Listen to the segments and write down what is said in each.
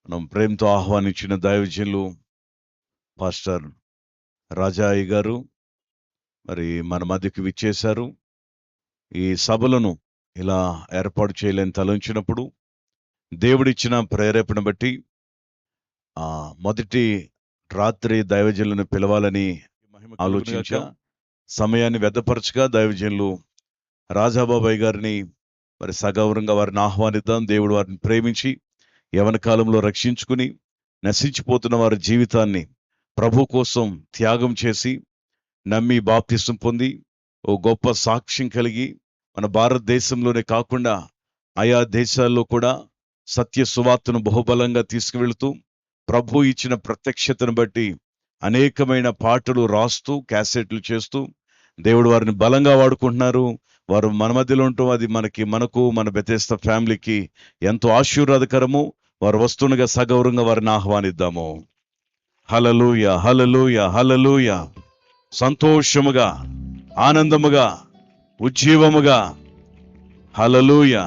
మనం ప్రేమతో ఆహ్వానించిన దైవజనులు పాస్టర్ రాజాయి గారు మరి మన మధ్యకి విచ్చేశారు. ఈ సభలను ఇలా ఏర్పాటు చేయలేని తలంచినప్పుడు దేవుడిచ్చిన ప్రేరేపణ బట్టి మొదటి రాత్రి దైవజనులను పిలవాలని ఆలోచించా. సమయాన్ని వ్యర్థపరచగా దైవజనులు రాజాబాబాయ్ గారిని మరి సగౌరవంగా వారిని ఆహ్వానిద్దాం. దేవుడు వారిని ప్రేమించి యవన కాలంలో రక్షించుకుని నశించిపోతున్న వారి జీవితాన్ని ప్రభు కోసం త్యాగం చేసి నమ్మి బాప్తిసం పొంది ఓ గొప్ప సాక్ష్యం కలిగి మన భారతదేశంలోనే కాకుండా ఆయా దేశాల్లో కూడా సత్య సువార్తను బహుబలంగా తీసుకువెళుతూ ప్రభు ఇచ్చిన ప్రత్యక్షతను బట్టి అనేకమైన పాటలు రాస్తూ క్యాసెట్లు చేస్తూ దేవుడు వారిని బలంగా వాడుకుంటున్నారు. వారు మన మధ్యలో ఉండటం అది మనకు మన బెతెస్దా ఫ్యామిలీకి ఎంతో ఆశీర్వాదకరము. వారు వస్తుండగా సగౌరవంగా వారిని ఆహ్వానిద్దాము. హల్లెలూయా, హల్లెలూయా, హల్లెలూయా. సంతోషముగా, ఆనందముగా, ఉజ్జీవముగా. హల్లెలూయా.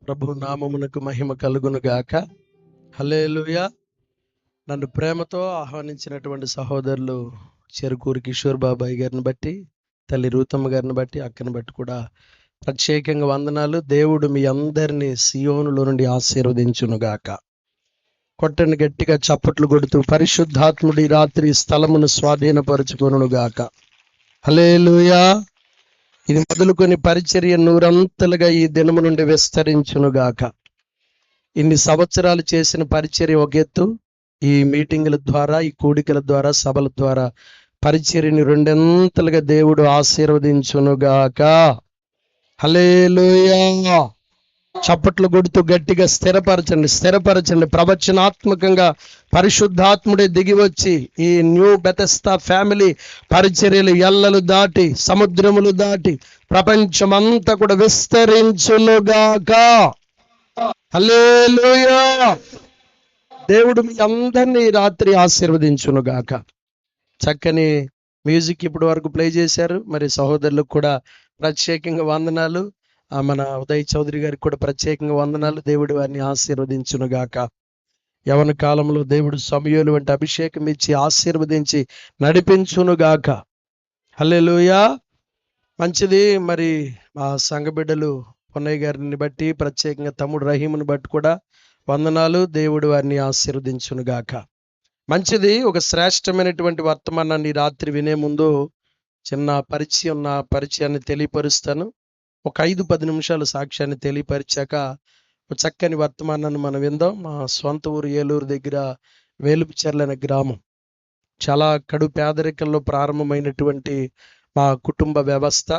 ప్రభు నామమునకు మహిమ కలుగును గాక. హల్లెలూయా. నన్ను ప్రేమతో ఆహ్వానించినటువంటి సహోదరులు చెరుకూరి కిషోర్ బాబాయ్ గారిని బట్టి, తల్లి రూతమ్మ గారిని బట్టి, అక్కని బట్టి కూడా ప్రత్యేకంగా వందనాలు. దేవుడు మీ అందరినీ సియోనులో నుండి ఆశీర్వదించును గాక. కొట్టని గట్టిగా చప్పట్లు కొడుతూ పరిశుద్ధాత్ముడి రాత్రి స్థలమును స్వాధీనపరుచుకొనును గాక. హల్లెలూయా. ఇది మొదలుకొని పరిచర్య నూరంతలుగా ఈ దినము నుండి విస్తరించును గాక. ఇన్ని సంవత్సరాలు చేసిన పరిచర్య ఒక ఎత్తు, ఈ మీటింగుల ద్వారా, ఈ కూడికల ద్వారా, సభల ద్వారా పరిచర్యని రెండంతలుగా దేవుడు ఆశీర్వదించునుగాక. హల్లెలూయా. చప్పట్లు కొడుతూ గట్టిగా స్థిరపరచండి. ప్రవచనాత్మకంగా పరిశుద్ధాత్ముడే దిగి వచ్చి ఈ న్యూ బెతెస్దా ఫ్యామిలీ పరిచర్యలు ఎల్లలు దాటి, సముద్రములు దాటి ప్రపంచమంతా కూడా విస్తరించునుగాక. హల్లెలూయా. దేవుడు మీ అందరినీ రాత్రి ఆశీర్వదించునుగాక. చక్కని మ్యూజిక్ ఇప్పటి వరకు ప్లే చేశారు. మరి సహోదరులకు కూడా ప్రత్యేకంగా వందనాలు. మన ఉదయ్ చౌదరి గారికి కూడా ప్రత్యేకంగా వందనాలు. దేవుడు వారిని ఆశీర్వదించునుగాక. యవన కాలంలో దేవుడు సమూయేలు వంటి అభిషేకం ఇచ్చి ఆశీర్వదించి నడిపించునుగాక. హల్లెలూయా. మంచిది. మరి మా సంఘ బిడ్డలు పొన్నయ్య గారిని బట్టి, ప్రత్యేకంగా తమ్ముడు రహీముని బట్టి కూడా వందనాలు. దేవుడు వారిని ఆశీర్వదించునుగాక. మంచిది. ఒక శ్రేష్టమైనటువంటి వర్తమానాన్ని రాత్రి వినే ముందు చిన్న పరిచయాన్ని తెలియపరుస్తాను. ఒక 5-10 నిమిషాలు సాక్ష్యాన్ని తెలియపరిచాక ఒక చక్కని వర్తమానాన్ని మనం విందాం. మా సొంత ఊరు ఏలూరు దగ్గర వేలుపుచెర్ల అనే గ్రామం. చాలా కడు పేదరికంలో ప్రారంభమైనటువంటి మా కుటుంబ వ్యవస్థ.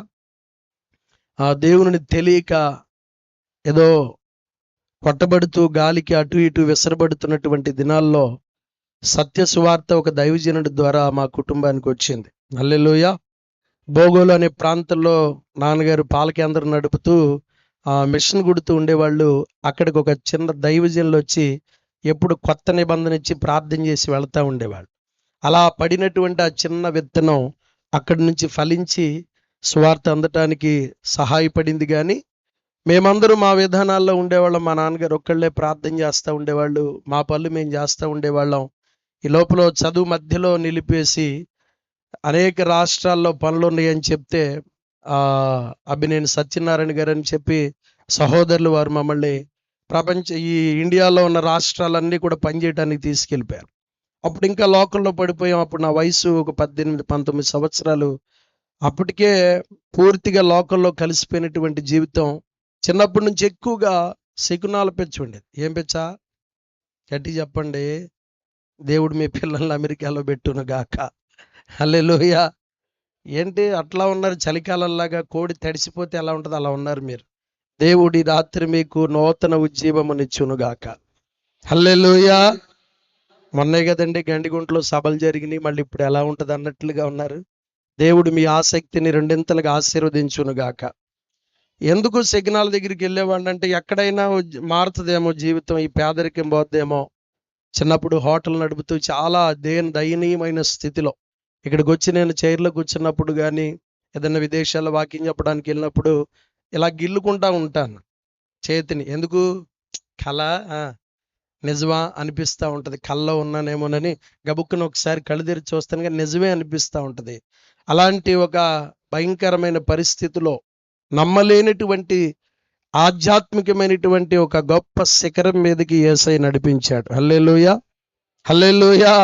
ఆ దేవుని తెలియక ఏదో కొట్టబడుతూ గాలికి అటు ఇటు విసరబడుతున్నటువంటి దినాల్లో సత్య సువార్త ఒక దైవజనుడి ద్వారా మా కుటుంబానికి వచ్చింది. హల్లెలూయా. బోగోలు అనే ప్రాంతంలో నాన్నగారు పాల కేంద్రం నడుపుతూ మిషన్ కుడుతూ ఉండేవాళ్ళు. అక్కడికి ఒక చిన్న దైవజనులు వచ్చి ఎప్పుడు కొత్త నిబంధన ఇచ్చి ప్రార్థన చేసి వెళ్తూ ఉండేవాళ్ళు. అలా పడినటువంటి ఆ చిన్న విత్తనం అక్కడి నుంచి ఫలించి సువార్త అందటానికి సహాయపడింది. కానీ మేమందరూ మా విధానాల్లో ఉండేవాళ్ళం. మా నాన్నగారు ఒక్కళ్ళే ప్రార్థన చేస్తూ ఉండేవాళ్ళు, మా పనులు మేము చేస్తూ ఉండేవాళ్ళం. ఈ లోపల చదువు మధ్యలో నిలిపేసి అనేక రాష్ట్రాల్లో పనులు ఉన్నాయని చెప్తే అభినేని సత్యనారాయణ గారు అని చెప్పి సహోదరులు వారు మమ్మల్ని ఈ ఇండియాలో ఉన్న రాష్ట్రాలన్నీ కూడా పనిచేయడానికి తీసుకెళ్ళిపోయారు. అప్పుడు ఇంకా లోకల్లో పడిపోయాం. అప్పుడు నా వయసు ఒక 18-19 సంవత్సరాలు. అప్పటికే పూర్తిగా లోకల్లో కలిసిపోయినటువంటి జీవితం. చిన్నప్పటి నుంచి ఎక్కువగా శకునాల పెంచి ఉండేది. ఏం పెచ్చా గట్టి చెప్పండి. దేవుడు మీ పిల్లల్ని అమెరికాలో పెట్టును గాక. హల్లెలూయా. ఏంటి అట్లా ఉన్నారు? చలికాలంలాగా కోడి తడిసిపోతే ఎలా ఉంటుంది అలా ఉన్నారు మీరు. దేవుడి రాత్రి మీకు నూతన ఉజ్జీవమునిచ్చును గాక. హల్లెలూయా. మొన్నే కదండి గండిగుంటలో సభలు జరిగినాయి. మళ్ళీ ఇప్పుడు ఎలా ఉంటుంది అన్నట్లుగా ఉన్నారు. దేవుడు మీ ఆసక్తిని రెండింతలుగా ఆశీర్వదించును గాక. ఎందుకు సిగ్నల్ దగ్గరికి వెళ్ళేవాడిని అంటే ఎక్కడైనా మారుతుందేమో జీవితం, ఈ పేదరికం పోద్దేమో. చిన్నప్పుడు హోటల్ నడుపుతూ చాలా దయనీయమైన స్థితిలో ఇక్కడికి వచ్చి నేను చైర్లో కూర్చున్నప్పుడు కానీ ఏదైనా విదేశాల్లో వాకింగ్ చెప్పడానికి వెళ్ళినప్పుడు ఇలా గిల్లుకుంటా ఉంటాను చేతిని. ఎందుకు? కళ ఆ, నిజమా అనిపిస్తూ ఉంటుంది. కల్లో ఉన్నానేమోనని గబుక్కున ఒకసారి కళ్ళు తెరిచి చూస్తాను కానీ నిజమే అనిపిస్తూ ఉంటుంది. అలాంటి ఒక భయంకరమైన పరిస్థితిలో నమ్మలేనటువంటి ఆధ్యాత్మికమైనటువంటి ఒక గొప్ప శిఖరం మీదకి యేసయ్య నడిపించాడు. హల్లెలూయా, హల్లెలూయా.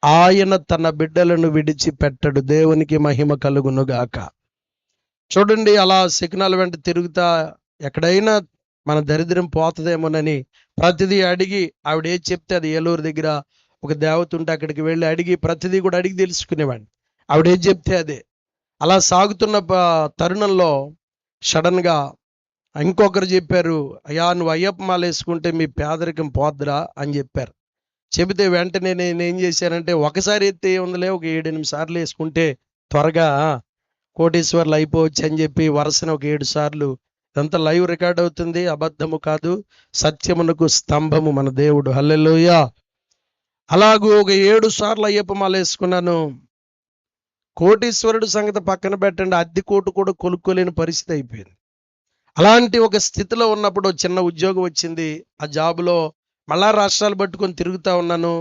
ఆయన తన బిడ్డలను విడిచిపెట్టడు. దేవునికి మహిమ కలుగునుగాక. చూడండి, అలా శకునాల వెంట తిరుగుతా ఎక్కడైనా మన దరిద్రం పోతుందేమోనని ప్రతిదీ అడిగి, ఆవిడ ఏది చెప్తే అది ఏలూరు దగ్గర ఒక దేవత ఉంటే అక్కడికి వెళ్ళి అడిగి ప్రతిదీ కూడా అడిగి తెలుసుకునేవాడిని. ఆవిడ ఏది చెప్తే అదే. అలా సాగుతున్న తరుణంలో సడన్గా ఇంకొకరు చెప్పారు, అయ్యా నువ్వు అయ్యప్ప మాల వేసుకుంటే మీ పేదరికం పోద్దురా అని చెప్పారు. చెబితే వెంటనే నేను ఏం చేశానంటే, ఒకసారి ఎత్తే ఉందిలే, ఒక 7-8 సార్లు వేసుకుంటే త్వరగా కోటీశ్వర్లు అయిపోవచ్చు అని చెప్పి వరుసన ఒక 7 సార్లు. ఇదంతా లైవ్ రికార్డ్ అవుతుంది, అబద్ధము కాదు, సత్యమునకు స్తంభము మన దేవుడు. హల్లెలూయా. అలాగూ ఒక 7 సార్లు అయ్యప్ప మాల వేసుకున్నాను. కోటీశ్వరుడు సంగతి పక్కన పెట్టండి, అద్దె కోటు కూడా కొనుక్కోలేని పరిస్థితి అయిపోయింది. అలాంటి ఒక స్థితిలో ఉన్నప్పుడు చిన్న ఉద్యోగం వచ్చింది. ఆ జాబులో మళ్ళా రాష్ట్రాలు పట్టుకొని తిరుగుతూ ఉన్నాను.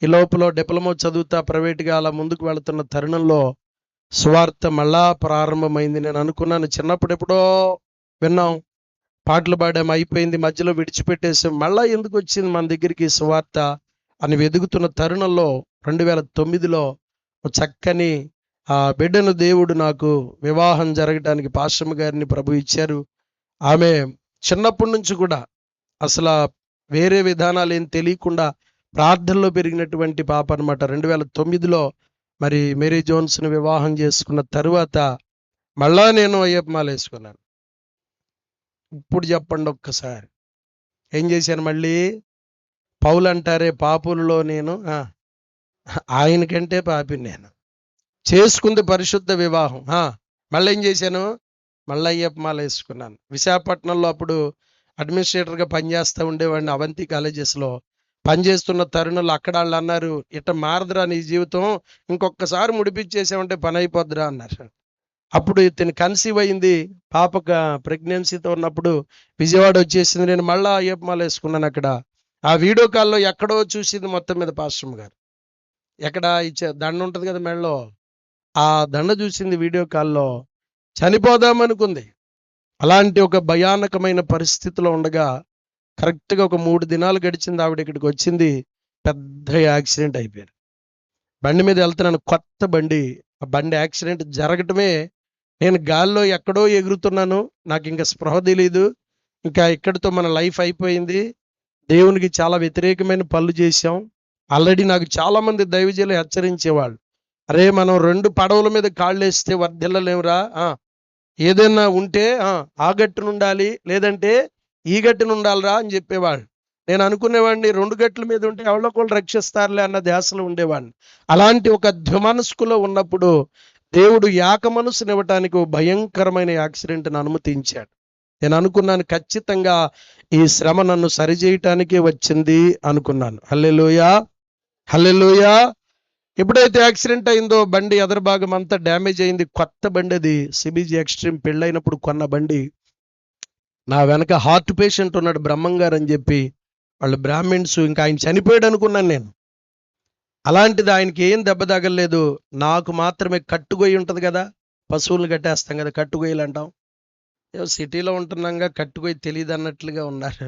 ఈ లోపల డిప్లొమా చదువుతా ప్రైవేట్గా అలా ముందుకు వెళుతున్న తరుణంలో సువార్త మళ్ళా ప్రారంభమైంది. నేను అనుకున్నాను, చిన్నప్పుడు ఎప్పుడో విన్నాం, పాటలు పాడాం, అయిపోయింది, మధ్యలో విడిచిపెట్టేసాం, మళ్ళా ఎందుకు వచ్చింది మన దగ్గరికి సువార్త అని వెతుకుతున్న తరుణంలో 2009లో చక్కని ఆ బిడ్డను దేవుడు నాకు వివాహం జరగడానికి పాశ్రమ గారిని ప్రభు ఇచ్చారు. ఆమె చిన్నప్పటి నుంచి కూడా అసలు వేరే విధానాలు ఏం తెలియకుండా ప్రార్థనలో పెరిగినటువంటి పాప అనమాట. 2009లో మరి మేరీ జోన్స్ని వివాహం చేసుకున్న తరువాత మళ్ళా నేను అయ్యప్ప మాల వేసుకున్నాను. ఇప్పుడు చెప్పండి ఒక్కసారి, ఏం చేశాను? మళ్ళీ పౌలు అంటారే, పాపులలో నేను ఆయనకంటే పాపిని నేను. చేసుకుంది పరిశుద్ధ వివాహం. మళ్ళీ ఏం చేశాను? మళ్ళీ అయ్యప్ప మాల వేసుకున్నాను. విశాఖపట్నంలో అప్పుడు అడ్మినిస్ట్రేటర్గా పనిచేస్తూ ఉండేవాడిని. అవంతి కాలేజెస్లో పనిచేస్తున్న తరుణంలో అక్కడ వాళ్ళు అన్నారు, ఇట్ట మారదురా నీ జీవితం, ఇంకొకసారి ముడిపించేసామంటే పని అయిపోద్దురా అన్నారు. అప్పుడు ఇతను కన్సీవ్ అయింది, పాప ప్రెగ్నెన్సీతో ఉన్నప్పుడు విజయవాడ వచ్చేసింది. నేను మళ్ళీ అయ్యప్ప మాల వేసుకున్నాను. అక్కడ ఆ వీడియో కాల్లో ఎక్కడో చూసింది మొత్తం మీద పాశ్రమ గారు. ఎక్కడ ఇచ్చే దండ ఉంటుంది కదా మెడలో, ఆ దండ చూసింది వీడియో కాల్లో. చనిపోదామనుకుంది. అలాంటి ఒక భయానకమైన పరిస్థితిలో ఉండగా కరెక్ట్గా ఒక 3 దినాలు గడిచింది. ఆవిడ ఇక్కడికి వచ్చింది, పెద్ద యాక్సిడెంట్ అయిపోయింది. బండి మీద వెళ్తున్నాను, కొత్త బండి. ఆ బండి యాక్సిడెంట్ జరగటమే నేను గాల్లో ఎక్కడో ఎగురుతున్నాను. నాకు ఇంకా స్పృహ తెలీదు, ఇంకా ఇక్కడితో మన లైఫ్ అయిపోయింది, దేవునికి చాలా వ్యతిరేకమైన పనులు చేశాం. ఆల్రెడీ నాకు చాలామంది దైవజనులు హెచ్చరించేవాళ్ళు, అరే మనం 2 పడవల మీద కాళ్ళు వేస్తే వర్ధిల్లలేమురా, ఏదైనా ఉంటే ఆ గట్టున ఉండాలి, లేదంటే ఈ గట్టున ఉండాలిరా అని చెప్పేవాళ్ళు. నేను అనుకునేవాడిని 2 గట్ల మీద ఉంటే ఎవరో ఒకళ్ళు రక్షిస్తారులే అన్న ధ్యాసలో ఉండేవాడిని. అలాంటి ఒక ద్విమనస్కులో ఉన్నప్పుడు దేవుడు ఏక మనసునివ్వటానికి భయంకరమైన యాక్సిడెంట్ని అనుమతించాడు. నేను అనుకున్నాను, ఖచ్చితంగా ఈ శ్రమ నన్ను సరిచేయటానికే వచ్చింది అనుకున్నాను. హల్లెలూయా, హల్లెలూయా. ఎప్పుడైతే యాక్సిడెంట్ అయిందో బండి ఎదరు భాగం అంతా డ్యామేజ్ అయింది. కొత్త బండి అది, సిబిజీ ఎక్స్ట్రీమ్, పెళ్ళైనప్పుడు కొన్న బండి. నా వెనక హార్ట్ పేషెంట్ ఉన్నాడు, బ్రహ్మంగారు అని చెప్పి, వాళ్ళు బ్రాహ్మిన్స్. ఇంకా ఆయన చనిపోయాడు అనుకున్నాను నేను. అలాంటిది ఆయనకి ఏం దెబ్బ తగలలేదు, నాకు మాత్రమే కట్టుగొయ్యి ఉంటుంది కదా, పశువులు కట్టేస్తాం కదా, కట్టుగొయ్యలు అంటాం. సిటీలో ఉంటున్నాగా కట్టుగొయ్యి తెలియదు అన్నట్లుగా ఉన్నారు.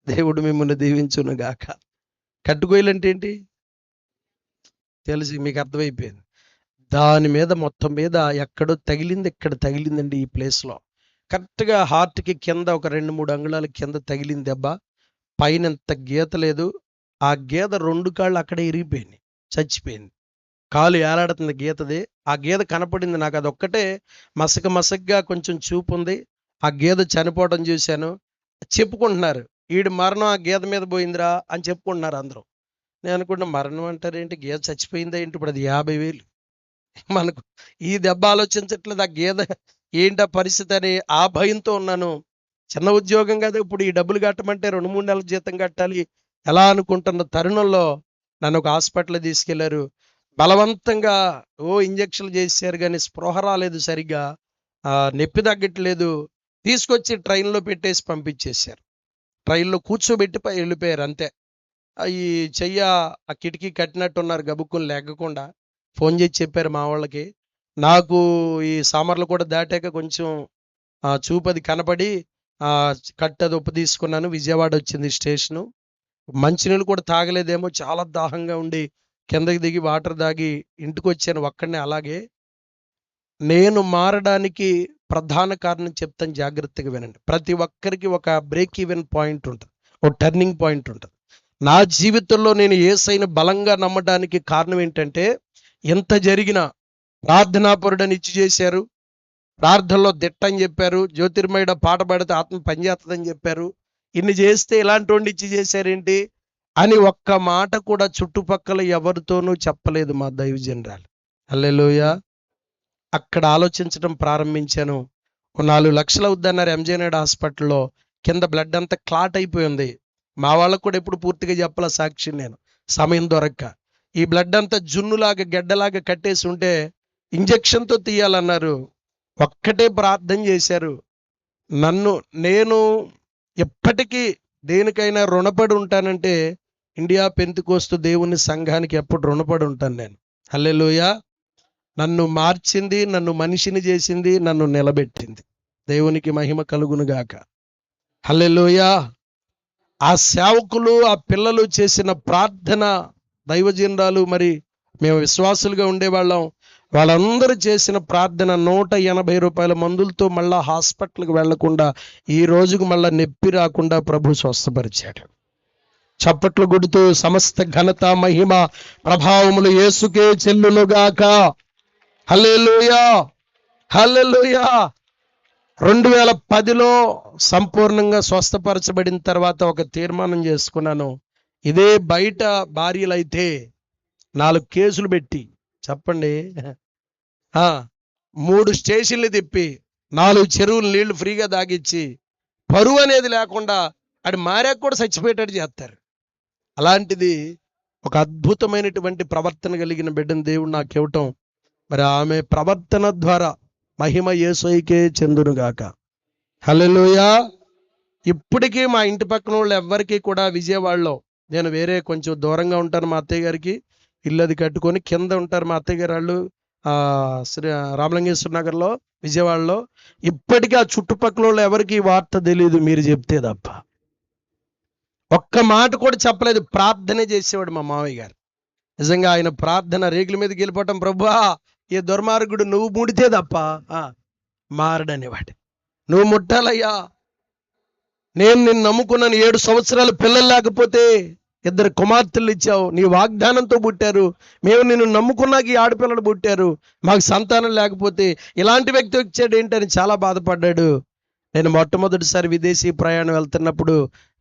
దేవుడు మిమ్మల్ని దీవించును గాక. కట్టుగొయ్యలు అంటే ఏంటి తెలిసి మీకు అర్థమైపోయింది. దాని మీద మొత్తం మీద ఎక్కడో తగిలింది, ఇక్కడ తగిలిందండి ఈ ప్లేస్లో. కరెక్ట్గా హార్ట్కి కింద ఒక 2-3 అంగుళాల కింద తగిలింది దెబ్బ. పైన ఎంత గీత లేదు. ఆ గీత 2 కాళ్ళు అక్కడే ఇరిగిపోయింది, చచ్చిపోయింది. కాలు ఏలాడుతుంది గీతది. ఆ గీత కనపడింది నాకు, అదొక్కటే మసకగా కొంచెం చూపు ఉంది. ఆ గీత చనిపోవడం చూశాను. చెప్పుకుంటున్నారు, ఈడు మరణం ఆ గీత మీద పోయిందిరా అని చెప్పుకుంటున్నారు అందరూ. నేను అనుకుంటున్నా, మరణం అంటారేంటి, గీత చచ్చిపోయిందా ఏంటి, ఇప్పుడు అది 50,000. మనకు ఈ దెబ్బ ఆలోచించట్లేదు, ఆ గీత ఏంటా పరిస్థితి అని ఆ భయంతో ఉన్నాను. చిన్న ఉద్యోగం కదా, ఇప్పుడు ఈ డబ్బులు కట్టమంటే 2-3 నెలల జీతం కట్టాలి ఎలా అనుకుంటున్న తరుణంలో నన్ను ఒక హాస్పిటల్ తీసుకెళ్లారు. బలవంతంగా ఇంజక్షన్లు చేశారు కానీ స్పృహ రాలేదు సరిగ్గా, నొప్పి తగ్గట్లేదు, తీసుకొచ్చి ట్రైన్లో పెట్టేసి పంపించేశారు. ట్రైన్లో కూర్చోబెట్టి వెళ్ళిపోయారు అంతే. ఈ చెయ్య ఆ కిటికీ కట్టినట్టున్నారు, గబుక్కుని లెగ్గకుండా ఫోన్ చేసి చెప్పారు మా వాళ్ళకి. నాకు ఈ సామర్లు కూడా దాటాక కొంచెం చూపది కనపడి కట్టది ఉప్పు తీసుకున్నాను. విజయవాడ వచ్చింది స్టేషను. మంచినీళ్ళు కూడా తాగలేదేమో, చాలా దాహంగా ఉండి కిందకి దిగి వాటర్ తాగి ఇంటికి వచ్చాను ఒక్కడినే. అలాగే నేను మారడానికి ప్రధాన కారణం చెప్తాను, జాగ్రత్తగా వినండి. ప్రతి ఒక్కరికి ఒక బ్రేక్ ఈవెన్ పాయింట్ ఉంటుంది, ఒక టర్నింగ్ పాయింట్ ఉంటుంది. నా జీవితంలో నేను యేసయ్యను బలంగా నమ్మడానికి కారణం ఏంటంటే, ఎంత జరిగినా ప్రార్థనాపరుడని ఇచ్చి చేశారు, ప్రార్థనలో దిట్టని చెప్పారు, జ్యోతిర్మయుడ పాట పాడితే ఆత్మ పనిచేస్తుందని చెప్పారు, ఇన్ని చేస్తే ఇలాంటి వాడిని ఇచ్చి చేశారేంటి అని ఒక్క మాట కూడా చుట్టుపక్కల ఎవరితోనూ చెప్పలేదు మా దైవజనరాలు. హల్లెలూయా. అక్కడ ఆలోచించడం ప్రారంభించాను. 4 లక్షలు అవుద్దన్నారు ఎంజే నాయుడు హాస్పిటల్లో. కింద బ్లడ్ అంతా క్లాట్ అయిపోయింది. మా వాళ్ళకు కూడా ఎప్పుడు పూర్తిగా చెప్పాల సాక్షి నేను, సమయం దొరక్క. ఈ బ్లడ్ అంతా జున్నులాగా గెడ్డలాగా కట్టేసి ఉంటే ఇంజక్షన్తో తీయాలన్నారు. ఒక్కటే ప్రార్థన చేశారు. నేను ఎప్పటికీ దేనికైనా రుణపడి ఉంటానంటే ఇండియా పెంతెకోస్తు దేవుని సంఘానికి ఎప్పుడు రుణపడి ఉంటాను నేను. హల్లెలూయా. నన్ను మార్చింది, నన్ను మనిషిని చేసింది, నన్ను నిలబెట్టింది. దేవునికి మహిమ కలుగును గాక. హల్లెలూయా. ఆ సేవకులు, ఆ పిల్లలు చేసిన ప్రార్థన, దైవజనరాలు, మరి మేము విశ్వాసులుగా ఉండేవాళ్ళం, వాళ్ళందరూ చేసిన ప్రార్థన 180 రూపాయల మందులతో మళ్ళా హాస్పిటల్కి వెళ్లకుండా ఈ రోజుకు మళ్ళా నొప్పి రాకుండా ప్రభు స్వస్థపరిచాడు. చప్పట్లు కొడుతూ సమస్త ఘనత, మహిమ, ప్రభావములు యేసుకే చెల్లునుగాక. హల్లెలూయా, హల్లెలూయా. 2010లో సంపూర్ణంగా స్వస్థపరచబడిన తర్వాత ఒక తీర్మానం చేసుకున్నాను. ఇదే బయట భార్యలైతే 4 కేసులు పెట్టి, చెప్పండి, 3 స్టేషన్లు తిప్పి 4 చెరువులు నీళ్లు ఫ్రీగా తాగిచ్చి పరువు అనేది లేకుండా ఆడి మారాక కూడా చచ్చిపోయేటట్టు చేస్తారు. అలాంటిది ఒక అద్భుతమైనటువంటి ప్రవర్తన కలిగిన బిడ్డను దేవుడు నాకు ఇవ్వటం, మరి ఆమె ప్రవర్తన ద్వారా మహిమ యేసయ్యకే చెందునుగాక. హల్లెలూయా. ఇప్పటికీ మా ఇంటి పక్కన వాళ్ళు ఎవ్వరికీ కూడా, విజయవాడలో నేను వేరే కొంచెం దూరంగా ఉంటాను, మా అత్తయ్య గారికి ఇల్లు అది కట్టుకొని కింద ఉంటారు మా అత్తయ్య గారు వాళ్ళు, రామలింగేశ్వర నగర్లో, విజయవాడలో. ఇప్పటికీ ఆ చుట్టుపక్కల వాళ్ళు ఎవరికి ఈ వార్త తెలియదు, మీరు చెప్తే తప్ప. ఒక్క మాట కూడా చెప్పలేదు. ప్రార్థనే చేసేవాడు మా మావయ్య గారు. నిజంగా ఆయన ప్రార్థన రేగుల మీదకి వెళ్ళిపోవటం, ప్రభువా ఏ దుర్మార్గుడు నువ్వు ముడితే తప్ప మారడనేవాడు. నువ్వు ముట్టాలయ్యా, నేను నిన్ను నమ్ముకున్నాను, 7 సంవత్సరాలు పిల్లలు లేకపోతే 2 కుమార్తెలు ఇచ్చావు, నీ వాగ్దానంతో పుట్టారు, మేము నిన్ను నమ్ముకున్నాక ఈ ఆడపిల్లలు పుట్టారు, మాకు సంతానం లేకపోతే ఇలాంటి వ్యక్తి వచ్చాడు ఏంటని చాలా బాధపడ్డాడు. నేను మొట్టమొదటిసారి విదేశీ ప్రయాణం వెళ్తున్నప్పుడు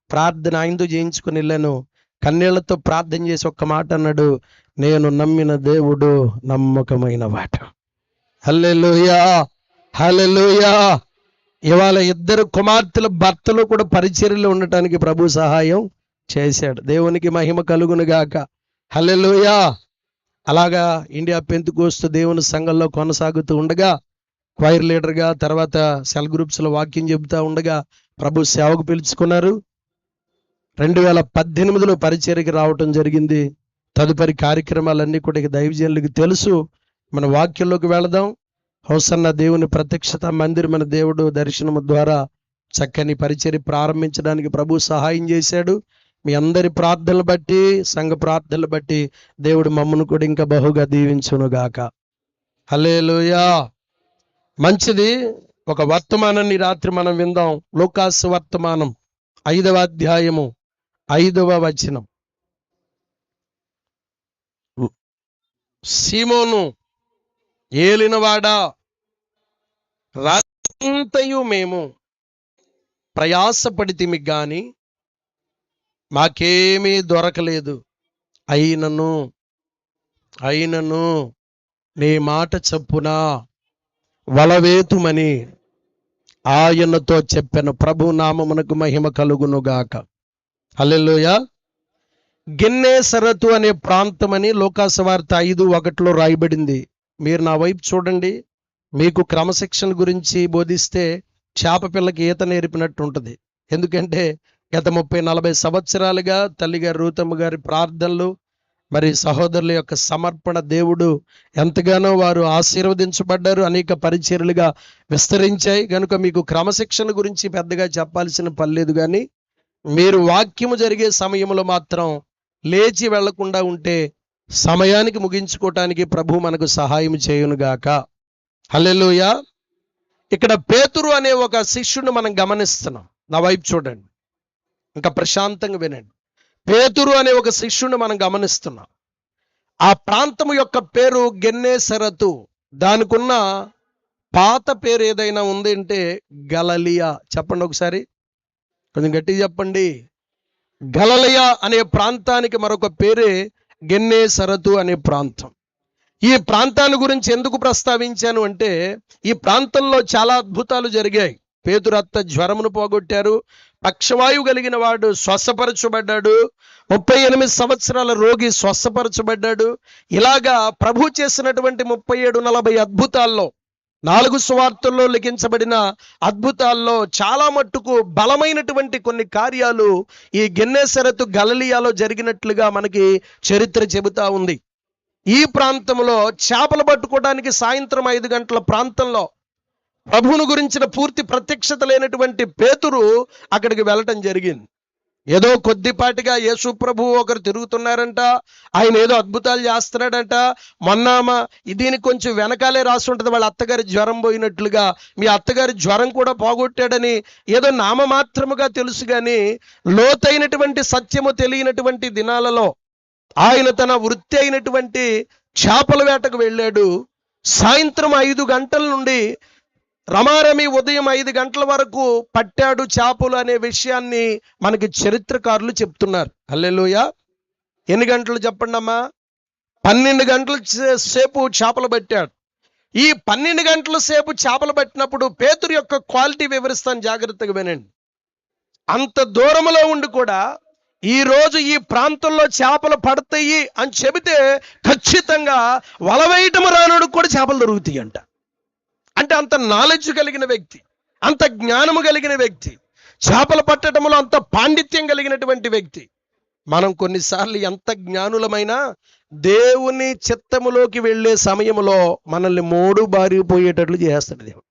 ప్రార్థన ఆయనతో చేయించుకుని వెళ్ళాను. కన్నీళ్లతో ప్రార్థన చేసి ఒక్క మాట అన్నాడు, నేను నమ్మిన దేవుడు నమ్మకమైన వాడు. హల్లెలూయా, హల్లెలూయా. ఇవాళ 2 కుమార్తెల భర్తలు కూడా పరిచర్యలో ఉండటానికి ప్రభు సహాయం చేశాడు. దేవునికి మహిమ కలుగును గాక. హల్లెలూయా. అలాగా ఇండియా పెంతెకోస్తు దేవుని సంఘంలో కొనసాగుతూ ఉండగా, క్వైర్ లీడర్గా, తర్వాత సెల్ గ్రూప్స్లో వాక్యం చెబుతూ ఉండగా ప్రభు సేవకు పిలుచుకున్నారు. 2018లో పరిచర్యకి రావటం జరిగింది. తదుపరి కార్యక్రమాలన్నీ కూడా దైవజనులకు తెలుసు. మన వాక్యంలోకి వెళదాం. హోసన్న దేవుని ప్రత్యక్షత మందిరం, మన దేవుడు దర్శనము ద్వారా చక్కని పరిచర్య ప్రారంభించడానికి ప్రభు సహాయం చేశాడు. మీ అందరి ప్రార్థనలు బట్టి, సంఘ ప్రార్థనలు బట్టి దేవుడు మమ్మల్ని కూడా ఇంకా బహుగా దీవించునుగాక. హల్లెలూయా. మంచిది. ఒక వర్తమానాన్ని రాత్రి మనం విందాం. లూకాసు వర్తమానం 5వ అధ్యాయము 5వ వచనం. సీమోను, ఏలినవాడా, రాత్రంతయు మేము ప్రయాసపడితిమి గాని మాకేమీ దొరకలేదు, అయినను నీ మాట చొప్పున వలవేతుమని ఆయనతో చెప్పెను. ప్రభు నామమునకు మహిమ కలుగునుగాక. హల్లెలూయా. గెన్నేసరతు అనే ప్రాంతం అని లోకాసువార్త 5:1 రాయబడింది. మీరు నా వైపు చూడండి. మీకు క్రమశిక్షణ గురించి బోధిస్తే చేప పిల్లకి ఈత నేర్పినట్టు ఉంటుంది. ఎందుకంటే గత 30-40 సంవత్సరాలుగా తల్లిగారు రూతమ్మ గారి ప్రార్థనలు, మరి సహోదరుల యొక్క సమర్పణ దేవుడు ఎంతగానో వారు ఆశీర్వదించబడ్డారు. అనేక పరిచర్యలుగా విస్తరించాయి. కనుక మీకు క్రమశిక్షణ గురించి పెద్దగా చెప్పాల్సిన పని లేదు. కానీ మీరు వాక్యము జరిగే సమయంలో మాత్రం లేచి వెళ్లకుండా ఉంటే సమయానికి ముగించుకోవటానికి ప్రభు మనకు సహాయం చేయునుగాక. హల్లెలూయా. ఇక్కడ పేతురు అనే ఒక శిష్యుని మనం గమనిస్తున్నాం. నా వైపు చూడండి, ఇంకా ప్రశాంతంగా వినండి. పేతురు అనే ఒక శిష్యుని మనం గమనిస్తున్నాం. ఆ ప్రాంతము యొక్క పేరు గెన్నేసరతు. దానికున్న పాత పేరు ఏదైనా ఉంది అంటే గలలియా. చెప్పండి ఒకసారి, కొంచెం గట్టిగా చెప్పండి. గలలియా అనే ప్రాంతానికి మరొక పేరే గెన్నేసరతు అనే ప్రాంతం. ఈ ప్రాంతాన్ని గురించి ఎందుకు ప్రస్తావించాను అంటే, ఈ ప్రాంతంలో చాలా అద్భుతాలు జరిగాయి. పేతురు అత్త జ్వరమును పోగొట్టారు. పక్షవాయువు కలిగిన వాడు స్వస్థపరచబడ్డాడు. 38 సంవత్సరాల రోగి స్వస్థపరచబడ్డాడు. ఇలాగా ప్రభు చేసినటువంటి 37-40 అద్భుతాల్లో, 4 సువార్తల్లో లిఖించబడిన అద్భుతాల్లో చాలా మట్టుకు బలమైనటువంటి కొన్ని కార్యాలు ఈ గెన్నేసరతు గలిలయలో జరిగినట్లుగా మనకి చరిత్ర చెబుతా ఉంది. ఈ ప్రాంతంలో చేపలు పట్టుకోవడానికి సాయంత్రం 5 గంటల ప్రాంతంలో ప్రభువును గురించిన పూర్తి ప్రత్యక్షత లేనటువంటి పేతురు అక్కడికి వెళ్ళటం జరిగింది. ఏదో కొద్దిపాటిగా యేసు ప్రభువు ఒకరు తిరుగుతున్నారంట, ఆయన ఏదో అద్భుతాలు చేస్తున్నాడంట. మొన్నామ దీనికి కొంచెం వెనకాలే రాసి ఉంటుంది, వాళ్ళ అత్తగారి జ్వరం పోయినట్లుగా మీ అత్తగారి జ్వరం కూడా పోగొట్టాడని ఏదో నామమాత్రముగా తెలుసు. కానీ లోతైనటువంటి సత్యము తెలియనటువంటి దినాలలో ఆయన తన వృత్తి అయినటువంటి చేపల వేటకు వెళ్ళాడు. సాయంత్రం 5 గంటల నుండి రమారమి ఉదయం 5 గంటల వరకు పట్టాడు చేపలు అనే విషయాన్ని మనకి చరిత్రకారులు చెప్తున్నారు. హల్లెలూయా. ఎన్ని గంటలు చెప్పండి అమ్మా? 12 గంటల సేపు చేపలు పట్టాడు. ఈ 12 గంటల సేపు చేపలు పట్టినప్పుడు పేతురు యొక్క క్వాలిటీ వివరిస్తాను, జాగ్రత్తగా వినండి. అంత దూరంలో ఉండి కూడా ఈ రోజు ఈ ప్రాంతంలో చేపలు పడతాయి అని చెబితే ఖచ్చితంగా వలవేయటం రానుడు కూడా చేపలు దొరుకుతాయి అంట. అంటే అంత నాలెడ్జ్ కలిగిన వ్యక్తి, అంత జ్ఞానము కలిగిన వ్యక్తి, చేపలు పట్టడంలో అంత పాండిత్యం కలిగినటువంటి వ్యక్తి. మనం కొన్నిసార్లు ఎంత జ్ఞానులమైనా దేవుని చిత్తములోకి వెళ్ళే సమయంలో మనల్ని మోడు బారిపోయేటట్లు చేస్తాడు దేవుడు.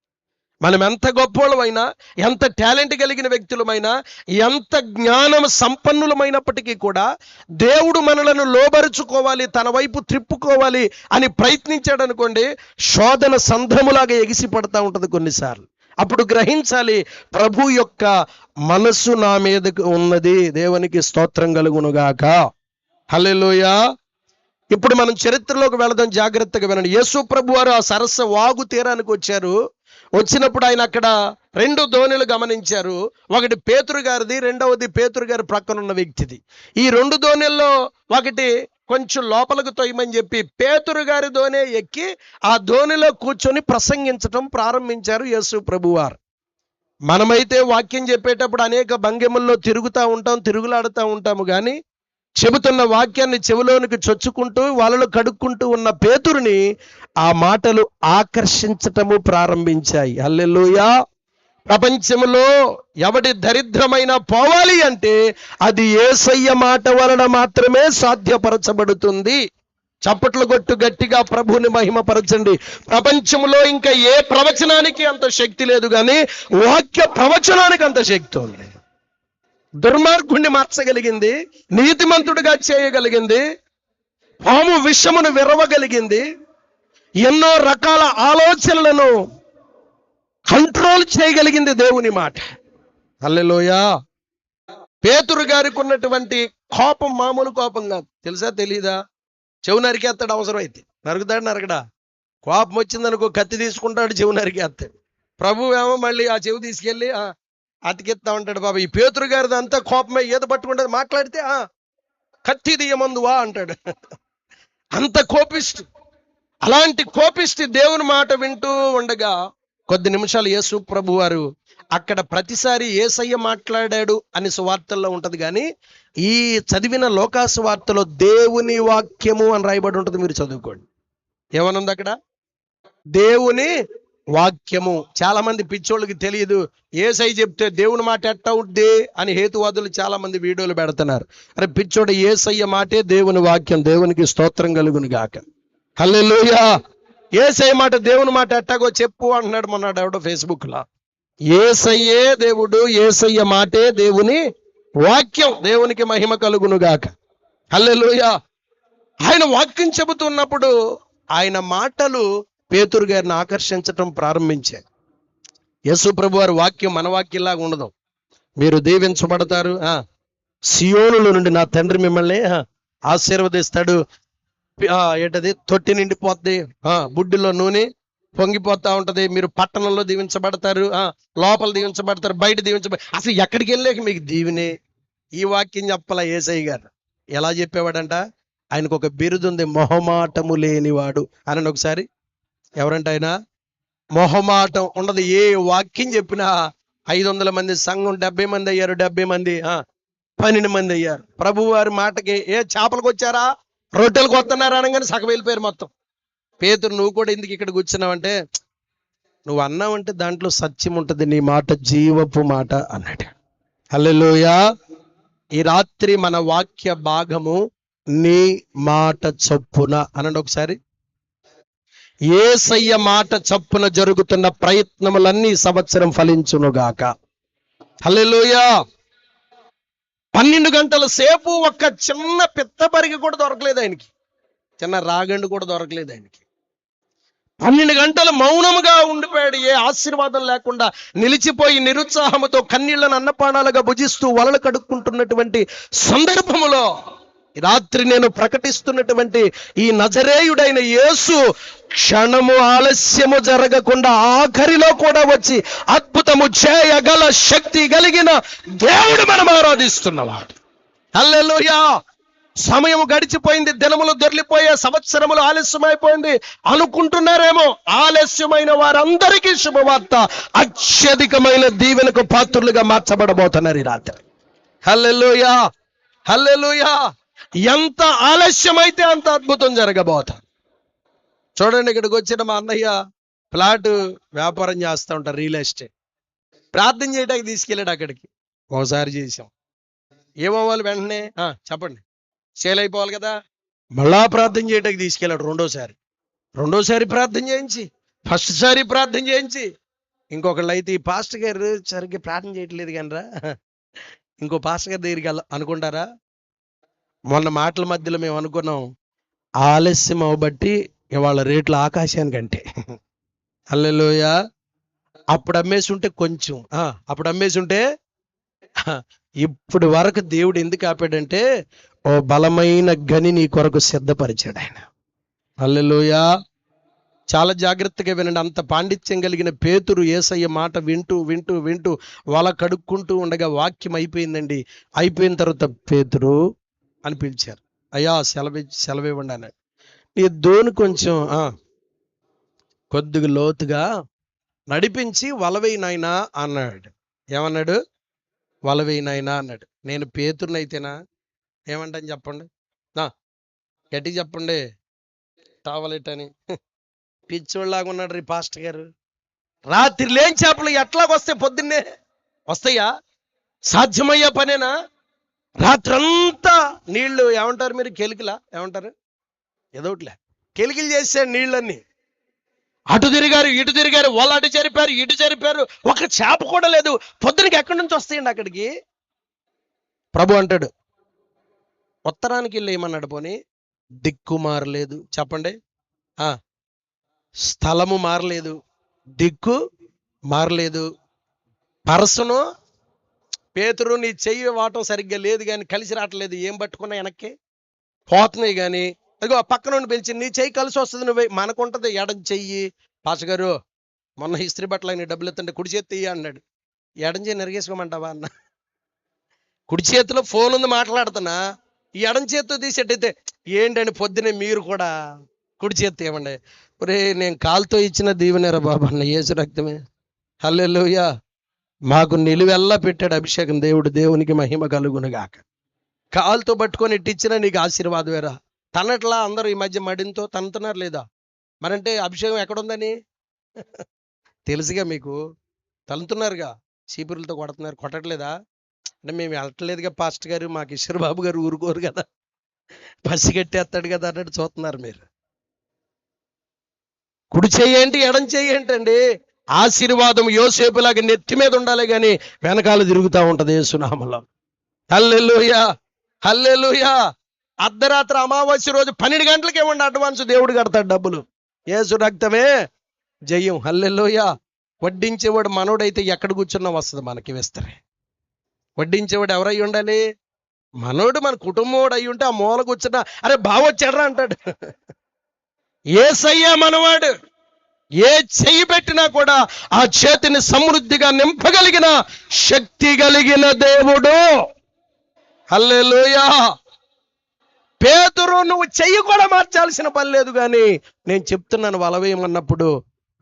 మనం ఎంత గొప్పవాళ్ళమైనా, ఎంత టాలెంట్ కలిగిన వ్యక్తులమైనా, ఎంత జ్ఞానం సంపన్నులమైనప్పటికీ కూడా దేవుడు మనలను లోబరుచుకోవాలి, తన వైపు త్రిప్పుకోవాలి అని ప్రయత్నించాడు అనుకోండి, శోధన సంద్రములాగా ఎగిసి పడతా ఉంటుంది కొన్నిసార్లు. అప్పుడు గ్రహించాలి, ప్రభు యొక్క మనసు నా మీదకు ఉన్నది. దేవునికి స్తోత్రం కలుగునుగాక. హల్లెలూయా. ఇప్పుడు మనం చరిత్రలోకి వెళదాం, జాగ్రత్తగా వినండి. యేసు ప్రభు వారు ఆ సరస్సు వాగు తీరానికి వచ్చారు. వచ్చినప్పుడు ఆయన అక్కడ 2 దోణులు గమనించారు. ఒకటి పేతురు గారిది, రెండవది పేతురు గారి ప్రక్కన ఉన్న వ్యక్తిది. ఈ 2 దోణుల్లో ఒకటి కొంచెం లోపలికి తొయ్యమని చెప్పి పేతురు గారి దోణి ఎక్కి ఆ దోణిలో కూర్చొని ప్రసంగించటం ప్రారంభించారు యేసు ప్రభు వారు. మనమైతే వాక్యం చెప్పేటప్పుడు అనేక భంగిమల్లో తిరుగులాడుతూ ఉంటాము. కానీ చెబుతున్న వాక్యాన్ని చెవిలోనికి చొచ్చుకుంటూ వాళ్ళలో కడుక్కుంటూ ఉన్న పేతురుని ఆ మాటలు ఆకర్షించటము ప్రారంభించాయి. హల్లెలూయా. ప్రపంచంలో ఎవడి దరిద్రమైన పోవాలి అంటే అది యేసయ్య మాట వలన మాత్రమే సాధ్యపరచబడుతుంది. చప్పట్లు కొట్టు గట్టిగా ప్రభువుని మహిమపరచండి. ప్రపంచంలో ఇంకా ఏ ప్రవచనానికి అంత శక్తి లేదు, కానీ వాక్య ప్రవచనానికి అంత శక్తి ఉంది. దుర్మార్గుణ్ణి మార్చగలిగింది, నీతిమంతుడిగా చేయగలిగింది, పాము విషమును విరవగలిగింది, ఎన్నో రకాల ఆలోచనలను కంట్రోల్ చేయగలిగింది దేవుని మాట. హల్లెలూయా. పేతురు గారికి ఉన్నటువంటి కోపం మామూలు కోపం కాదు. తెలుసా తెలీదా? చెవు నరికేస్తాడు అవసరం అయితే. నరకడా? కోపం వచ్చిందనుకో కత్తి తీసుకుంటాడు, చెవు నరికేస్తాడు. ప్రభు ఏమో మళ్ళీ ఆ చెవు తీసుకెళ్ళి అతికిస్తా ఉంటాడు. బాబా, ఈ పేతురు గారిది అంతా కోపమే, ఏదో పట్టుకుంటుంది, మాట్లాడితే కత్తి తీయమందువా అంటాడు. అంత కోపిష్టి. అలాంటి కోపిష్టి దేవుని మాట వింటూ ఉండగా కొద్ది నిమిషాలు యేసు ప్రభు వారు అక్కడ ప్రతిసారి యేసయ్య మాట్లాడాడు అని సువార్తల్లో ఉంటది, కానీ ఈ చదివిన లోకాసు వార్తలో దేవుని వాక్యము అని రాయబడి ఉంటుంది. మీరు చదువుకోండి, ఏమనుంది అక్కడ? దేవుని వాక్యము. చాలా మంది పిచ్చోళ్ళకి తెలియదు, యేసయ్య చెప్తే దేవుని మాట ఎట్టా అవుద్ది అని హేతువాదులు చాలా మంది వీడియోలు పెడుతున్నారు. అరే పిచ్చోడు, యేసయ్య మాటే దేవుని వాక్యం. దేవునికి స్తోత్రం కలుగును గాక. హల్లెలూయా. యేసయ్య మాట దేవుని మాట ఎట్టాగో చెప్పు అంటున్నాడు మొన్నాడు ఎవడో ఫేస్బుక్ లో. యేసయ్యే దేవుడు, యేసయ్య మాటే దేవుని వాక్యం. దేవునికి మహిమ కలుగును గాక. హల్లెలూయా. ఆయన వాక్యం చెబుతున్నప్పుడు ఆయన మాటలు పేతురు గారిని ఆకర్షించటం ప్రారంభించాయి. యేసు ప్రభు వారి వాక్యం మన వాక్యంలాగా ఉండదు. మీరు దీవించబడతారు, సియోనులో నుండి నా తండ్రి మిమ్మల్ని ఆశీర్వదిస్తాడు, ఏంటది, తొట్టి నిండిపోద్ది, బుడ్డిలో నూనె పొంగిపోతా ఉంటది, మీరు పట్టణంలో దీవించబడతారు, లోపల దీవించబడతారు, బయట దీవించబడతారు. అసలు ఎక్కడికి వెళ్ళాక మీకు దీవినే. ఈ వాక్యం చెప్పాల యేసయ్య గారు. ఎలా చెప్పేవాడంట? ఆయనకు ఒక బిరుదు ఉంది, మొహమాటము లేనివాడు అని. ఒకసారి ఎవరంట ఆయన? మొహమాటం ఉండదు. ఏ వాక్యం చెప్పినా 500 మంది సంఘం 70 మంది అయ్యారు, 70 మంది 12 మంది అయ్యారు. ప్రభు వారి మాటకి చేపలకు వచ్చారా, రొట్టెలకు వస్తున్నారా అనగానే సగం వెళ్ళిపోయారు మొత్తం. పేతురు, నువ్వు కూడా ఎందుకు ఇక్కడ కూర్చున్నావంటే, నువ్వు అన్నావంటే దాంట్లో సత్యం ఉంటుంది, నీ మాట జీవపు మాట అన్నాడు. హల్లెలూయా. ఈ రాత్రి మన వాక్య భాగము నీ మాట చొప్పున అనండి ఒకసారి. యేసయ్య మాట చొప్పున జరుగుతున్న ప్రయత్నములన్నీ సంవత్సరం ఫలించునుగాక. హల్లెలూయా. 12 గంటల సేపు ఒక్క చిన్న పిత్తపరిగి కూడా దొరకలేదు ఆయనకి, చిన్న రాగండు కూడా దొరకలేదు ఆయనకి. 12 గంటలు మౌనముగా ఉండిపోయాడు. ఏ ఆశీర్వాదం లేకుండా నిలిచిపోయి నిరుత్సాహముతో కన్నీళ్లను అన్నపానాలుగా భుజిస్తూ వలలు కడుక్కుంటున్నటువంటి సందర్భములో రాత్రి నేను ప్రకటిస్తున్నటువంటి ఈ నజరేయుడైన యేసు క్షణము ఆలస్యము జరగకుండా ఆఖరిలో కూడా వచ్చి అద్భుతము చేయగల శక్తి కలిగిన దేవుడు మనం ఆరాధిస్తున్నవాడు. హల్లెలూయా. సమయం గడిచిపోయింది, దినములు దొర్లిపోయే, సంవత్సరములు ఆలస్యమైపోయింది అనుకుంటున్నారేమో. ఆలస్యమైన వారందరికీ శుభవార్త, అత్యధికమైన దీవెనకు పాత్రులుగా మార్చబడబోతున్నారు ఈ రాత్రి. హల్లెలూయా. హల్లెలూయా. ఎంత ఆలస్యమైతే అంత అద్భుతం జరగబోతుంది. చూడండి, ఇక్కడికి వచ్చిన మా అన్నయ్య ఫ్లాట్ వ్యాపారం చేస్తూ ఉంటారు, రియల్ ఎస్టేట్. ప్రార్థన చేయడానికి తీసుకెళ్ళాడు అక్కడికి. ఒకసారి చేసాం, ఏమవ్వాలి వెంటనే చెప్పండి, సేల్ అయిపోవాలి కదా. మళ్ళా ప్రార్థన చేయడానికి తీసుకెళ్ళాడు రెండోసారి ప్రార్థన చేయించి, ఫస్ట్ సారి ప్రార్థన చేయించి, ఇంకొకళ్ళు అయితే ఈ పాస్టర్ గారు సరిగ్గా ప్రార్థన చేయట్లేదు కనరా, ఇంకో పాస్టర్ గారి దగ్గరికి అనుకుంటారా. మొన్న మాటల మధ్యలో మేము అనుకున్నాం, ఆలస్యం అవబట్టి ఇవాళ రేట్లు ఆకాశానికంటే. హల్లెలూయా. అప్పుడు అమ్మేసి ఉంటే కొంచెం, అప్పుడు అమ్మేసి ఉంటే, ఇప్పుడు వరకు దేవుడు ఎందుకు ఆపాడంటే, ఓ బలమైన గని నీ కొరకు సిద్ధపరిచాడు ఆయన. హల్లెలూయా. చాలా జాగ్రత్తగా వినండి. అంత పాండిత్యం కలిగిన పేతురు యేసయ్య మాట వింటూ వింటూ వింటూ వాళ్ళ కడుక్కుంటూ ఉండగా వాక్యం అయిపోయిందండి. అయిపోయిన తర్వాత పేతురు అని పిలిచారు. అయ్యా సెలవివ్వండి అన్నాడు. నీ దోని కొంచెం కొద్దిగా లోతుగా నడిపించి వలవేయి నాయనా అన్నాడు. ఏమన్నాడు? వలవేయి నాయనా అన్నాడు. నేను పేతురునైతేనా ఏమంటాను చెప్పండి, గట్టి చెప్పండి, టావలెట్ అని. పిచ్చోళ్ళలాగా ఉన్నాడు రీ పాస్టర్ గారు. రాత్రి లేని చేపలు ఎట్లాగొస్తాయి, పొద్దున్నే వస్తాయా? సాధ్యమయ్యే పనేనా? రాత్రంతా నీళ్లు ఏమంటారు మీరు, కెలికిలా ఏమంటారు, ఏదోట్లే కెలికిలు చేశాడు నీళ్ళన్నీ. అటు తిరిగారు ఇటు తిరిగారు, వాళ్ళు అటు జరిపారు ఇటు జరిపారు, ఒక చేప కూడా లేదు. పొద్దునకి ఎక్కడి నుంచి వస్తాయండి అక్కడికి? ప్రభు అంటాడు, ఉత్తరానికి వెళ్ళి ఏమన్నాడు, పోనీ దిక్కు మారలేదు. చెప్పండి, స్థలము మారలేదు, దిక్కు మారలేదు. పర్సను పేతురు, నీ చెయ్యి వాటం సరిగ్గా లేదు కానీ కలిసి రావట్లేదు, ఏం పట్టుకున్నా వెనక్కి పోతున్నాయి. కానీ అదిగో పక్కన ఉండి పిలిచి, నీ చెయ్యి కలిసి వస్తుంది, నువ్వు మనకుంటది ఎడం చెయ్యి. పాస్ గారు మొన్న ఇస్త్రీ బట్టలు ఆయన డబ్బులు ఎత్తంటే కుడి చేతి ఇయ్య అన్నాడు. ఎడం చెయ్యి నెరిగేసుకోమంటావా అన్న? కుడి చేతిలో ఫోన్ ఉంది మాట్లాడుతున్నా, ఈ ఎడం చేతితో తీసేటైతే ఏంటండి పొద్దునే మీరు కూడా కుడి చేతి ఇవ్వండి. ఒరే నేను కాలుతో ఇచ్చిన దీవెనేరా బాబా అన్న, యేసు రక్తమే. హల్లెలూయా. మాకు నిలువెల్లా పెట్టాడు అభిషేకం. దేవునికి మహిమ కలుగునుగాక. కాలుతో పట్టుకొని ఇట్టిచ్చినా నీకు ఆశీర్వాదమేరా. తనట్లా అందరూ ఈ మధ్య మడితో తన్నుతున్నారు లేదా? మరంటే అభిషేకం ఎక్కడుందని తెలుసుగా మీకు. తన్నుతున్నారుగా, చీపురులతో కొడుతున్నారు. కొట్టట్లేదా అంటే మేము వెళ్ళట్లేదుగా పాస్టర్ గారు, మాకు కిషోర్ బాబు గారు ఊరుకోరు కదా, పసిగట్టేస్తాడు కదా అన్నట్టు చూస్తున్నారు మీరు. కుడి చెయ్యేంటి ఎడం చెయ్యేంటండి? ఆశీర్వాదం యోసేపులాగా నెత్తి మీద ఉండాలి కానీ వెనకాల తిరుగుతూ ఉంటది యేసునామములో. హల్లెలూయా, హల్లెలూయా. అర్ధరాత్రి అమావాస్య రోజు 12 గంటలకి ఇవ్వండి అడ్వాన్స్, దేవుడు కడతాడు డబ్బులు. యేసు రక్తమే జయం. హల్లెలూయా. వడ్డించేవాడు మనోడైతే ఎక్కడ కూర్చున్నా వస్తుంది మనకి విస్తరే. వడ్డించేవాడు ఎవరై ఉండాలి? మనోడు, మన కుటుంబోడు అయి ఉంటే ఆ మూల కూర్చున్నా అరే బావొచ్చాడ్రా అంటాడు. యేసయ్య మనవాడు. ఏ చెయ్యి పెట్టినా కూడా ఆ చేతిని సమృద్ధిగా నింపగలిగిన శక్తి కలిగిన దేవుడు. హల్లెలూయా. పేతురు, నువ్వు చెయ్యి కూడా మార్చాల్సిన పని లేదు, కానీ నేను చెప్తున్నాను వలవేయమన్నప్పుడు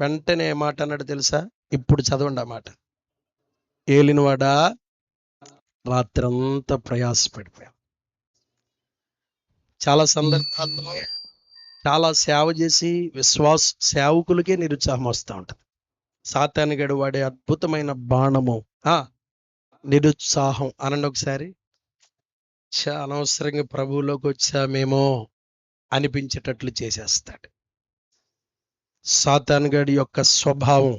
వెంటనే మాట అన్నాడు తెలుసా? ఇప్పుడు చదవండి ఆ మాట. ఏలినవాడా, రాత్రంతా ప్రయాసపడిపోయాం. చాలా సందర్భాల్లో చాలా సేవ చేసి సేవకులకే నిరుత్సాహం వస్తూ ఉంటుంది. సాతానుగాడు వాడే అద్భుతమైన బాణము నిరుత్సాహం. అనండి ఒకసారి. అనవసరంగా ప్రభువులోకి వచ్చామేమో అనిపించేటట్లు చేసేస్తాడు. సాతానుగాడి యొక్క స్వభావం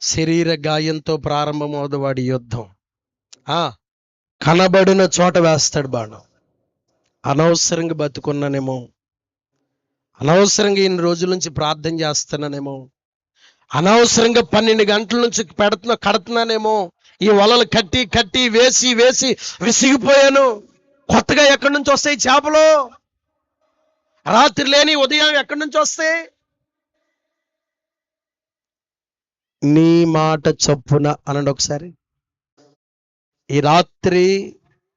శరీర గాయంతో ప్రారంభమవుదు వాడి యుద్ధం. కనబడిన చోట వేస్తాడు బాణం. అనవసరంగా బతుకున్నానేమో, అనవసరంగా ఇన్ని రోజుల నుంచి ప్రార్థన చేస్తున్నానేమో, అనవసరంగా 12 గంటల నుంచి కడుతున్నానేమో, ఈ వలలు కట్టి కట్టి వేసి వేసి విసిగిపోయాను. కొత్తగా ఎక్కడి నుంచి వస్తాయి చేపలు? రాత్రి లేని ఉదయం ఎక్కడి నుంచి వస్తాయి? నీ మాట చొప్పున అనండి ఒకసారి. ఈ రాత్రి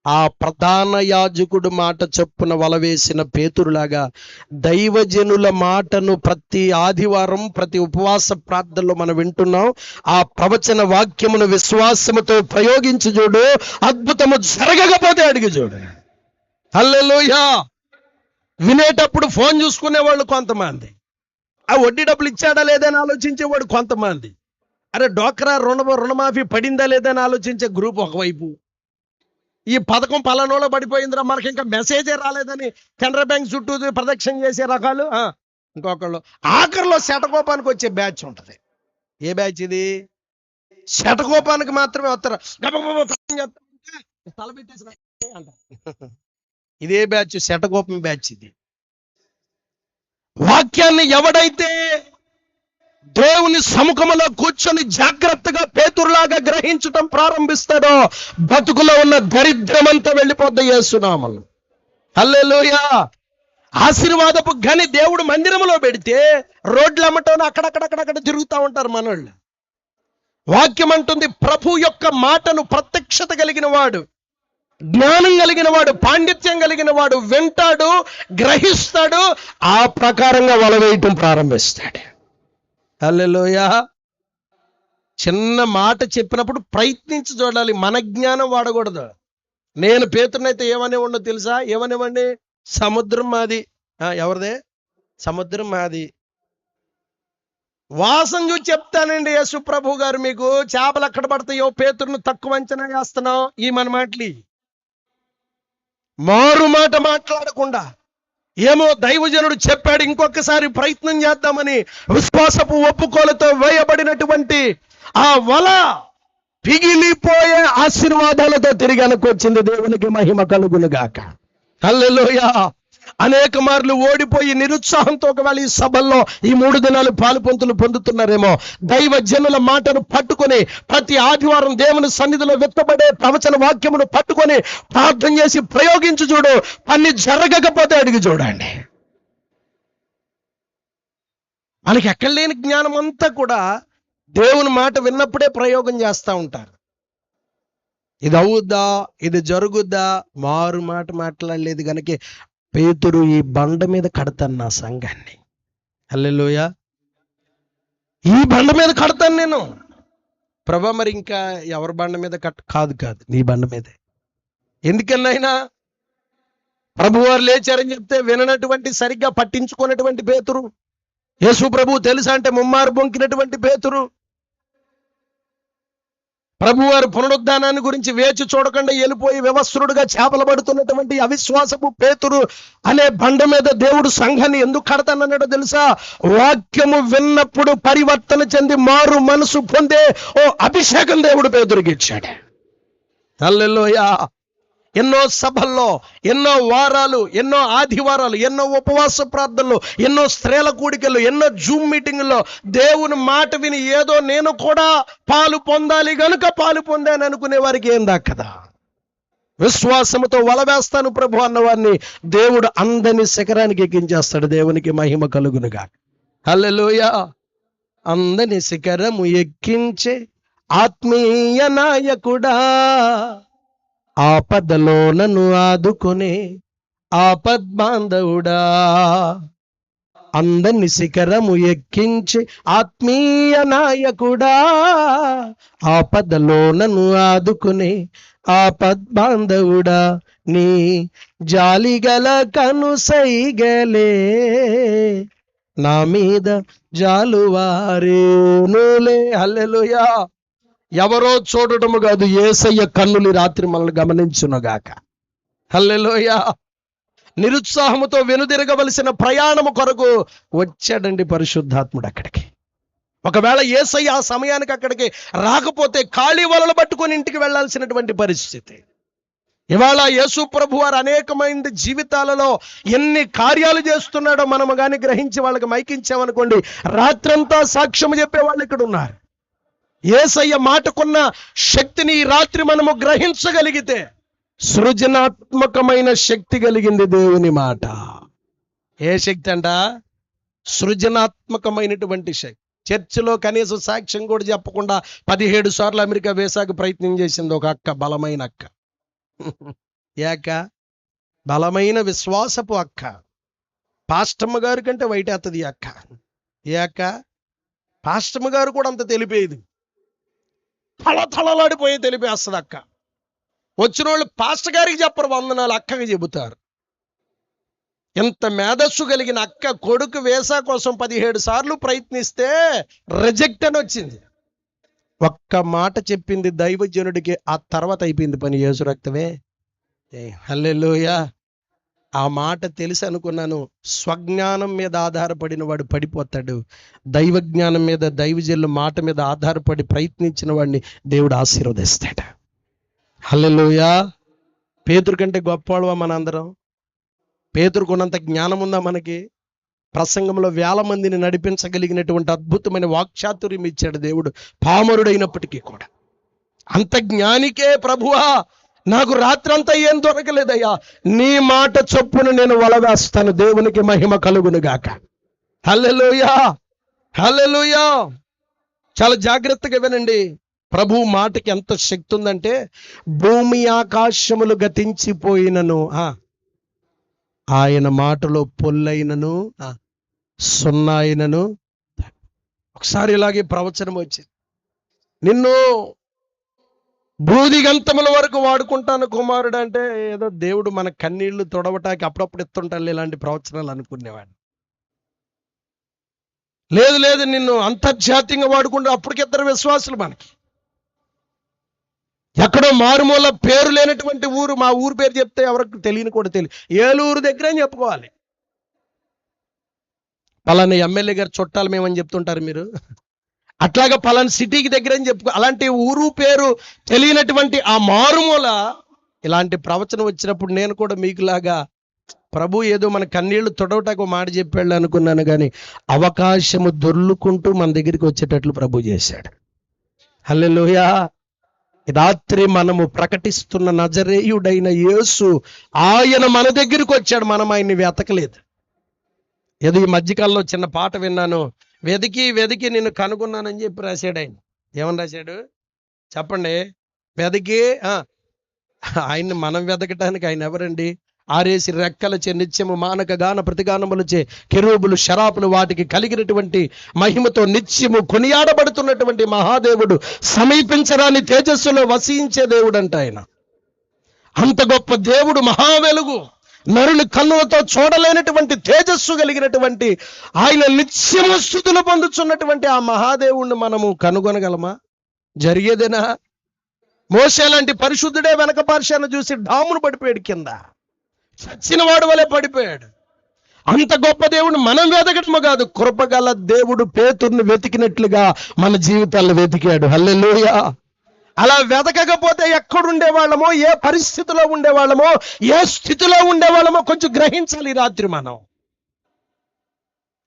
ఆ ప్రధాన యాజకుడు మాట చొప్పున వలవేసిన పేతురులాగా దైవజనుల మాటను ప్రతి ఆదివారం ప్రతి ఉపవాస ప్రార్థనలో మనం వింటున్నాం. ఆ ప్రవచన వాక్యమును విశ్వాసముతో ప్రయోగించి చూడు, అద్భుతము జరగకపోతే అడిగి చూడు. హల్లెలూయా. వినేటప్పుడు ఫోన్ చూసుకునేవాళ్ళు కొంతమంది, ఆ వడ్డీ డబ్బులు ఇచ్చాడా లేదని ఆలోచించేవాడు కొంతమంది, అరే డోక్రా రుణమాఫీ పడిందా లేదని ఆలోచించే గ్రూప్ ఒకవైపు, ఈ పథకం పలానోలో పడిపోయిందిరా మనకి ఇంకా మెసేజే రాలేదని కెనరా బ్యాంక్ చుట్టూ ప్రదక్షిణ చేసే రకాలు ఇంకొకళ్ళు. ఆఖరిలో శటకోపానికి వచ్చే బ్యాచ్ ఉంటుంది. ఏ బ్యాచ్ ఇది? శటకోపానికి మాత్రమే వస్తారు. తల పెట్టేసి అంట. ఇదే బ్యాచ్, శటకోపం బ్యాచ్ ఇది. వాక్యాన్ని ఎవడైతే దేవుని సముఖంలో కూర్చొని జాగ్రత్తగా పేతురులాగా గ్రహించటం ప్రారంభిస్తాడో బతుకులో ఉన్న దరిద్రమంతా వెళ్ళిపోద్ది యేసునామములో. హల్లెలూయా. ఆశీర్వాదపు గని దేవుడు మందిరంలో పెడితే రోడ్లు అమ్మటం అక్కడక్కడక్కడక్కడ తిరుగుతూ ఉంటారు మనోళ్ళు. వాక్యం అంటుంది, ప్రభు యొక్క మాటను ప్రత్యక్షత కలిగిన వాడు, జ్ఞానం కలిగిన వాడు, పాండిత్యం కలిగిన వాడు వింటాడు, గ్రహిస్తాడు, ఆ ప్రకారంగా వలవేయటం ప్రారంభిస్తాడు. హల్లెలూయా. చిన్న మాట చెప్పినప్పుడు ప్రయత్నించి చూడాలి, మన జ్ఞానం వాడకూడదు. నేను పేతురునైతే ఏమనేవాడినో తెలుసా? ఏమనేవాడిని? సముద్రం మాది. ఎవరిదే? సముద్రం మాది. వాసన చూసి చెప్తానండి యేసు ప్రభు గారు, మీకు చేపలు ఎక్కడ పడతాయో పేతురును తక్కువ అంచనా వేస్తున్నాం. ఈ మన మాటలు మారు మాట మాట్లాడకుండా, ఏమో దైవజనుడు చెప్పాడు ఇంకొకసారి ప్రయత్నం చేద్దామని విశ్వాసపు ఒప్పుకోలతో వేయబడినటువంటి ఆ వల పిగిలిపోయే ఆశీర్వాదాలతో తిరిగి అనుకొచ్చింది. దేవునికి మహిమ కలుగును గాక. హల్లెలూయా. అనేక మార్లు ఓడిపోయి నిరుత్సాహంతో ఒకవేళ ఈ సభల్లో ఈ 3 దినాలు పాలుపొంతులు పొందుతున్నారేమో, దైవజనుల మాటను పట్టుకొని ప్రతి ఆదివారం దేవుని సన్నిధిలో విత్తబడే ప్రవచన వాక్యమును పట్టుకొని ప్రార్థన చేసి ప్రయోగించి చూడు, పని జరగకపోతే అడిగి చూడండి. మనకి ఎక్కడ లేని జ్ఞానం అంతా కూడా దేవుని మాట విన్నప్పుడే ప్రయోగం చేస్తూ ఉంటారు. ఇది అవుద్దా, ఇది జరుగుద్దా, మారు మాట మాట్లాడలేదు కనుక పేతురు ఈ బండ మీద కడతాను నా సంఘాన్ని. హల్లెలూయా. ఈ బండ మీద కడతాను నేను. ప్రభా మరి ఇంకా ఎవరి బండ మీద కాదు నీ బండ మీదే. ఎందుకన్నైనా ప్రభువారు లేచారని చెప్తే విననటువంటి, సరిగ్గా పట్టించుకున్నటువంటి పేతురు, యేసు ప్రభు తెలుసా అంటే ముమ్మారు బొంకినటువంటి పేతురు, ప్రభువారు పునరుద్ధానాన్ని గురించి వేచి చూడకుండా వెళ్ళిపోయి వ్యవస్థుడుగా చేపలు పడుతున్నటువంటి అవిశ్వాసపు పేతురు అనే బండ మీద దేవుడు సంఘాన్ని ఎందుకు కడతానన్నాడో తెలుసా? వాక్యము విన్నప్పుడు పరివర్తన చెంది మారు మనసు పొందే ఓ అభిషేకం దేవుడు పేతురుకి ఇచ్చాడు. హల్లెలూయా. ఎన్నో సభల్లో, ఎన్నో వారాలు, ఎన్నో ఆదివారాలు, ఎన్నో ఉపవాస ప్రార్థనలు, ఎన్నో స్త్రీల కూడికలు, ఎన్నో జూమ్ మీటింగుల్లో దేవుని మాట విని ఏదో నేను కూడా పాలు పొందాలి గనుక పాలు పొందాను అనుకునే వారికి ఏం దక్కదా? విశ్వాసముతో వలవేస్తాను ప్రభు అన్నవారిని దేవుడు అందని శిఖరానికి ఎక్కించేస్తాడు. దేవునికి మహిమ కలుగునుగా. హల్లెలూయా. అందని శిఖరము ఎక్కించే ఆత్మీయ నాయకుడా, ఆపదలో నన్ను ఆదుకునే ఆపద్బాంధవుడా, అందని శిఖరము ఎక్కించి ఆత్మీయ నాయకుడా, ఆపదలో నన్ను ఆదుకునే ఆపద్బాంధవుడా, నీ జాలిగల కనుసైగలే నా మీద జాలువారేనులే. హల్లెలూయా. ఎవరో చూడటము కాదు, యేసయ్య కన్నులు రాత్రి మనల్ని గమనించునుగాక. హల్లెలూయా. నిరుత్సాహముతో వెనుదిరగవలసిన ప్రయాణము కొరకు వచ్చాడండి పరిశుద్ధాత్ముడు అక్కడికి. ఒకవేళ యేసయ్య ఆ సమయానికి అక్కడికి రాకపోతే ఖాళీ వలలు పట్టుకొని ఇంటికి వెళ్ళాల్సినటువంటి పరిస్థితి. ఇవాళ యేసు ప్రభు వారు అనేకమైన జీవితాలలో ఎన్ని కార్యాలు చేస్తున్నాడో మనము కానీ గ్రహించి వాళ్ళకి మైకించామనుకోండి, రాత్రంతా సాక్ష్యం చెప్పే వాళ్ళు ఇక్కడ ఉన్నారు. యేసయ్య మాటకున్న శక్తిని ఈ రాత్రి మనము గ్రహించగలిగితే సృజనాత్మకమైన శక్తి కలిగింది దేవుని మాట. ఏ శక్తి అంట? సృజనాత్మకమైనటువంటి శక్తి. చర్చిలో కనీసం సాక్ష్యం కూడా చెప్పకుండా 17 సార్లు అమెరికా వీసాకు ప్రయత్నం చేసింది ఒక అక్క, బలమైన అక్క. ఏక బలమైన విశ్వాసపు అక్క. పాస్టమ్మ గారి కంటే వైటేస్తుంది ఈ అక్క. ఏక పాస్టమ్మ గారు కూడా అంత తెలిపేది, తలతలలాడిపోయి తెలిపేస్తుంది అక్క. వచ్చిన వాళ్ళు పాస్టర్ గారికి చెప్పరు, వందనాలు అక్కకి చెబుతారు. ఎంత మేధస్సు కలిగిన అక్క కొడుకు వీసా కోసం 17 సార్లు ప్రయత్నిస్తే రిజెక్ట్ అని వచ్చింది. ఒక్క మాట చెప్పింది దైవజనుడికి, ఆ తర్వాత అయిపోయింది పని. యేసు రక్తమే. హల్లెలూయా. ఆ మాట తెలిసి అనుకున్నాను, స్వజ్ఞానం మీద ఆధారపడిన వాడు పడిపోతాడు, దైవ జ్ఞానం మీద, దైవజనుల మాట మీద ఆధారపడి ప్రయత్నించిన వాడిని దేవుడు ఆశీర్వదిస్తాడు. హల్లెలూయా. పేతురు కంటే గొప్పవాళ్ళవా మనందరం? పేతురుకున్నంత జ్ఞానం ఉందా మనకి? ప్రసంగంలో 1000 మందిని నడిపించగలిగినటువంటి అద్భుతమైన వాక్చాతుర్యం ఇచ్చాడు దేవుడు, పామరుడైనప్పటికీ కూడా. అంత జ్ఞానికే ప్రభువా నాకు రాత్రంతా ఏం దొరకలేదయ్యా, నీ మాట చొప్పున నేను వలవేస్తాను. దేవునికి మహిమ కలుగునుగాక. హల్లెలూయా. హల్లెలూయా. చాలా జాగ్రత్తగా వినండి. ప్రభు మాటకి ఎంత శక్తి ఉందంటే, భూమి ఆకాశములు గతించిపోయినను ఆయన మాటలో పొల్లైనను సున్నాయినను. ఒకసారి ఇలాగే ప్రవచనం వచ్చింది, నిన్ను బూదిగంతముల వరకు వాడుకుంటాను కుమారుడు అంటే ఏదో దేవుడు మన కన్నీళ్లు తొడవటానికి అప్పుడప్పుడు ఎత్తుంటాను ఇలాంటి ప్రవచనాలు అనుకునేవాడు. లేదు లేదు, నిన్ను అంతర్జాతీయంగా వాడుకుంటే అప్పటికిద్దరు విశ్వాసులు మనకి. ఎక్కడో మారుమూల పేరు లేనటువంటి ఊరు, మా ఊరు పేరు చెప్తే ఎవరికి తెలియని కూడా తెలియదు, ఏలూరు దగ్గర అని చెప్పుకోవాలి. పలానా ఎమ్మెల్యే గారు చుట్టాలు మేమని చెప్తుంటారు మీరు, అట్లాగా పలానా సిటీకి దగ్గర అని చెప్పుకో. అలాంటి ఊరు పేరు తెలియనటువంటి ఆ మారుమూల ఇలాంటి ప్రవచనం వచ్చినప్పుడు నేను కూడా మీకులాగా ప్రభు ఏదో మన కన్నీళ్లు తొడవటాకు మాట చెప్పాడు అనుకున్నాను, కానీ అవకాశము దొర్లుకుంటూ మన దగ్గరికి వచ్చేటట్లు ప్రభు చేశాడు. హల్లెలూయా. రాత్రి మనము ప్రకటిస్తున్న నజరేయుడైన యేసు, ఆయన మన దగ్గరికి వచ్చాడు, మనం ఆయన్ని వెతకలేదు. ఏదో ఈ మధ్యకాలంలో చిన్న పాట విన్నాను, వెతికి వెతికి నిన్ను కనుగొన్నానని చెప్పి రాశాడు ఆయన. ఏమని రాశాడు చెప్పండి? వెతికి ఆయన్ని మనం వెతకటానికి ఆయన ఎవరండి? ఆరేసి రెక్కలచే నిత్యము మానక గాన ప్రతిగానములచే కెరూబులు శరాపులు వాటికి కలిగినటువంటి మహిమతో నిత్యము కొనియాడబడుతున్నటువంటి మహాదేవుడు, సమీపించరాని తేజస్సులో వసించే దేవుడు అంట ఆయన. అంత గొప్ప దేవుడు, మహా వెలుగు, నరుని కన్నులతో చూడలేనటువంటి తేజస్సు కలిగినటువంటి ఆయన నిత్యము స్తుతులు పొందుతున్నటువంటి ఆ మహాదేవుణ్ణి మనము కనుగొనగలమా? జరిగేదేనా? మోషే లాంటి పరిశుద్ధుడే వెనక పార్శ్వాన్ని చూసి డామును పడిపోయాడు, కింద చచ్చిన వాడు వలె పడిపోయాడు. అంత గొప్ప దేవుడు మనం వెతకటము కాదు, కృపగల దేవుడు పేతురుని వెతికినట్లుగా మన జీవితాల్లో వెతికాడు. హల్లెలూయా. అలా వెతకకపోతే ఎక్కడుండేవాళ్ళమో, ఏ పరిస్థితిలో ఉండేవాళ్ళమో, ఏ స్థితిలో ఉండేవాళ్ళమో కొంచెం గ్రహించాలి. ఈ రాత్రి మనం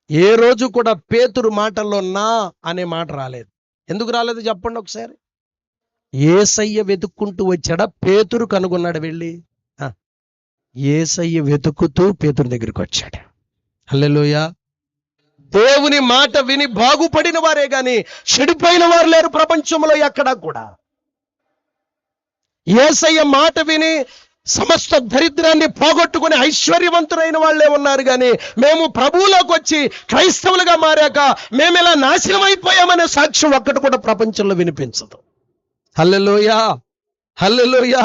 ఏ రోజు కూడా పేతురు మాటల్లో నా అనే మాట రాలేదు. ఎందుకు రాలేదు చెప్పండి ఒకసారి. యేసయ్య వెతుక్కుంటూ వచ్చాడా, పేతురు కనుగొన్నాడు వెళ్ళి? యేసయ్య వెతుకుతూ పేతురు దగ్గరికి వచ్చాడు. హల్లెలూయా. దేవుని మాట విని బాగుపడిన వారే గాని చెడిపోయిన వారు లేరు ప్రపంచంలో ఎక్కడా కూడా. యేసయ్య మాట విని సమస్త దరిద్రాన్ని పోగొట్టుకుని ఐశ్వర్యవంతులైన వాళ్ళే ఉన్నారు, కానీ మేము ప్రభువులోకి వచ్చి క్రైస్తవులుగా మారాక మేము ఇలా నాశనం అయిపోయామనే సాక్ష్యం ఒక్కటి కూడా ప్రపంచంలో వినిపించదు. హల్లెలూయా, హల్లెలూయా.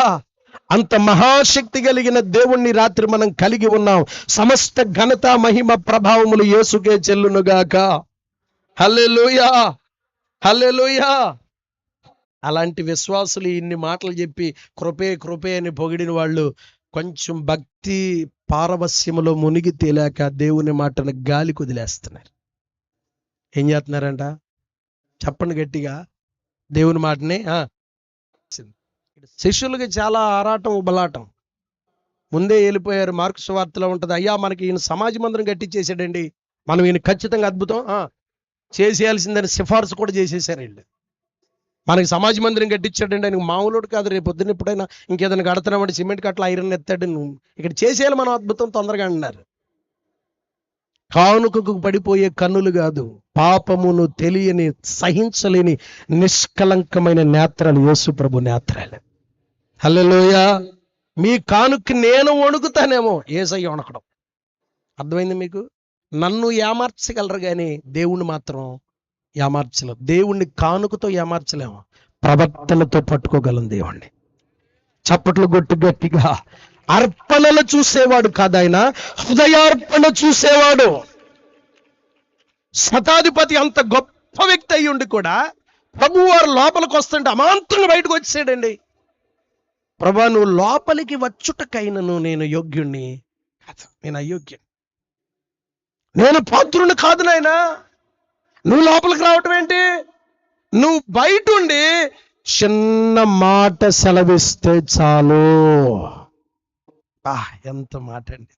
అంత మహాశక్తి కలిగిన దేవుణ్ణి రాత్రి మనం కలిగి ఉన్నాం. సమస్త ఘనత మహిమ ప్రభావములు యేసుకే చెల్లునుగాక. హల్లెలూయా, హల్లెలూయా. అలాంటి విశ్వాసులు ఇన్ని మాటలు చెప్పి కృపే కృపే అని పొగిడిన వాళ్ళు కొంచెం భక్తి పారవస్యములో మునిగి తేలాక దేవుని మాటను గాలి కుదిలేస్తున్నారు. ఏం చేస్తున్నారంట చెప్పండి గట్టిగా. దేవుని మాటని శిష్యులకి చాలా ఆరాటం ఉబలాటం. ముందే వెళ్ళిపోయారు. మార్కు సువార్తలో ఉంటుంది, అయ్యా మనకి ఈయన సమాజ మందిరం కట్టించేసాడండి, మనం ఈయన ఖచ్చితంగా అద్భుతం చేసేయాల్సిందని సిఫార్సు కూడా చేసేసారు వీళ్ళు. మనకి సమాజ మందిరం కట్టించాడండి, ఆయనకు మామూలుడు కాదు, రేపు పొద్దున్న ఎప్పుడైనా ఇంకేదైనా కడుతున్నామంటే సిమెంట్ కట్ల ఐరన్ ఎత్తాడు, నువ్వు ఇక్కడ చేసేయాలి మనం అద్భుతం తొందరగా అన్నారు. కానుకకు పడిపోయే కన్నులు కాదు, పాపమును తెలియని సహించలేని నిష్కలంకమైన నేత్రాలు యేసు ప్రభు నేత్రాలు. హల్లెలూయా. మీ కానుక నేను వణుకుతానేమో, యేసయ్య వణకడం. అర్థమైంది మీకు? నన్ను ఏమార్చగలరు కానీ దేవుణ్ణి మాత్రం ఏమార్చలేము. దేవుణ్ణి కానుకతో ఏమార్చలేము, ప్రవర్తనతో పట్టుకోగలం దేవుణ్ణి. చప్పట్లు కొట్టి గట్టిగా. అర్పణలు చూసేవాడు కాదు ఆయన, హృదయార్పణ చూసేవాడు. శతాధిపతి అంత గొప్ప వ్యక్తి అయ్యి ఉండి కూడా ప్రభు వారు లోపలికి వస్తుంటే అమాంతంగా బయటకు వచ్చాడండి. ప్రభా నువ్వు లోపలికి వచ్చుటకైనను నేను యోగ్యుణ్ణి కాదు, నేను అయోగ్యుని, నేను పాత్రుని కాదు నాయనా, నువ్వు లోపలికి రావటం ఏంటి? నువ్వు బయట ఉండి చిన్న మాట సెలవిస్తే చాలు. ఎంత మాట అండి!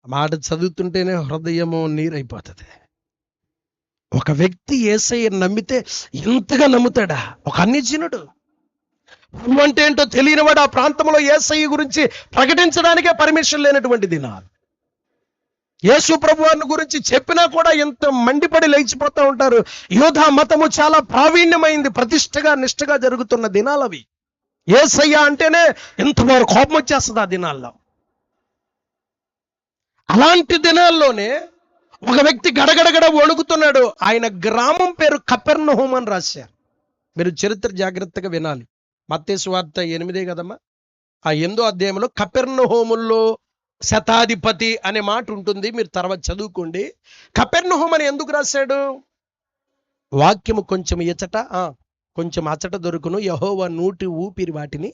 మాట చదువుతుంటేనే హృదయము నీరైపోతుంది. ఒక వ్యక్తి యేసయ్యను నమ్మితే ఎంతగా నమ్ముతాడా? ఒక అన్యజనుడు ప్రభు అంటే ఏంటో తెలియనివాడు ఆ ప్రాంతంలో యేసయ్య గురించి ప్రకటించడానికే పర్మిషన్ లేనటువంటి దినాలు. యేసు ప్రభు వారిని గురించి చెప్పినా కూడా ఎంత మండిపడి లేచిపోతూ ఉంటారు. యూదా మతము చాలా ప్రావీణ్యమైంది, ప్రతిష్టగా నిష్ఠగా జరుగుతున్న దినాలు అవి. యేసయ్య అంటేనే ఎంతవరకు కోపం వచ్చేస్తుంది ఆ దినాల్లో. అలాంటి దినాల్లోనే ఒక వ్యక్తి గడగడగడ వణుకుతున్నాడు. ఆయన గ్రామం పేరు కపెర్నహూం అని రాశారు. మీరు చరిత్ర జాగ్రత్తగా వినాలి. మత్తయి సువార్త 8 కదమ్మా, ఆ 8వ అధ్యాయంలో కపెర్నహూములో శతాధిపతి అనే మాట ఉంటుంది, మీరు తర్వాత చదువుకోండి. కపెర్నహూం అని ఎందుకు రాశాడు? వాక్యము కొంచెం ఇచట కొంచెం అచట దొరుకును, యెహోవా నూటి ఊపిరి వాటిని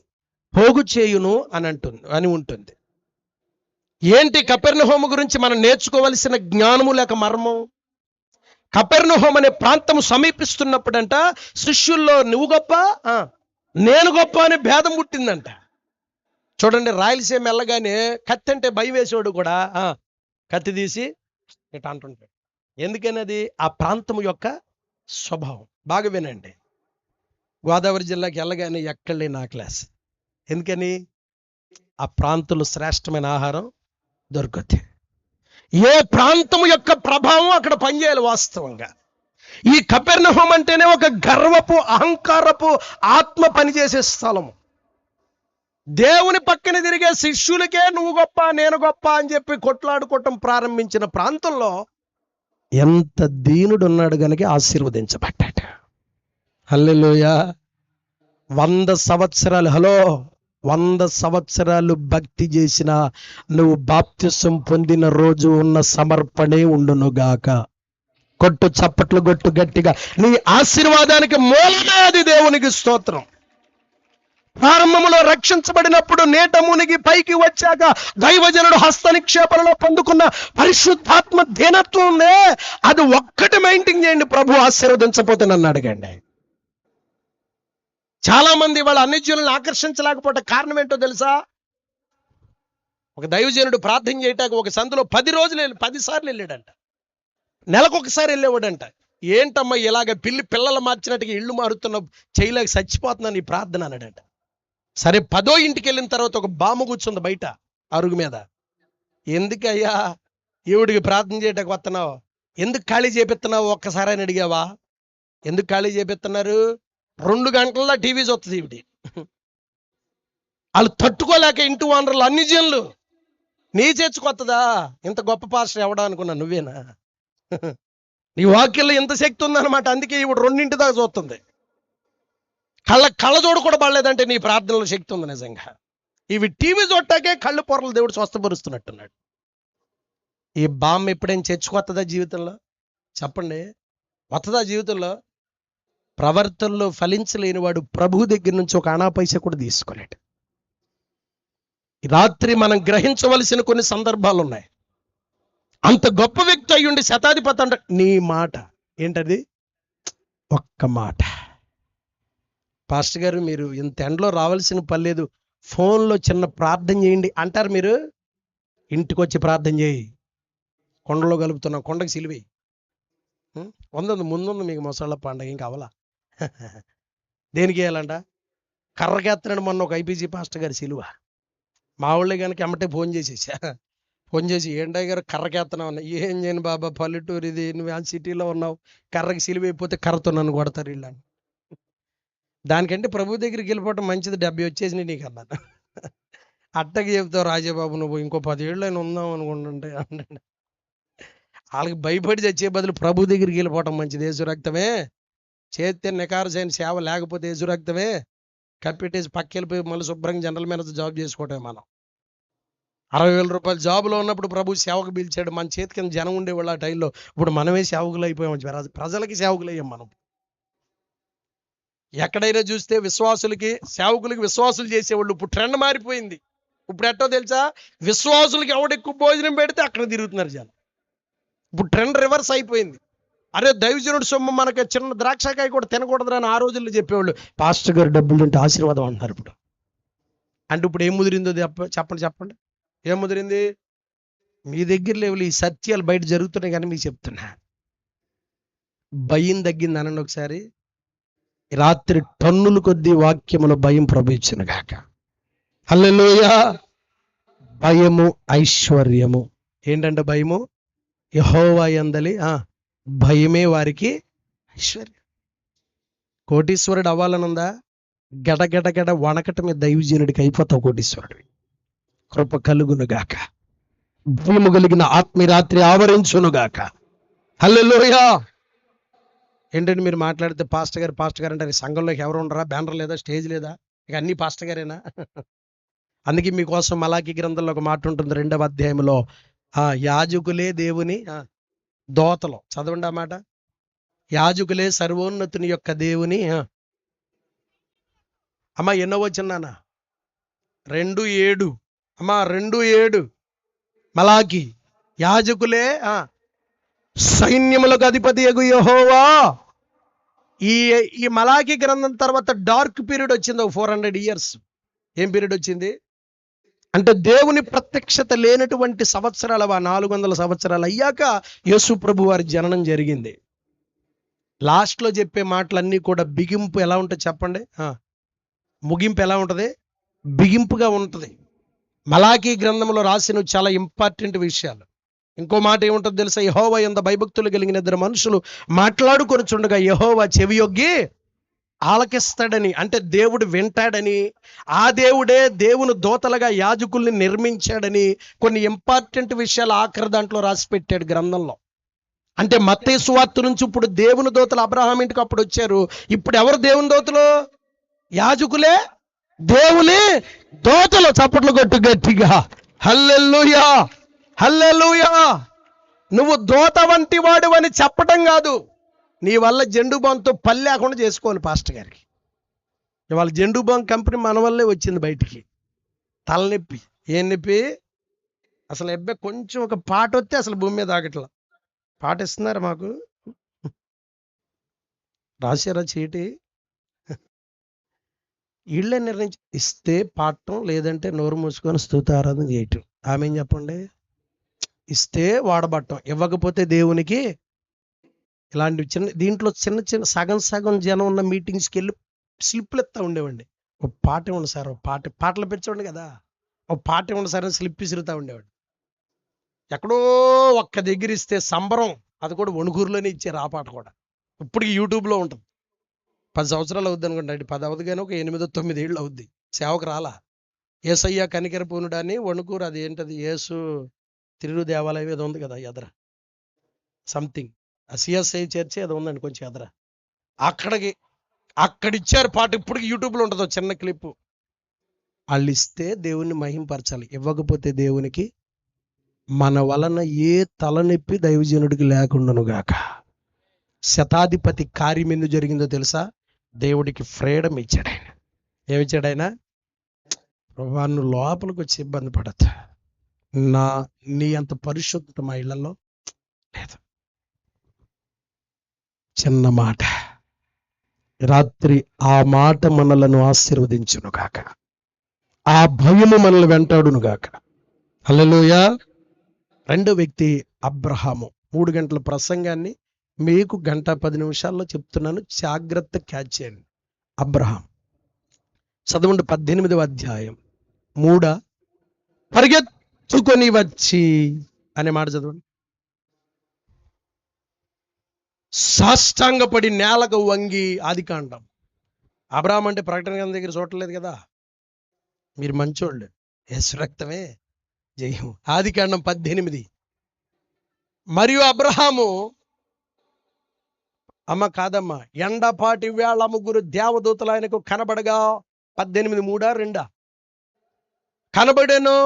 పోగు చేయును అని ఉంటుంది. ఏంటి కపెర్నహూము గురించి మనం నేర్చుకోవలసిన జ్ఞానము లేక మర్మం? కపెర్నహూం అనే ప్రాంతము సమీపిస్తున్నప్పుడంట శిష్యుల్లో నువ్వు గొప్ప నేను గొప్ప అనే భేదం పుట్టిందంట. చూడండి, రాయలసీమ వెళ్ళగానే కత్తి అంటే భయం వేసేవాడు కూడా కత్తి తీసి ఇట్లా అంటుంటాడు. ఎందుకని? అది ఆ ప్రాంతము యొక్క స్వభావం. బాగా వినండి. గోదావరి జిల్లాకి వెళ్ళగానే ఎక్కడలే నా క్లాస్. ఎందుకని? ఆ ప్రాంతంలో శ్రేష్టమైన ఆహారం దొరుకుతుంది. ఏ ప్రాంతం యొక్క ప్రభావం అక్కడ పనిచేయాలి. వాస్తవంగా ఈ కపెర్నహూం అంటేనే ఒక గర్వపు అహంకారపు ఆత్మ పనిచేసే స్థలము. దేవుని పక్కన తిరిగే శిష్యులకే నువ్వు గొప్ప నేను గొప్ప అని చెప్పి కొట్లాడుకోవటం ప్రారంభించిన ప్రాంతంలో ఎంత దీనుడు ఉన్నాడు గనుక ఆశీర్వదించబడ్డాడు. హల్లెలూయా. 100 సంవత్సరాలు 100 సంవత్సరాలు భక్తి చేసిన నువ్వు బాప్తిసం పొందిన రోజు ఉన్న సమర్పణే ఉండునుగాక. కొట్టు చప్పట్లు కొట్టు గట్టిగా. నీ ఆశీర్వాదానికి మూలమే అది. దేవునికి స్తోత్రం. ప్రారంభంలో రక్షించబడినప్పుడు నేట మునిగి పైకి వచ్చాక దైవజనుడు హస్త నిక్షేపణలో పొందుకున్న పరిశుద్ధాత్మ దీనత్వం ఉందే, అది ఒక్కటి మెయింటైన్ చేయండి, ప్రభు ఆశీర్వదించపోతే నన్ను అడగండి. చాలా మంది వాళ్ళ అన్యజనులను ఆకర్షించలేకపోతే కారణం ఏంటో తెలుసా? ఒక దైవజనుడు ప్రార్థన చేయటానికి ఒక సందులో 10 సార్లు వెళ్ళాడంట. నెలకొకసారి వెళ్ళేవాడంట. ఏంటమ్మా ఇలాగ పిల్లలు మార్చినట్టుగా ఇళ్ళు మారుతున్న చేయలేక చచ్చిపోతున్నాను ఈ ప్రార్థన అన్నాడంట. సరే 10వ ఇంటికి వెళ్ళిన తర్వాత ఒక బామ్మ కూర్చుంది బయట అరుగు మీద. ఎందుకయ్యా ఈవిడికి ప్రార్థన చేయటానికి వస్తున్నావు? ఎందుకు ఖాళీ చేపిస్తున్నావు ఒక్కసారి అని అడిగావా? ఎందుకు ఖాళీ చేపిస్తున్నారు? 2 గంటల్లో టీవీ చూస్తుంది ఈవిడి. వాళ్ళు తట్టుకోలేక ఇంటి ఓనర్లు అన్ని జనులు నీ చేర్చుకొత్తదా? ఇంత గొప్ప పాస్టర్ ఎవడా అనుకున్నా, నువ్వేనా? నీ వాక్యంలో ఎంత శక్తి ఉందన్నమాట. అందుకే ఈవిడ 2 దాకా చూస్తుంది. కళ్ళజోడు కూడా పడలేదంటే నీ ప్రార్థనలో శక్తి ఉంది నిజంగా. ఇవి టీవీ చూడటాకే కళ్ళు పొరలు దేవుడు స్వస్థపరుస్తున్నట్టున్నాడు. ఈ బామ్మ ఎప్పుడైనా చర్చకొత్తదా జీవితంలో? చెప్పండి, వస్తుందా జీవితంలో? ప్రవర్తనలో ఫలించలేని వాడు ప్రభు దగ్గర నుంచి ఒక అనా పైసా కూడా తీసుకోలేడు. రాత్రి మనం గ్రహించవలసిన కొన్ని సందర్భాలు ఉన్నాయి. అంత గొప్ప వ్యక్తి అయ్యుండి శతాధిపతి అంట, నీ మాట ఏంటది? ఒక్క మాట. పాస్టర్ గారు మీరు ఇంత ఎండలో రావాల్సిన పని లేదు, ఫోన్లో చిన్న ప్రార్థన చేయండి అంటారు. మీరు ఇంటికి వచ్చి ప్రార్థన చేయి. కొండలో కలుపుతున్నాం, కొండకి సిలివేయి. ముందుంది మీకు మొసళ్ళ పండగ, ఇంకా అవలా. దేనికి వేయాలంట? కర్రకెత్తనాడు మొన్న ఒక ఐపీజీ పాస్టర్ గారి సిలువ. మా వాళ్ళే కనుక ఎమ్మటే ఫోన్ చేసి ఏంటయ్య గారు కర్రకెత్తనావు అన్న. ఏం చేయను బాబా, పల్లెటూరు ఇది, నువ్వు ఆ సిటీలో ఉన్నావు, కర్రకి సిలువ అయిపోతే కర్రతో నన్ను కొడతారు వీళ్ళని. దానికంటే ప్రభు దగ్గరికి వెళ్ళిపోవటం మంచిది, 70 వచ్చేసినాయి నీకు అన్నాను. అట్టకి చెప్తావు రాజాబాబు, నువ్వు ఇంకో 10 ఏళ్ళు అయినా ఉందాం అనుకుంటుంటే అంటే వాళ్ళకి భయపడి చచ్చే బదులు ప్రభు దగ్గరికి వెళ్ళిపోవటం మంచిది. యేసు రక్తమే చేస్తే నికారసైన సేవ, లేకపోతే యేసు రక్తమే కప్పెట్టేసి పక్కెళ్ళిపోయి మళ్ళీ శుభ్రంగా జనరల్ మేనేజర్ జాబ్ చేసుకోవటమే. మనం 60,000 రూపాయలు జాబులో ఉన్నప్పుడు ప్రభు సేవకు పిలిచాడు. మన చేతి కింద జనం ఉండేవాళ్ళు ఆ టైంలో. ఇప్పుడు మనమే సేవకులు అయిపోయాం, ప్రజలకి సేవకులు అయ్యాం మనం. ఎక్కడైనా చూస్తే విశ్వాసులకి సేవకులకి విశ్వాసులు చేసేవాళ్ళు. ఇప్పుడు ట్రెండ్ మారిపోయింది. ఇప్పుడు ఎట్టో తెలుసా? విశ్వాసులకి ఎవడెక్కువ భోజనం పెడితే అక్కడ తిరుగుతున్నారు జనం. ఇప్పుడు ట్రెండ్ రివర్స్ అయిపోయింది. అరే దైవజనుడు సొమ్ము మనకి చిన్న ద్రాక్షకాయ కూడా తినకూడదు అని ఆ రోజుల్లో చెప్పేవాళ్ళు. పాస్టర్ గారు డబ్బులు తింటే ఆశీర్వాదం అంటున్నారు ఇప్పుడు. అంటే ఇప్పుడు ఏం ముదిరిందో చెప్పండి. ఏం ముదిరింది? మీ దగ్గర లేవులు ఈ సత్యాలు బయట జరుగుతున్నాయి కానీ మీకు చెప్తున్నా. భయం తగ్గింది అనండి ఒకసారి. రాత్రి టన్నుల కొద్దీ వాక్యములో భయం ప్రభవించును గాక. హల్లెలూయా. భయము ఐశ్వర్యము. ఏంటంటే భయము? యెహోవా యందలి భయమే వారికి ఐశ్వర్యం. కోటీశ్వరుడు అవ్వాలనుందా? గడగడగడ వణకటమే దైవజనుడికి అయిపోతావు కోటీశ్వరుడు. కృప కలుగును గాక. భయము కలిగిన ఆత్మ రాత్రి ఆవరించునుగాక. హల్లెలూయా. ఏంటంటే మీరు మాట్లాడితే పాస్టర్ గారు అంటారు. సంఘంలోకి ఎవరు ఉండరా? బ్యానర్ లేదా? స్టేజ్ లేదా? ఇక అన్ని పాస్టర్ గారేనా? అందుకే మీకోసం మలాకి గ్రంథంలో ఒక మాట ఉంటుంది 2వ అధ్యాయంలో, యాజకులే దేవుని దోతలు. చదవండి ఆ మాట. యాజకులే సర్వోన్నతుని యొక్క దేవుని అమ్మా ఎన్నో వచ్చినానా? 2:7 అమ్మా 2:7 మలాకి. యాజకులే సైన్యములకు అధిపతి యగు యెహోవా. ఈ మలాకి గ్రంథం తర్వాత డార్క్ పీరియడ్ వచ్చింది, 400 ఇయర్స్. ఏం పీరియడ్ వచ్చింది అంటే దేవుని ప్రత్యక్షత లేనటువంటి సంవత్సరాలు, 400 సంవత్సరాలు అయ్యాక యేసు ప్రభు వారి జననం జరిగింది. లాస్ట్లో చెప్పే మాటలన్నీ కూడా బిగింపు ఎలా ఉంటుంది చెప్పండి? ముగింపు ఎలా ఉంటుంది? బిగింపుగా ఉంటుంది. మలాకి గ్రంథంలో రాసిన చాలా ఇంపార్టెంట్ విషయాలు. ఇంకో మాట ఏముంటుంది తెలుసా? యెహోవా యందు భయభక్తులు కలిగిన 2 మనుషులు మాట్లాడుకొనుచుండగా యెహోవా చెవియొగ్గి ఆలకిస్తాడని, అంటే దేవుడు వింటాడని, ఆ దేవుడే దేవుని దూతలుగా యాజకుల్ని నిర్మించాడని కొన్ని ఇంపార్టెంట్ విషయాలు ఆఖరి దాంట్లో రాసి పెట్టాడు గ్రంథంలో. అంటే మత్తయి సువార్త నుంచి ఇప్పుడు దేవుని దూతలు అబ్రహాం ఇంటికి అప్పుడు వచ్చారు. ఇప్పుడు ఎవరు దేవుని దూతలు? యాజకులే దేవుని దూతలు. చప్పట్లు కొట్టు గట్టిగా. హల్లెలూయా, హల్లెలూయా. నువ్వు దూత వంటి వాడు అని చెప్పటం కాదు, నీ వల్ల జెండు బాంతో పని లేకుండా చేసుకోవాలి పాస్టర్ గారికి. ఇవాళ జెండు బాం కంపెనీ మన వల్లే వచ్చింది బయటికి. తలనొప్పి, ఏం నొప్పి అసలు. అబ్బాయి కొంచెం ఒక పాట వస్తే అసలు భూమి మీద ఆగట్లా. పాట ఇస్తున్నారు మాకు, రాశారా చీటి? వీళ్ళే నిర్ణయించి ఇస్తే పాడటం, లేదంటే నోరు మూసుకొని స్తుతారాధన చేయటం. ఆమె ఏం చెప్పండి? ఇస్తే వాడబట్టం, ఇవ్వకపోతే దేవునికి. ఇలాంటి దీంట్లో చిన్న చిన్న సగం సగం జనం ఉన్న మీటింగ్స్కి వెళ్ళి స్లిప్లు ఎత్తా ఉండేవాడిని. ఒక పాట ఇవ్వండి సార్, ఒక పాటలు పెంచండి కదా, ఒక పాట ఇవ్వండి సార్ అని స్లిప్ విసురుతూ ఉండేవాడు. ఎక్కడో ఒక్క దగ్గర ఇస్తే సంబరం, అది కూడా వణుకూరులోనే ఇచ్చారు ఆ పాట కూడా. ఇప్పటికి యూట్యూబ్లో ఉంటుంది. 10 సంవత్సరాలు అవుద్ది అనుకుంటా, 10 అవుద్ది కానీ ఒక 8-9 ఏళ్ళు అవుద్ది. సేవకు రాలా. యేసయ్య కనికర పూనుడాన్ని వణుకూరు, అది ఏంటది, యేసు తిరుగు దేవాలయం ఏదో ఉంది కదా ఎదర, సంథింగ్ ఆ సిఎస్ఐ చర్చి ఏదో ఉందండి కొంచెం ఎదర, అక్కడిచ్చారు పాట. ఇప్పటికి యూట్యూబ్లో ఉంటుంది చిన్న క్లిప్పు. వాళ్ళు ఇస్తే దేవుణ్ణి మహింపరచాలి, ఇవ్వకపోతే దేవునికి. మన వలన ఏ తలనొప్పి దైవజనుడికి లేకుండాను గాక. శతాధిపతి కార్యం ఎందుకు జరిగిందో తెలుసా? దేవుడికి ఫ్రీడమ్ ఇచ్చాడు ఆయన. ఏమిచ్చాడు ఆయన? వాళ్ళు లోపలికి వచ్చి ఇబ్బంది పడద్దు. నీ అంత పరిశుద్ధత మా ఇళ్లలో లేదు. చిన్న మాట, రాత్రి ఆ మాట మనలను ఆశీర్వదించును గాక, ఆ భయము మనల్ని వెంటాడును గాక. హల్లెలూయా. రెండో వ్యక్తి అబ్రహాము. 3 గంటల ప్రసంగాన్ని మీకు 1:10 చెప్తున్నాను, జాగ్రత్త క్యాచ్ చేయండి. అబ్రహాం చదవండి, 18వ అధ్యాయం 3. పరిగెత్తుకొని వచ్చి అనే మాట చదవండి. సాష్టాంగపడి నేలకు వంగి. ఆదికాండం. అబ్రహాం అంటే ప్రకటన గ్రంథం దగ్గర చూడలేదు కదా, మీరు మంచోళ్ళు, యేసు రక్తమే జయం. ఆదికాండం 18. మరియు అబ్రహాము, అమ్మ కాదమ్మా, ఎండపాటి వేళ 3 దేవదూతలు ఆయనకు కనబడగా. 18:3-2 కనబడేను.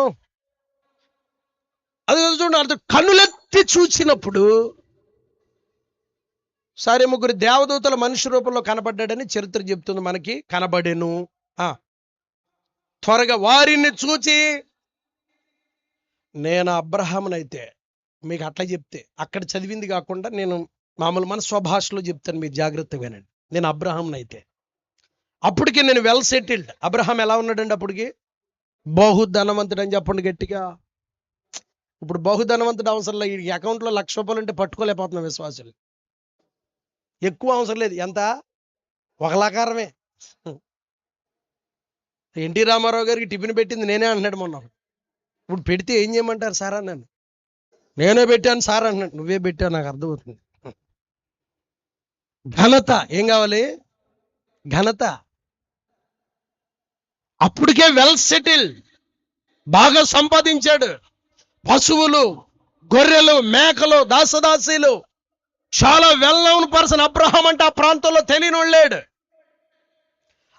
అది చూడండి, అర్థం. కన్నులెత్తి చూచినప్పుడు సరే 3 దేవదూతల మనిషి రూపంలో కనబడ్డాడని చరిత్ర చెప్తుంది మనకి. కనబడేను. త్వరగా వారిని చూచి, నేను అబ్రహామునైతే, మీకు అట్లా చెప్తే అక్కడ చదివింది కాకుండా నేను మామూలు మన స్వభాషలో చెప్తాను, మీరు జాగ్రత్తగా వినండి. నేను అబ్రహామునైతే, అప్పటికి నేను వెల్ సెటిల్డ్. అబ్రహాం ఎలా ఉన్నాడండి అప్పటికి? బహుధనవంతుడు అని చెప్పండి గట్టిగా. ఇప్పుడు బహుధనవంతుడు అవసరం, ఈ అకౌంట్లో ₹1,00,000 ఉంటే పట్టుకోలేకపోతున్నాం విశ్వాసులు. ఎక్కువ అవసరం లేదు, ఎంత? 1,00,000. ఎన్టీ రామారావు గారికి టిఫిన్ పెట్టింది నేనే అంటున్నాడు మొన్న. ఇప్పుడు పెడితే ఏం చేయమంటారు సార్ అన్నాను. నేనే పెట్టాను సార్ అన్నాడు. నువ్వే పెట్టావు, నాకు అర్థమవుతుంది. ఘనత ఏం కావాలి? ఘనత. అప్పటికే వెల్ సెటిల్, బాగా సంపాదించాడు. పశువులు, గొర్రెలు, మేకలు, దాసదాసీలు, చాలా వెల్ నౌన్ పర్సన్. అబ్రహాం అంటే ఆ ప్రాంతంలో తెలియనోళ్ళాడు.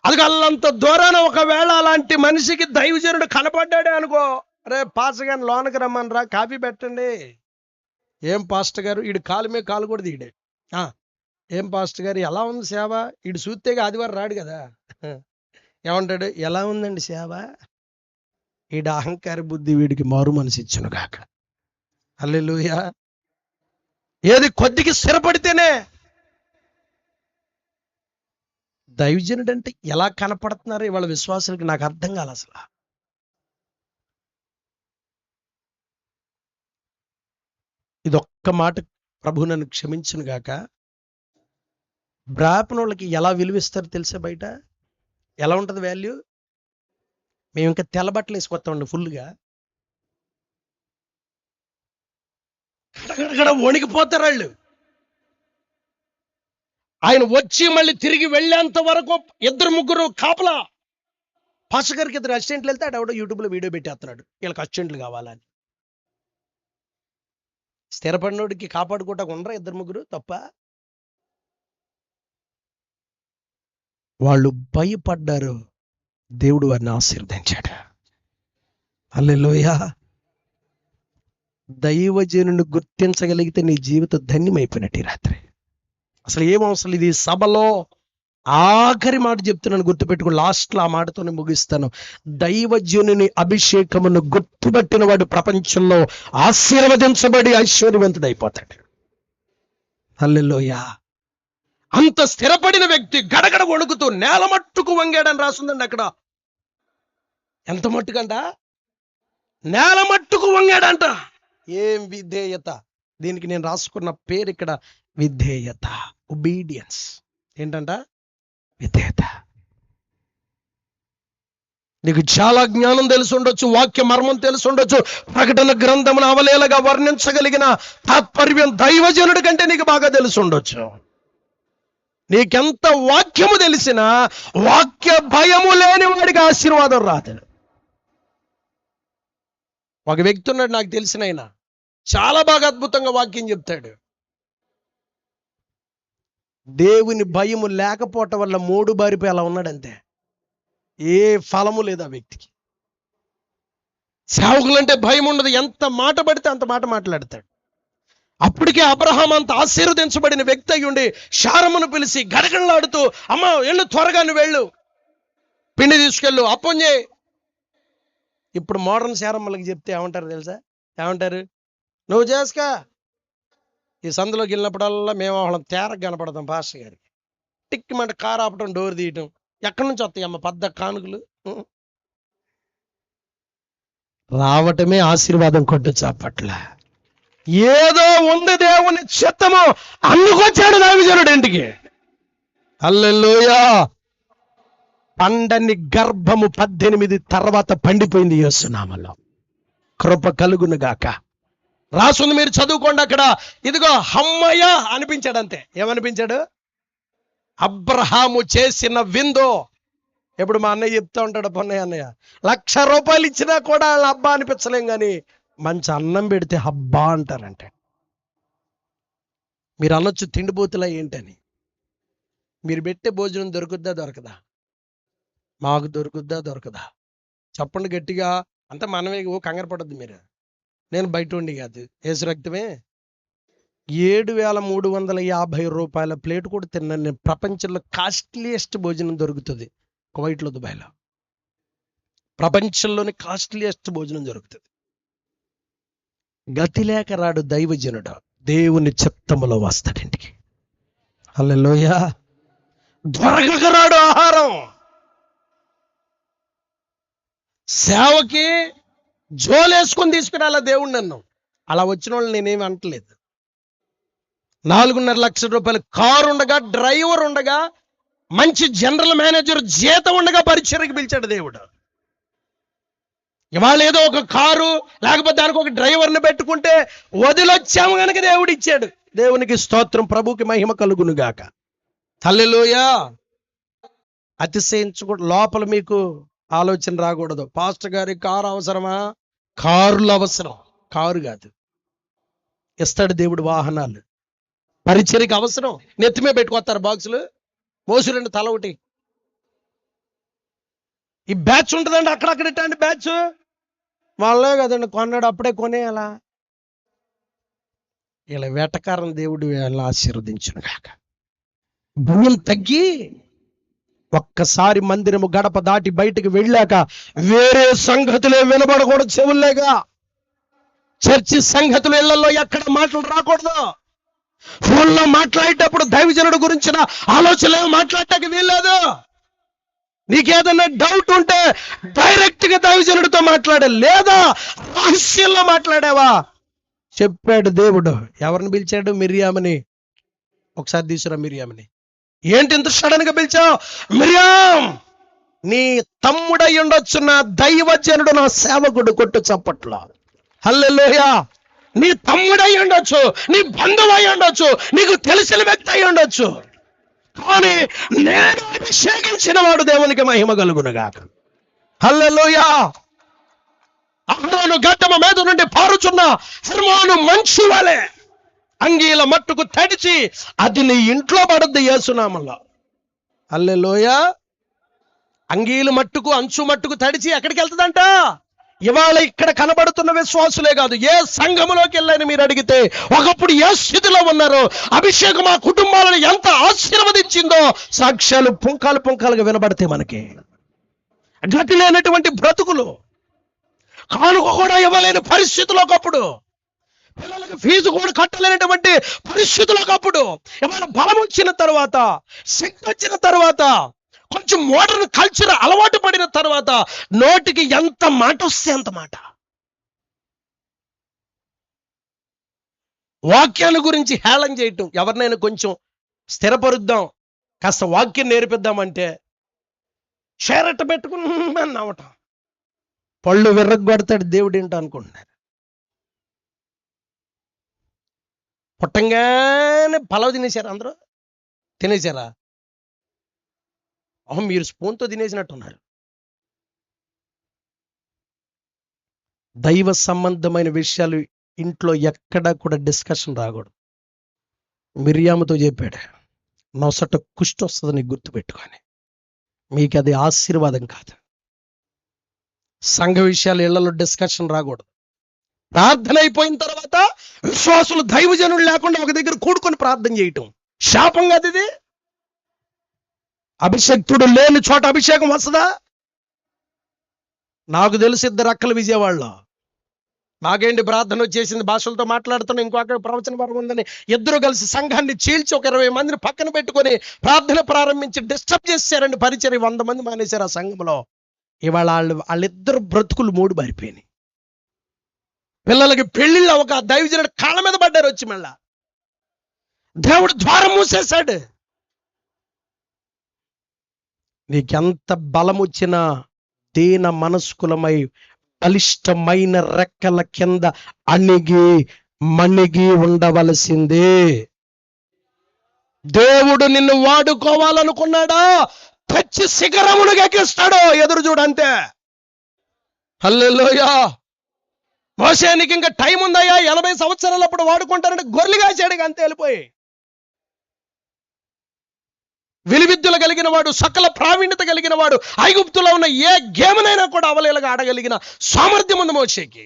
అది అల్లంత దూరాన ఒకవేళ అలాంటి మనిషికి దైవజనుడు కనపడ్డాడే అనుకో, అరే పాస్టర్ గారిని లోనకి రమ్మనరా, కాఫీ పెట్టండి. ఏం పాస్టర్ గారు, ఈడు కాలు మీద కాలు కూడా తీయడే. ఏం పాస్టర్ గారు ఎలా ఉంది సేవ? ఈడు చూస్తేగా ఆదివారం రాడు కదా. ఏమంటాడు? ఎలా ఉందండి సేవ? ఈడు అహంకార బుద్ధి వీడికి మారు మనసు ఇచ్చును గాక. హల్లెలూయా. ఏది కొద్దికి స్థిరపడితేనే. దైవజనుడు అంటే ఎలా కనపడుతున్నారు ఇవాళ విశ్వాసులకి, నాకు అర్థం కాదు అసలు. ఇదొక్క మాట ప్రభు నన్ను క్షమించును గాక. బ్రాహ్మణులకి ఎలా విలువిస్తారు తెలుసా? బయట ఎలా ఉంటుంది వాల్యూ? మేము ఇంకా తెల్లబట్టలు వేసుకొస్తామండి ఫుల్గా. అక్కడ వణికిపోతారు వాళ్ళు. ఆయన వచ్చి మళ్ళీ తిరిగి వెళ్ళేంత వరకు 2-3 కాపలా. పాస్టర్ గారికి 2 అసిస్టెంట్లు వెళ్తే ఆడెవడో యూట్యూబ్లో వీడియో పెట్టేస్తున్నాడు వీళ్ళకి అసిస్టెంట్లు కావాలని. స్థిరపడినోడికి కాపాడుకోవటానికి ఉండరా 2-3 తప్ప? వాళ్ళు భయపడ్డారు, దేవుడు వారిని ఆశీర్వదించాడు. హల్లెలూయా. దైవజనుని గుర్తించగలిగితే నీ జీవితం ధన్యమైపోయినట్టు ఈ రాత్రి. అసలు ఏమవసరం, ఇది సభలో ఆఖరి మాట చెప్తున్నాను, గుర్తుపెట్టుకో. లాస్ట్లో ఆ మాటతోనే ముగిస్తాను. దైవజనుని అభిషేకమును గుర్తుపట్టిన వాడు ప్రపంచంలో ఆశీర్వదించబడి ఐశ్వర్యవంతుడైపోతాడు. హల్లెలూయా. అంత స్థిరపడిన వ్యక్తి గడగడ వణుకుతూ నేల మట్టుకు వంగాడని రాస్తుందండి అక్కడ. ఎంత మట్టుకంట? నేల మట్టుకు వంగాడంట. ఏం విధేయత! దీనికి నేను రాసుకున్న పేరు ఇక్కడ విధేయత, ఒబీడియన్స్. ఏంటంట? విధేయత. నీకు చాలా జ్ఞానం తెలిసి ఉండొచ్చు, వాక్య మర్మం తెలిసి ఉండొచ్చు, ప్రకటన గ్రంథమును అవలేలగా వర్ణించగలిగిన తాత్పర్యం దైవజనుడి కంటే నీకు బాగా తెలిసి ఉండొచ్చు. నీకెంత వాక్యము తెలిసినా వాక్య భయము లేని వాడికి ఆశీర్వాదం రాదు. ఒక వ్యక్తి ఉన్నాడు నాకు తెలిసిన ఆయన, చాలా బాగా అద్భుతంగా వాక్యం చెప్తాడు. దేవుని భయము లేకపోవటం వల్ల 3 బారిపోయి అలా ఉన్నాడంతే. ఏ ఫలము లేదు ఆ వ్యక్తికి. సేవకులంటే భయం ఉండదు, ఎంత మాట పడితే అంత మాట మాట్లాడతాడు. అప్పటికే అబ్రహాం అంత ఆశీర్వదించబడిన వ్యక్తి అయి ఉండి శారమును పిలిచి గడగడలాడుతూ, అమ్మ వెళ్ళు, త్వరగా నువ్వు వెళ్ళు, పిండి తీసుకెళ్ళు, అప్పం చేయి. ఇప్పుడు మోడర్న్ శారమ్మలకి చెప్తే ఏమంటారు తెలుసా? ఏమంటారు? నువ్వు చేసుకా. ఈ సందులోకి వెళ్ళినప్పుడల్లా మేము వాళ్ళం తేరగా కనపడతాం పాస్టర్ గారికి. టిక్కిమంటే కారు ఆపటం, డోర్ తీయటం. ఎక్కడి నుంచి వస్తాయి అమ్మ పెద్ద కానుకలు? రావటమే ఆశీర్వాదం. కొట్టు చాపట్ల. ఏదో ఉంది దేవుని చిత్తము, అందుకొచ్చాడు దైవజనుడు ఇంటికి. హల్లెలూయా. పండని గర్భము 18 తర్వాత పండిపోయింది యేసు నామములో. కృప కలుగును గాక. రాసుంది, మీరు చదువుకోండి అక్కడ. ఇదిగో హమ్మయ్య అనిపించాడు అంతే. ఏమనిపించాడు? అబ్రహాము చేసిన విందో. ఎప్పుడు మా అన్నయ్య చెప్తా ఉంటాడు, పొన్నయ్య అన్నయ్య 1,00,000 రూపాయలు ఇచ్చినా కూడా వాళ్ళ అబ్బా అనిపించలేం, కానీ మంచి అన్నం పెడితే హబ్బా అంటారంటే. మీరు అనొచ్చు తిండిపోతులా ఏంటని. మీరు పెట్టే భోజనం దొరుకుద్దా దొరకదా? మాకు దొరుకుద్దా దొరకదా? చెప్పండి గట్టిగా. అంతా మనమే. కంగారు పడద్దు మీరు. నేను బయట ఉండి కాదు, యేసు రక్తమే. 7,350 రూపాయల ప్లేట్ కూడా తిన్నాను నేను. ప్రపంచంలో కాస్ట్లీయెస్ట్ భోజనం దొరుకుతుంది కువైట్లో, దుబాయ్లో. ప్రపంచంలోని కాస్ట్లీయెస్ట్ భోజనం దొరుకుతుంది. గతి లేక రాడు దైవజనుడు, దేవుని చిత్తములో వస్తాడింటికి. హల్లెలూయా. దొరకక రాడు ఆహారం. సేవకి జోలేసుకొని తీసుకురాలా దేవుడు నన్ను. అలా వచ్చిన వాళ్ళు నేనేమి అంటలేదు. 4.5 లక్షల రూపాయల కారు ఉండగా, డ్రైవర్ ఉండగా, మంచి జనరల్ మేనేజర్ జీతం ఉండగా పరిచర్యకి పిలిచాడు దేవుడు. ఇవాళ ఏదో ఒక కారు లేకపోతే దానికి ఒక డ్రైవర్ని పెట్టుకుంటే వదిలొచ్చాము కనుక దేవుడు ఇచ్చాడు. దేవునికి స్తోత్రం, ప్రభుకి మహిమ కలుగును గాక. హల్లెలూయా. అతిశయించకూడదు. లోపల మీకు ఆలోచన రాకూడదు, పాస్టర్ గారి కారు అవసరమా? కారులు అవసరం, కారు కాదు. ఇస్తాడు దేవుడు వాహనాలు. పరిచర్యకి అవసరం. నెత్తిమే పెట్టుకొస్తారు బాక్సులు, మోసురండి తల ఒకటి. ఈ బ్యాచ్ ఉంటుందండి, అక్కడక్కడ ఇట్టండి బ్యాచ్. వాళ్ళే కదండి కొన్నాడు, అప్పుడే కొనేయాలా? ఇలా వేటకారం దేవుడు ఎలా ఆశీర్వదించును గాక. భయం తగ్గి ఒక్కసారి మందిరము గడప దాటి బయటికి వెళ్ళాక వేరే సంగతులే వినబడకూడదు చెవుల్లేగా. చర్చి సంగతులు ఇళ్లలో ఎక్కడ మాటలు రాకూడదు. ఫోన్లో మాట్లాడేటప్పుడు దైవజనుడు గురించిన ఆలోచనలు మాట్లాడటానికి వీల్లేదు. నీకేదన్నా డౌట్ ఉంటే డైరెక్ట్ గా దైవజనుడితో మాట్లాడాలి, లేదా రహస్యంలో మాట్లాడావా? చెప్పాడు దేవుడు. ఎవరిని పిలిచాడు? మిరియామని. ఒకసారి తీసుకురా మిరియామని. ఏంటి ఇంత సడన్ గా పిలిచావు? మిరియాం, నీ తమ్ముడై ఉండొచ్చు, నా దైవజనుడు, నా సేవకుడు. కొట్టు చప్పట్లో. హల్లెలూయా. నీ తమ్ముడై ఉండొచ్చు, నీ బంధువు అయి ఉండొచ్చు, నీకు తెలిసిన వ్యక్తి అయి ఉండొచ్చు. కానీ నేను అభిషేకించిన వాడు దేవునికి మహిమ కలుగునుగాక. హల్లెలూయా. అహరోను గడ్డమ మీద నుండి పారుచున్న హెర్మోను మంచు వలె అంగీల మట్టుకు తడిచి అది నీ ఇంట్లో పడుద్ది యేసునామంలో. హల్లెలూయా. అంగీలు మట్టుకు అంచు మట్టుకు తడిచి ఎక్కడికి వెళ్తుందంట? ఇవాళ ఇక్కడ కనబడుతున్న విశ్వాసులే కాదు, ఏ సంఘములోకి వెళ్ళని మీరు అడిగితే ఒకప్పుడు ఏ స్థితిలో ఉన్నారో, అభిషేకం ఆ కుటుంబాలను ఎంత ఆశీర్వదించిందో సాక్ష్యాలు పుంకాలు పుంకాలుగా వినబడితే మనకి. గతి లేనటువంటి బ్రతుకులు, కానుక కూడా ఇవ్వలేని పరిస్థితులు, ఒకప్పుడు పిల్లలకు ఫీజు కూడా కట్టలేనటువంటి పరిస్థితులు, ఒకప్పుడు ఇవాళ బలం వచ్చిన తర్వాత, శక్తి వచ్చిన తర్వాత, కొంచెం మోడర్న్ కల్చర్ అలవాటు పడిన తర్వాత నోటికి ఎంత మాట వస్తే అంత మాట. వాక్యాల గురించి హేళన చేయటం, ఎవరినైనా కొంచెం స్థిరపరుద్దాం, కాస్త వాక్యం నేర్పిద్దామంటే షేరట్ట పెట్టుకుని నవ్వటం, పళ్ళు విర్రగొడతాడు దేవుడు ఏంటో అనుకుంటున్నారు. పుట్టంగానే పలావ్ తినేశారా? అందరూ తినేశారా? మీరు స్పూన్తో తినేసినట్టున్నారు. దైవ సంబంధమైన విషయాలు ఇంట్లో ఎక్కడా కూడా డిస్కషన్ రాకూడదు. మిర్యాముతో చెప్పాడు, నొసట కుష్టి వస్తుంది నీకు గుర్తుపెట్టుకొని, మీకు అది ఆశీర్వాదం కాదు. సంఘ విషయాలు ఇళ్లలో డిస్కషన్ రాకూడదు. ప్రార్థన అయిపోయిన తర్వాత విశ్వాసులు దైవజనులు లేకుండా ఒక దగ్గర కూడుకొని ప్రార్థన చేయటం శాపం కాదు ఇది. అభిషక్తుడు లేని చోట అభిషేకం వస్తుందా? నాకు తెలిసి 2 అక్కలు విజయవాడలో, నాకేంటి ప్రార్థన వచ్చేసింది, భాషలతో మాట్లాడుతున్నా, ఇంకో అక్కడ ప్రవచన వరం ఉందని ఇద్దరు కలిసి సంఘాన్ని చీల్చి ఒక 20 మందిని పక్కన పెట్టుకొని ప్రార్థన ప్రారంభించి డిస్టర్బ్ చేశారండి. పరిచర్య 100 మంది మానేశారు ఆ సంఘంలో. ఇవాళ వాళ్ళిద్దరు బ్రతుకులు 3 మారిపోయినాయి. పిల్లలకి పెళ్లిళ్ళు ఒక దైవజనుడు కాళ్ళ మీద పడ్డారు వచ్చి, మళ్ళా దేవుడు ద్వారం మూసేశాడు. నీకెంత బలం వచ్చినా దీన మనస్కులమై బలిష్టమైన రెక్కల కింద అణిగి మణిగి ఉండవలసిందే. దేవుడు నిన్ను వాడుకోవాలనుకున్నాడా, తెచ్చి శిఖరమును ఎక్కిస్తాడో ఎదురు చూడంతే. హల్లెలూయా. మోషేనికి ఇంకా టైం ఉందయ్యా, 80 సంవత్సరాలు అప్పుడు వాడుకుంటారంటే గొర్రెలు కాచాడు, అంతే వెళ్ళిపోయి. విలువిద్యులు కలిగిన వాడు, సకల ప్రావీణ్యత కలిగిన వాడు, ఐగుప్తులో ఉన్న ఏ గేమ్నైనా కూడా అవలేలుగా ఆడగలిగిన సామర్థ్యం ఉంది మోషేకి.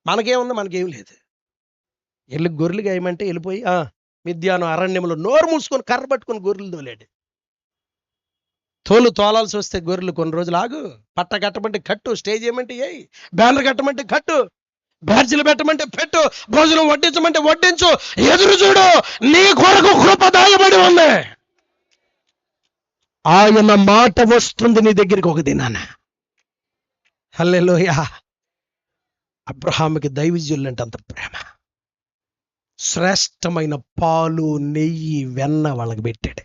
మనకేముంది? మనకేం లేదు. వెళ్ళి గొర్రెలు గాయమంటే వెళ్ళిపోయి మిద్యాను అరణ్యంలో నోరు మూసుకొని కర్ర పట్టుకొని గొర్రెలు తోలాడు. తోలాల్సి వస్తే గొర్రెలు కొన్ని రోజులు ఆగు, పట్ట కట్టమంటే కట్టు, స్టేజ్ ఏమంటే ఏయ్, బ్యానర్ కట్టమంటే కట్టు, బ్యాడ్జీలు పెట్టమంటే పెట్టు, భోజనం వడ్డించమంటే వడ్డించు, ఎదురు చూడు, నీ కొరకు కృప దాయబడి ఉంది. ఆయన మాట వస్తుంది నీ దగ్గరికి ఒక దినాన. హల్లెలూయా. అబ్రహాముకి దైవజనులంటే అంత ప్రేమ. శ్రేష్టమైన పాలు, నెయ్యి, వెన్న వాళ్ళకి పెట్టాడు.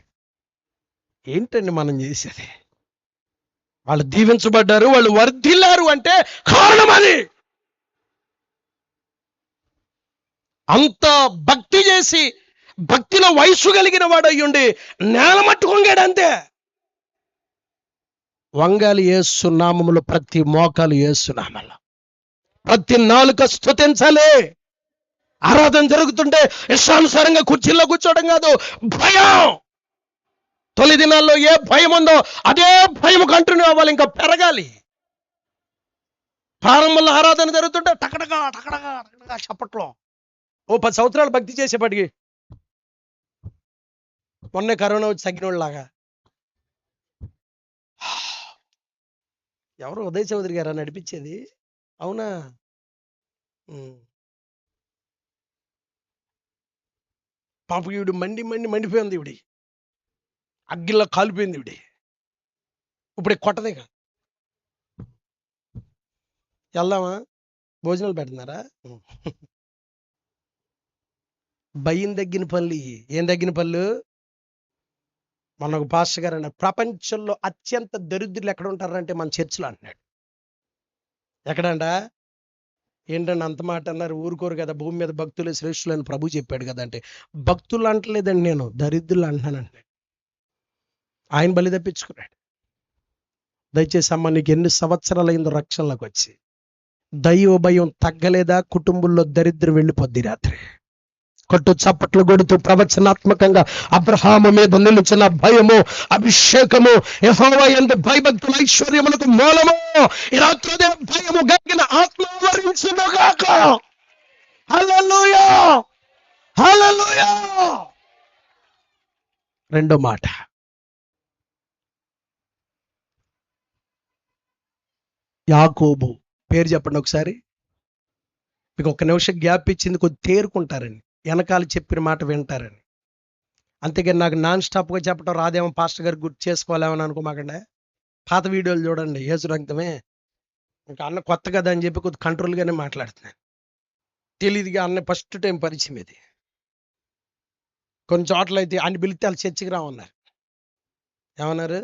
ఏంటండి మనం చేసేది? వాళ్ళు దీవించబడ్డారు, వాళ్ళు వర్ధిల్లారు అంటే కారణం అది. అంత భక్తి చేసి, భక్తిలో వయసు కలిగిన వాడు అయ్యుండి నేల మట్టు వంగాడు అంతే. వంగాలి యేసు నామములో, ప్రతి మోకాలు యేసు నామములో, ప్రతి నాలుక స్తుతించాలి. ఆరాధన జరుగుతుంటే ఇష్టానుసారంగా కుర్చీల్లో కూర్చోవడం కాదు, భయం. తొలి దినాల్లో ఏ భయం ఉందో అదే భయం కంటిన్యూ అవ్వాలి, ఇంకా పెరగాలి. ప్రారంభంలో ఆరాధన జరుగుతుంటే టకటగా టకటగా టకటగా చప్పట్లో. 10 సంవత్సరాలు భక్తి చేసేపటికి మొన్నే కరోనా వచ్చి తగ్గినోళ్ళలాగా. ఎవరు ఉదయ్ చౌదరి గారా నడిపించేది? అవునా? పాప ఈవిడ మండిపోయింది, ఈవిడి అగ్గిల్లో కాలిపోయింది ఈవిడి. ఇప్పుడు కొట్టదేగా. వెళ్దామా? భోజనాలు పెడుతున్నారా? భయం తగ్గిన పనులు. ఏం తగ్గిన పనులు? మన ఒక పాస్టర్ గారు అన్నారు, ప్రపంచంలో అత్యంత దరిద్రులు ఎక్కడ ఉంటారంటే మన చర్చిలో అంటున్నాడు. ఎక్కడంట? ఏంటంటే అంత మాట అన్నారు? ఊరుకోరు కదా, భూమి మీద భక్తులే శ్రేష్ఠులని ప్రభు చెప్పాడు కదా అంటే, భక్తులు అంటలేదండి, నేను దరిద్రులు అంటున్నానంటే. ఆయన బలి తప్పించుకున్నాడు. దయచేసి అమ్మ, నీకు ఎన్ని సంవత్సరాలైందో రక్షణలోకి వచ్చి దైవ భయం తగ్గలేదా? కుటుంబంలో దరిద్రం వెళ్ళిపోద్ది రాత్రి. కొట్టు చప్పట్లు కొడుతూ ప్రవచనాత్మకంగా అబ్రహాము మీద నిలిచిన భయము, అభిషేకము, యెహోవా యందు భయభక్తుల ఐశ్వర్యములకు మూలము, ఈ రాత్రి భయము గలిగిన ఆత్మ వరించునుగాక. హల్లెలూయా, హల్లెలూయా. రెండో మాట, యాకోబు. పేరు చెప్పండి ఒకసారి. మీకు ఒక్క నిమిషం గ్యాప్ ఇచ్చింది, కొద్ది తేరుకుంటారని, వెనకాల చెప్పిన మాట వింటారని. అంతేగాని నాకు నాన్ స్టాప్గా చెప్పడం రాదేమో, పాస్టర్ గారు గుర్తు చేసుకోవాలేమని అనుకోమాకండి. పాత వీడియోలు చూడండి, యేసు రక్తమే. ఇంకా అన్న కొత్త కదా అని చెప్పి కొద్ది కంట్రోల్గానే మాట్లాడుతున్నాను. తెలియదుగా అన్న ఫస్ట్ టైం పరిచయం ఇది. కొన్ని చోట్ల అయితే అన్ని పిలిస్తే వాళ్ళు చర్చికి రామన్నారు. ఏమన్నారు?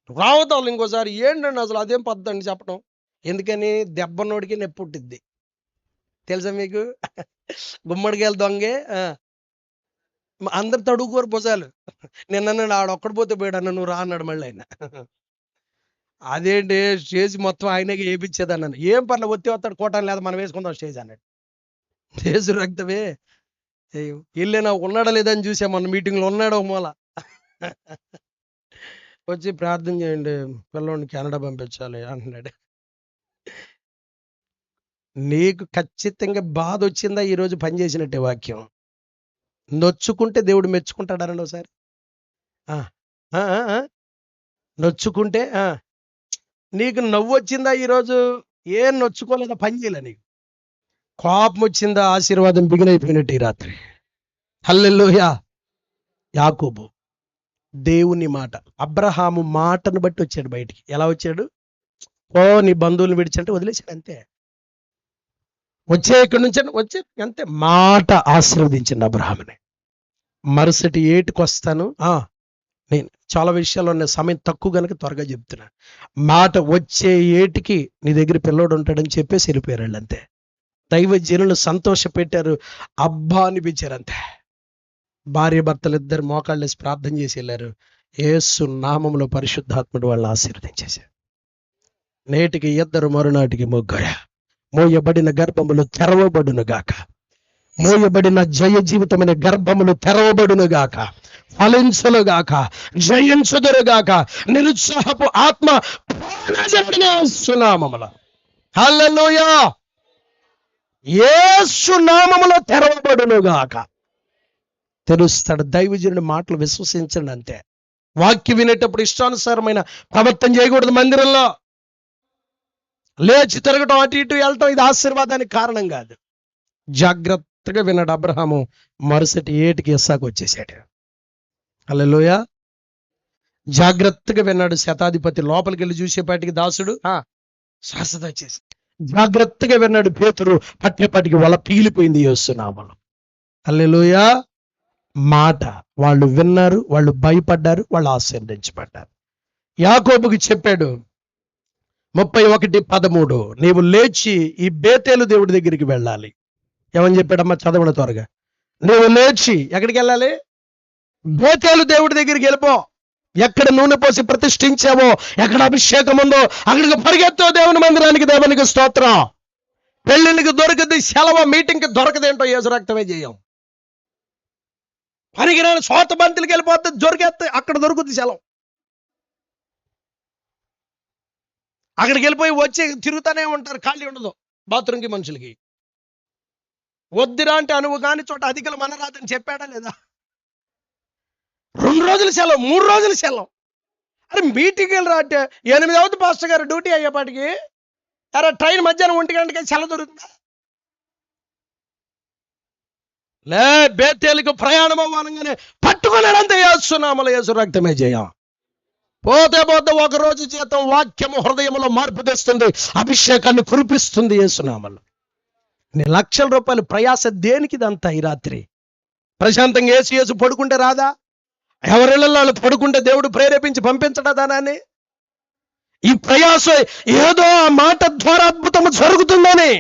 రావతాళ్ళు ఇంకోసారి. ఏంటండి అసలు అదేం పద్ధతి చెప్పడం. ఎందుకని? దెబ్బనోడికి నొప్పి పుట్టిద్ది. తెలుసా మీకు? గుమ్మడికాయలు దొంగే అందరు తడుగుకోరు భుజాలు. నిన్న ఆడొక్కడు పోతే పోయాడన్న, నువ్వు రా అన్నాడు మళ్ళీ ఆయన. అదేంటి స్టేజ్ మొత్తం ఆయనకి వేయించేది అన్నాను. ఏం పర్లేదు, ఒత్తి వస్తాడు, కోటాను లేదా, మనం వేసుకుందాం స్టేజ్ అన్నాడు. యేసు రక్తమే. వెళ్ళినా ఉన్నాడా లేదా అని చూసా, మొన్న మీటింగ్లో ఉన్నాడో మూల. వచ్చి ప్రార్థన చేయండి, పిల్లోడిని కెనడా పంపించాలి అంటున్నాడు. నీకు ఖచ్చితంగా బాధ వచ్చిందా ఈరోజు పనిచేసినట్టే వాక్యం. నొచ్చుకుంటే దేవుడు మెచ్చుకుంటాడనండి ఒకసారి. నొచ్చుకుంటే నీకు నవ్వు వచ్చిందా ఈరోజు? ఏం నొచ్చుకోలేదా? పని చేయలే. నీకు కోపం వచ్చిందా? ఆశీర్వాదం బిగినైపోయినట్టు ఈ రాత్రి. హల్లెలూయా. యాకోబు దేవుని మాట, అబ్రహాము మాటను బట్టి వచ్చాడు బయటికి. ఎలా వచ్చాడు? ఓ నీ బంధువులను విడిచంటే వదిలేశాడు అంతే. వచ్చే ఇక్కడి నుంచి వచ్చే అంతే. మాట ఆశీర్వదించండి అబ్రహాముని. మరుసటి ఏటికి వస్తాను. నేను చాలా విషయాలు ఉన్నాయి, సమయం తక్కువ కనుక త్వరగా చెప్తున్నా. మాట వచ్చే ఏటికి నీ దగ్గర పిల్లోడు ఉంటాడని చెప్పేసి వెళ్ళిపోయారు వాళ్ళు అంతే. దైవ జనులు సంతోష పెట్టారు, అబ్బా అనిపించారు అంతే. భార్య భర్తలు ఇద్దరు మోకాళ్ళు వేసి ప్రార్థన చేసి వెళ్ళారు. యేసు నామములో పరిశుద్ధాత్ముడు వాళ్ళని ఆశీర్వదించేశారు. నేటికి ఇద్దరు, మరునాటికి ముగ్గురు. మోయబడిన గర్భములు తెరవబడును గాక. మోయబడిన జయ జీవితమైన గర్భములు తెరవబడును గాక, ఫలించును గాక, జయించుదురు గాక. నిరుత్సాహపు ఆత్మ యేసు నామములో, హల్లెలూయా, యేసు నామములో తెరవబడును గాక. తెలుస్తాడు. దైవజనుడి మాటలు విశ్వసించండి అంతే. వాక్యం వినేటప్పుడు ఇష్టానుసారమైన ప్రవర్తన చేయకూడదు. మందిరంలో లేచి తిరగటం, అటు ఇటు వెళ్ళటం, ఇది ఆశీర్వాదానికి కారణం కాదు. జాగ్రత్తగా విన్నాడు అబ్రహాము. మరుసటి ఏటికి ఇస్సాకు వచ్చేసాడు. హల్లెలూయా. జాగ్రత్తగా విన్నాడు. శతాధిపతి లోపలికి వెళ్ళి చూసేపాటికి దాసుడు శాశ్వత వచ్చేసి. జాగ్రత్తగా విన్నాడు పేతురు. పట్టేపాటికి వల పీలిపోయింది యేసు నామములో. హల్లెలూయా. మాట వాళ్ళు విన్నారు, వాళ్ళు భయపడ్డారు, వాళ్ళు ఆశీర్వదించబడ్డారు. యాకోబుకి చెప్పాడు 31:13, నీవు లేచి ఈ బేతేలు దేవుడి దగ్గరికి వెళ్ళాలి. ఏమని చెప్పాడమ్మా? చదవడం త్వరగా. నీవు లేచి ఎక్కడికి వెళ్ళాలి? బేతేలు దేవుడి దగ్గరికి వెళ్ళిపో. ఎక్కడ నూనె పోసి ప్రతిష్ఠించావో, ఎక్కడ అభిషేకం ఉందో అక్కడికి పరిగెత్తో దేవుని మందిరానికి. దేవునికి స్తోత్రం. పెళ్ళిళ్ళకి దొరకదు సెలవు, మీటింగ్కి దొరకదేంటో యేసు రక్తమే చేయం. పనికిరాని సోత బంతులకి వెళ్ళిపోతే దొరికేస్తే అక్కడ దొరుకుతుంది సెలవు. అక్కడికి వెళ్ళిపోయి వచ్చి తిరుగుతూనే ఉంటారు, ఖాళీ ఉండదు బాత్రూమ్కి మనుషులకి. వద్దురా అంటే అనువు కాని చోట అధికలు మనరాదని చెప్పాడా లేదా? 2 రోజులు సెలవు, 3 రోజులు సెలవు. అరే మీటింగ్కి వెళ్ళరా అంటే 8 అవుతుంది పాస్టర్ గారు డ్యూటీ అయ్యేపాటికి. అరే ట్రైన్ మధ్యాహ్నం 1 గంటకి సెలవు దొరుకుతుందా? లే, బేతేలుకు ప్రయాణం అవ్వాలంగానే పట్టుకున్నాడంతే. యేసు నామములో, యేసు రక్తమే జయం. పోతే పోతే ఒక రోజు జీతం వాక్యము హృదయంలో మార్పు తెస్తుంది, అభిషేకాన్ని కురిపిస్తుంది యేసు నామములో. నీ లక్షల రూపాయలు ప్రయాస దేనికి ఇదంతా? ఈ రాత్రి ప్రశాంతంగా యేసు పడుకుంటే రాదా? ఎవరిళ్ళలో పడుకుంటే దేవుడు ప్రేరేపించి పంపించడా దానాన్ని? ఈ ప్రయాస ఏదో ఆ మాట ద్వారా అద్భుతము జరుగుతుందని.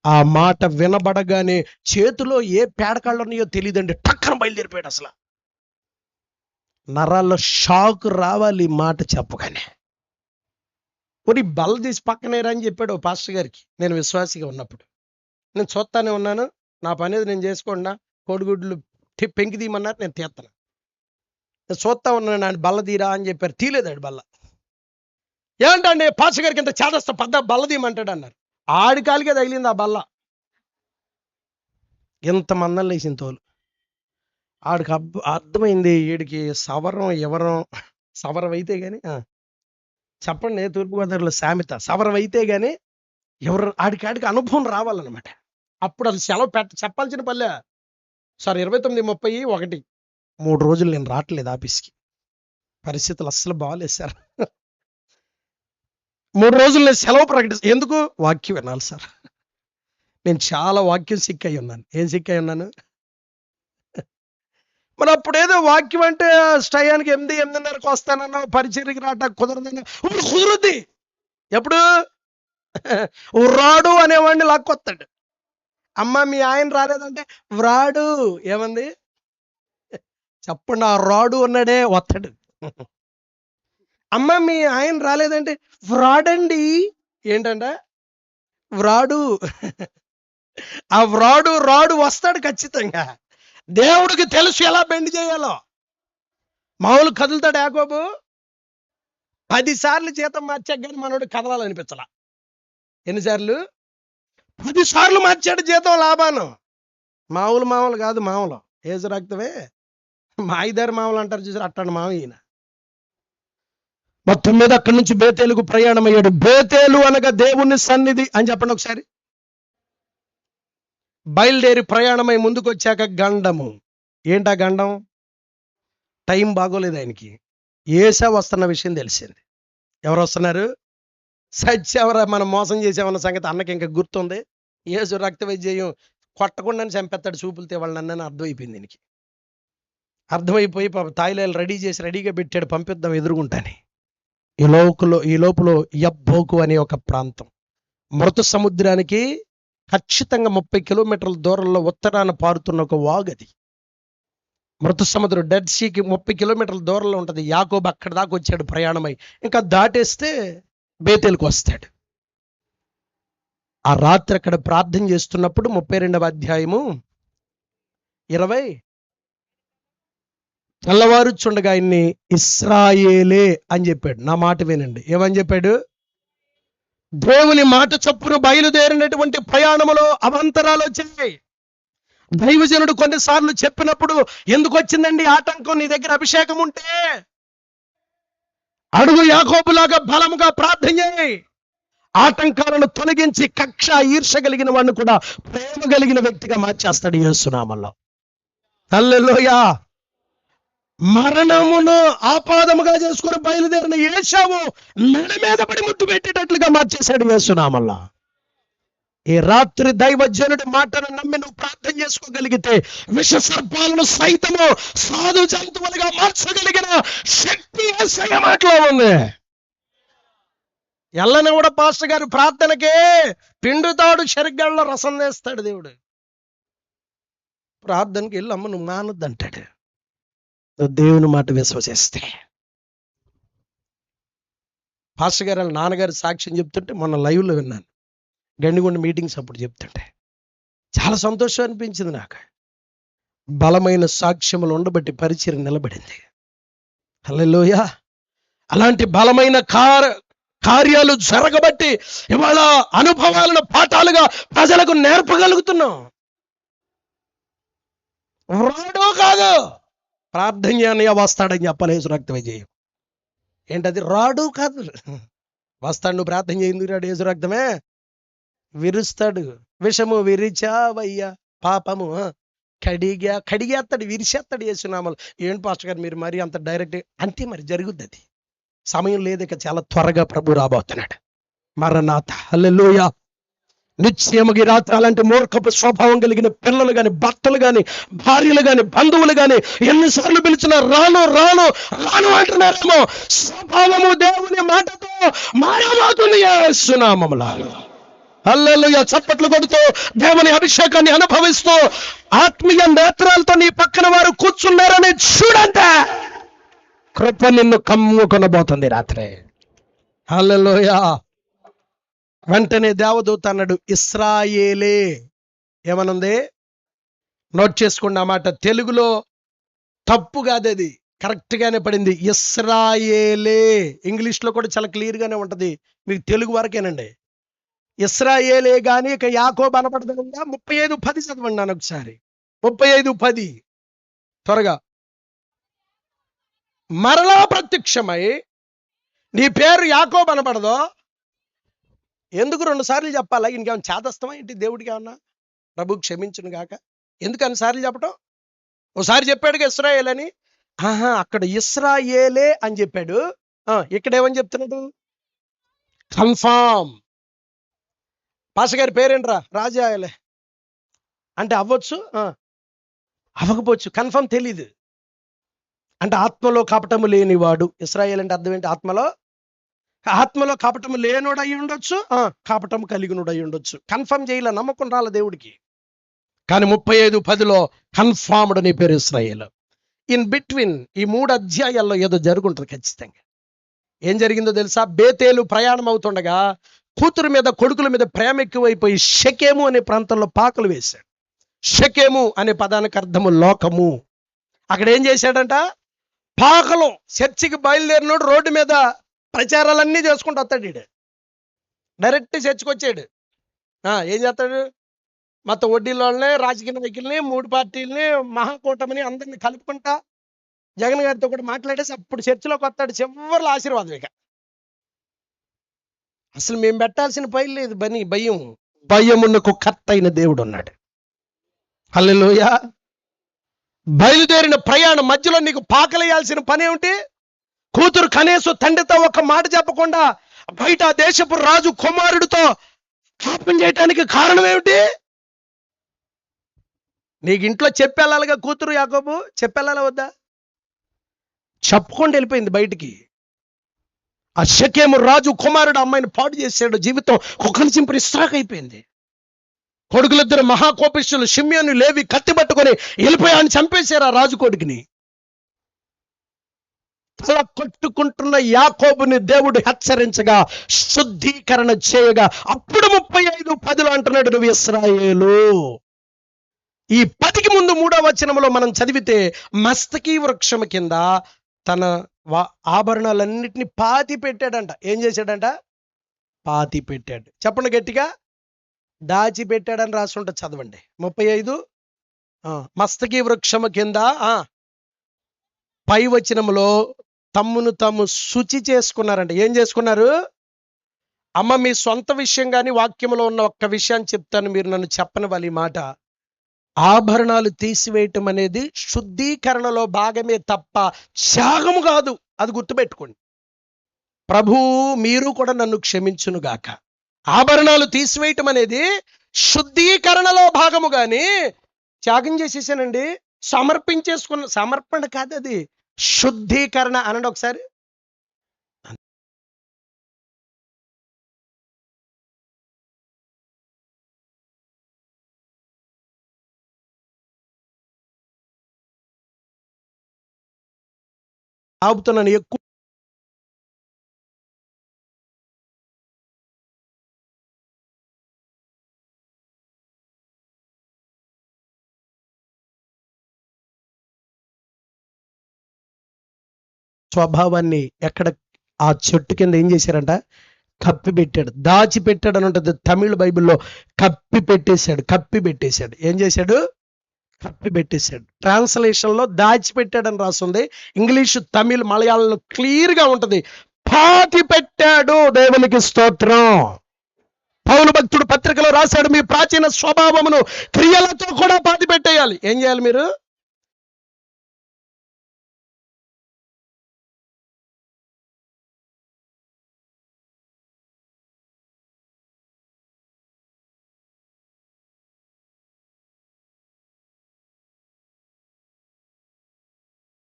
ఆ మాట వినబడగానే చేతిలో ఏ పేడకాళ్ళు ఉన్నాయో తెలియదండి, టక్కన బయలుదేరిపోయాడు. అసలు నరాల్లో షాక్ రావాలి ఈ మాట చెప్పగానే. మరి బల్ల తీసి పక్కనేరా అని చెప్పాడు ఓ పాస్టర్ గారికి, నేను విశ్వాసిగా ఉన్నప్పుడు. నేను చూస్తానే ఉన్నాను, నా పని ఏది నేను చేసుకోండా, కోడిగుడ్లు పెంకి తీయమన్నారు, నేను తీస్తాను. నేను చూస్తా ఉన్నాను, ఆయన బల్ల తీరా అని చెప్పారు, తీయలేదాడు బల్ల. ఏంటండి పాస్టర్ గారికి ఇంత చేదస్తా పద్ద బల్ల తీయమంటాడు అన్నారు. ఆడి కాలికే తగిలింది ఆ బల్ల. ఇంత మందం లేచిన తోలు. ఆడికి అర్థమైంది, వీడికి సవరం ఎవరం, సవరం అయితే కానీ చెప్పండి, తూర్పుగోదావరిలో సామెత, సవరం అయితే కానీ ఎవరు ఆడికి అనుభవం రావాలన్నమాట. అప్పుడు అది సెలవు చెప్పాల్సిన పల్లె. సార్ 29:30 3 రోజులు నేను రావట్లేదు ఆఫీస్కి, పరిస్థితులు అస్సలు బాగాలేదు సార్. 3 రోజులు నేను సెలవు ప్రకటిస్తాను. ఎందుకు? వాక్యం వినాలి సార్. నేను చాలా వాక్యం సిక్ అయి ఉన్నాను. ఏం సిక్ అయి ఉన్నాను? మరి అప్పుడు ఏదో వాక్యం అంటే స్టయానికి 8:30కి వస్తానన్నా, పరిచర్యకి రావటం కుదరదన్నా. ఇప్పుడు కుదురుద్ది. ఎప్పుడు? రాడు అనేవాడిని లాక్కొస్తాడు. అమ్మ మీ ఆయన రాలేదంటే వ్రాడు. ఏమంది చెప్పండి, ఆ రాడు అన్నాడే వస్తాడు. అమ్మ మీ ఆయన రాలేదంటే వ్రాడండి. ఏంటంట? వ్రాడు. ఆ రాడు వస్తాడు ఖచ్చితంగా. దేవుడికి తెలుసు ఎలా బెండ్ చేయాలో. మామూలు కదులుతాడు యాకోబు. 10 సార్లు జీతం మార్చాక కానీ మనోడు కదలాలనిపించాల. ఎన్నిసార్లు? 10 సార్లు మార్చాడు జీతం లాభాను. మామూలు కాదు, మామూలు ఏజు రక్తమే మాయిదారి మామూలు అంటారు చూసారు, అట్టాడు మామ ఈయన. మొత్తం మీద అక్కడి నుంచి బేతేలుకు ప్రయాణం అయ్యాడు. బేతేలు అనగా దేవుని సన్నిధి అని చెప్పండి ఒకసారి. బయలుదేరి ప్రయాణమై ముందుకు వచ్చాక గండము. ఏంటా గండం? టైం బాగోలేదు ఆయనకి. ఏసా వస్తున్న విషయం తెలిసింది. ఎవరు వస్తున్నారు? సత్యవర మనం మోసం చేసామన్న సంగతి అన్నకి ఇంకా గుర్తుంది. ఏసు రక్త వైద్యం కొట్టకుండానే చంపేస్తాడు చూపులతో వాళ్ళని అర్థమైపోయింది దీనికి. అర్థమైపోయి తాయిలాలు రెడీ చేసి రెడీగా పెట్టాడు, పంపిద్దాం ఎదురుగుంటాని. ఈ లోపల యబ్బోకు అనే ఒక ప్రాంతం, మృత సముద్రానికి ఖచ్చితంగా 30 కిలోమీటర్ల దూరంలో ఉత్తరాన పారుతున్న ఒక వాగది. మృత సముద్రం డెడ్ సీకి 30 కిలోమీటర్ల దూరంలో ఉంటుంది. యాకోబు అక్కడ దాకా వచ్చాడు ప్రయాణమై. ఇంకా దాటేస్తే బేతేలుకు వస్తాడు. ఆ రాత్రి అక్కడ ప్రార్థన చేస్తున్నప్పుడు 32వ అధ్యాయము 20 తెల్లవారుచుండగా ఆయన్ని ఇశ్రాయేలే అని చెప్పాడు. నా మాట వినండి, ఏమని చెప్పాడు? దేవుని మాట చొప్పున బయలుదేరినటువంటి ప్రయాణములో అవాంతరాలు వచ్చాయి. దైవజనుడు కొన్నిసార్లు చెప్పినప్పుడు, ఎందుకు వచ్చిందండి ఆటంకం? నీ దగ్గర అభిషేకం ఉంటే అడుగు, యాకోబులాగా బలముగా ప్రార్థన చేయి. ఆటంకాలను తొలగించి కక్ష ఈర్ష కలిగిన వాడిని కూడా ప్రేమ కలిగిన వ్యక్తిగా మార్చేస్తాడు యేసునామములో. హల్లెలూయా. మరణమును ఆపాదముగా చేసుకుని బయలుదేరిన ఏశావు మెడ మీద పడి ముద్దు పెట్టేటట్లుగా మార్చేశాడు యేసునామములో. ఈ రాత్రి దైవజనుడి మాటను నమ్మి నువ్వు ప్రార్థన చేసుకోగలిగితే విష సర్పాలను సైతము సాధు జంతువులుగా మార్చగలిగిన శక్తి యేసయ్య మాటలో ఉంది. ఎల్లని కూడా పాస్టర్ గారి ప్రార్థనకే పిండుతాడు, శరీరాల్లో రసం వేస్తాడు దేవుడు. ప్రార్థనకి వెళ్ళి అమ్మ నువ్వు మానొద్దంటాడు, దేవుని మాట విశ్వసిస్తే. పాస్టర్ గారు వాళ్ళ నాన్నగారు సాక్ష్యం చెప్తుంటే మొన్న లైవ్లో విన్నాను, గండిగుండ మీటింగ్స్ అప్పుడు చెప్తుంటే చాలా సంతోషం అనిపించింది నాకు. బలమైన సాక్ష్యములు ఉండబట్టి పరిచయం నిలబడింది. హల్లెలూయా. అలాంటి బలమైన కార్యాలు జరగబట్టి ఇవాళ అనుభవాలను పాఠాలుగా ప్రజలకు నేర్పగలుగుతున్నాం. రాడు కాదు, ప్రార్థన చేయని వస్తాడని చెప్పాలి యేసు రక్త విజయం. ఏంటది? రాడు కాదు, వస్తాడు. నువ్వు ప్రార్థన చేయందుకు రాడు యేసు రక్తమే విరుస్తాడు. విషము విరిచావయ్యా పాపము కడిగేస్తాడు, విరిచేస్తాడు యేసునామములో. ఏంటి పాస్టర్ గారు మీరు మరి అంత డైరెక్ట్ అంతే, మరి జరుగుద్ది. అది సమయం లేదు, ఇక చాలా త్వరగా ప్రభు రాబోతున్నాడు. మరణాత. హల్లెలూయా. నిశ్చయముగా రాత్రి అలాంటి మూర్ఖపు స్వభావం కలిగిన పిల్లలు కానీ, భర్తలు కానీ, భార్యలు కానీ, బంధువులు కానీ ఎన్నిసార్లు పిలిచినా రాను రాను రాను అంటున్నారేమో. స్వభావము దేవుని మాటతో మారబోతుంది యేసునామములో. హల్లెలూయా. చప్పట్లు కొడుతూ దేవుని అభిషేకాన్ని అనుభవిస్తూ ఆత్మీయ నేత్రాలతో నీ పక్కన వారు కూర్చున్నారని చూడండి. కృప నిన్ను కమ్ముకొనబోతుంది రాత్రి. హల్లెలూయా. వెంటనే దేవదూత అన్నాడు, ఇశ్రాయేలే. ఏమనుంది? నోట్ చేసుకోండి ఆ మాట. తెలుగులో తప్పు కాదు, అది కరెక్ట్ గానే పడింది. ఇశ్రాయేలే. ఇంగ్లీష్ లో కూడా చాలా క్లియర్ గానే ఉంటది, మీకు తెలుగు వరకేనండి. ఇశ్రాయేలే గాని ఇక యాకోబు అనబడదుగా. 35:10 చదవండి నాన్న ఒకసారి. 35:10 త్వరగా. మరలా ప్రత్యక్షమై నీ పేరు యాకోబు అనబడదో. ఎందుకు 2 సార్లు చెప్పాలా? ఇంకేమైనా చేదస్తమా ఏంటి దేవుడికి? ఏమన్నా ప్రభు క్షమించును గాక. ఎందుకు అన్నిసార్లు చెప్పడం? ఓసారి చెప్పాడుగా ఇశ్రాయేల్ అని. అక్కడ ఇశ్రాయేలే అని చెప్పాడు. ఇక్కడ ఏమని చెప్తున్నాడు? కన్ఫామ్. పాష గారి పేరేంట్రా? రాజాయలే అంటే అవ్వచ్చు, అవ్వకపోవచ్చు, కన్ఫామ్ తెలీదు. అంటే ఆత్మలో కపటము లేనివాడు. ఇశ్రాయేల్ అంటే అర్థం ఏంటి? ఆత్మలో కపటము లేనుడు అయి ఉండొచ్చు, కపటము కలిగినుడు అయి ఉండొచ్చు. కన్ఫర్మ్ చేయాల, నమ్మకం రాల దేవుడికి. కానీ 35:10లో కన్ఫామ్డ్ నీ పేరు ఇశ్రాయేల్. ఇన్ బిట్వీన్ ఈ 3 అధ్యాయాల్లో ఏదో జరుగుంటుంది ఖచ్చితంగా. ఏం జరిగిందో తెలుసా? బేతేలు ప్రయాణం అవుతుండగా కూతురు మీద కొడుకుల మీద ప్రేమ ఎక్కువైపోయి షెకెము అనే ప్రాంతంలో పాకలు వేశాడు. షెకెము అనే పదానికి అర్థము లోకము. అక్కడ ఏం చేశాడంట? పాకలు. చర్చికి బయలుదేరినోడు రోడ్డు మీద ప్రచారాలన్నీ చేసుకుంటూ వస్తాడు. ఈడు డైరెక్ట్ చర్చికి వచ్చాడు. ఏం చేస్తాడు? మొత్తం వడ్డీలోనే రాజకీయ నాయకుల్ని, 3 పార్టీలని, మహాకూటమిని అందరిని కలుపుకుంటా జగన్ గారితో కూడా మాట్లాడేసి అప్పుడు చర్చిలోకి వస్తాడు. చివరిలో ఆశీర్వాదం. ఇక అసలు మేము పెట్టాల్సిన పై లేదు. భయమునకు కర్త అయిన దేవుడు ఉన్నాడు. హల్లెలూయా. బయలుదేరిన ప్రయాణం మధ్యలో నీకు పాకలేయాల్సిన పని ఏమిటి? కూతురు కనీసం తండ్రితో ఒక మాట చెప్పకుండా బయట దేశపు రాజు కుమారుడితో పాపం చేయటానికి కారణం ఏమిటి? నీకు ఇంట్లో చెప్పెళ్ళాలిగా కూతురు యాకోబు. చెప్పెళ్ళాలా వద్దా? చెప్పకుండా వెళ్ళిపోయింది బయటికి. ఆ షెకెము రాజు కుమారుడు అమ్మాయిని పాడు చేశాడు. జీవితం ఒకరి చింపుడు ఇస్రాకైపోయింది. కొడుకులిద్దరు మహాకోపిష్టులు షిమ్యోను, లేవి కత్తి పట్టుకొని వెళ్ళిపోయాని చంపేశారు ఆ రాజు కొడుకుని. తల కొట్టుకుంటున్న యాకోబుని దేవుడు హెచ్చరించగా శుద్ధీకరణ చేయగా అప్పుడు 35:10 అంటున్నాడు, నువ్వు ఇశ్రాయేలు. ఈ 10కి ముందు 3వ వచనంలో మనం చదివితే మస్తకి వృక్షము కింద తన ఆభరణాలన్నిటిని పాతి పెట్టాడంట. ఏం చేశాడంట? పాతి పెట్టాడు. చెప్పండి గట్టిగా. దాచిపెట్టాడని రాసి ఉంటుంది, చదవండి. 35 మస్తకి వృక్షము కింద పై వచనములో తమ్మును తాము శుచి చేసుకున్నారంట. ఏం చేసుకున్నారు? అమ్మ, మీ సొంత విషయం కానీ వాక్యంలో ఉన్న ఒక్క విషయాన్ని చెప్తాను, మీరు నన్ను చెప్పనివ్వాలి ఈ మాట. ఆభరణాలు తీసివేయటం అనేది శుద్ధీకరణలో భాగమే తప్ప త్యాగము కాదు. అది గుర్తుపెట్టుకోండి. ప్రభు మీరు కూడా నన్ను క్షమించును గాక. ఆభరణాలు తీసివేయటం అనేది శుద్ధీకరణలో భాగము గాని త్యాగం చేసేసానండి, సమర్పణ కాదు అది. శుద్ధీకరణ అనండి ఒకసారి. ఆపుతున్నాను ఎక్కువ. స్వభావాన్ని ఎక్కడ ఆ చెట్టు కింద ఏం చేశారంట? కప్పి పెట్టాడు, దాచిపెట్టాడు అని ఉంటుంది తమిళ బైబిల్లో. కప్పి పెట్టేశాడు. ఏం చేశాడు? కప్పి పెట్టేశాడు. ట్రాన్స్లేషన్ లో దాచిపెట్టాడని రాస్తుంది. ఇంగ్లీషు, తమిళ్, మలయాళంలో క్లియర్ గా ఉంటది, పాతి పెట్టాడు. దేవునికి స్తోత్రం. పౌలు భక్తుడు పత్రికలో రాశాడు, మీ ప్రాచీన స్వభావమును క్రియలతో కూడా పాతి పెట్టేయాలి. ఏం చేయాలి మీరు?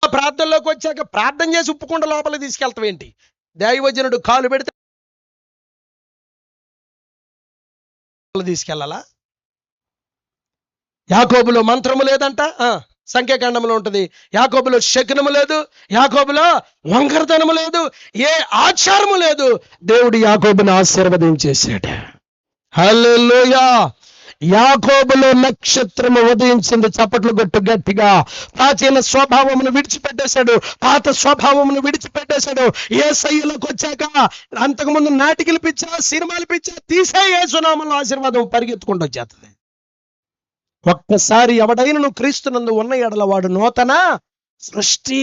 ప్రార్థనలోకి వచ్చాక ప్రార్థన చేసి ఉప్పుకుండా లోపల తీసుకెళ్తాం ఏంటి? దైవజనుడు కాలు పెడితే తీసుకెళ్ళాలా? యాకోబులో మంత్రము లేదంట, సంఖ్యాకాండంలో ఉంటుంది. యాకోబులో శకునము లేదు, యాకోబులో వంకరతనము లేదు, ఏ ఆచారము లేదు. దేవుడు యాకోబుని ఆశీర్వదించేశాడు. హల్లెలూయా. యాకోబులో నక్షత్రము ఉదయించింది. చప్పట్లు కొట్టు గట్టిగా. ప్రాచీన స్వభావమును విడిచిపెట్టేశాడు, పాత స్వభావమును విడిచిపెట్టేశాడు. యేసయ్యలోకి వచ్చాక అంతకుముందు నాటికలు పిచ్చా, సినిమాలు పిచ్చా తీసే యేసునామములో ఆశీర్వాదం పరిగెత్తుకుంటూ వచ్చేస్తుంది. ఒక్కసారి ఎవడైనా క్రీస్తునందు ఉన్న ఎడల వాడు నూతన సృష్టి.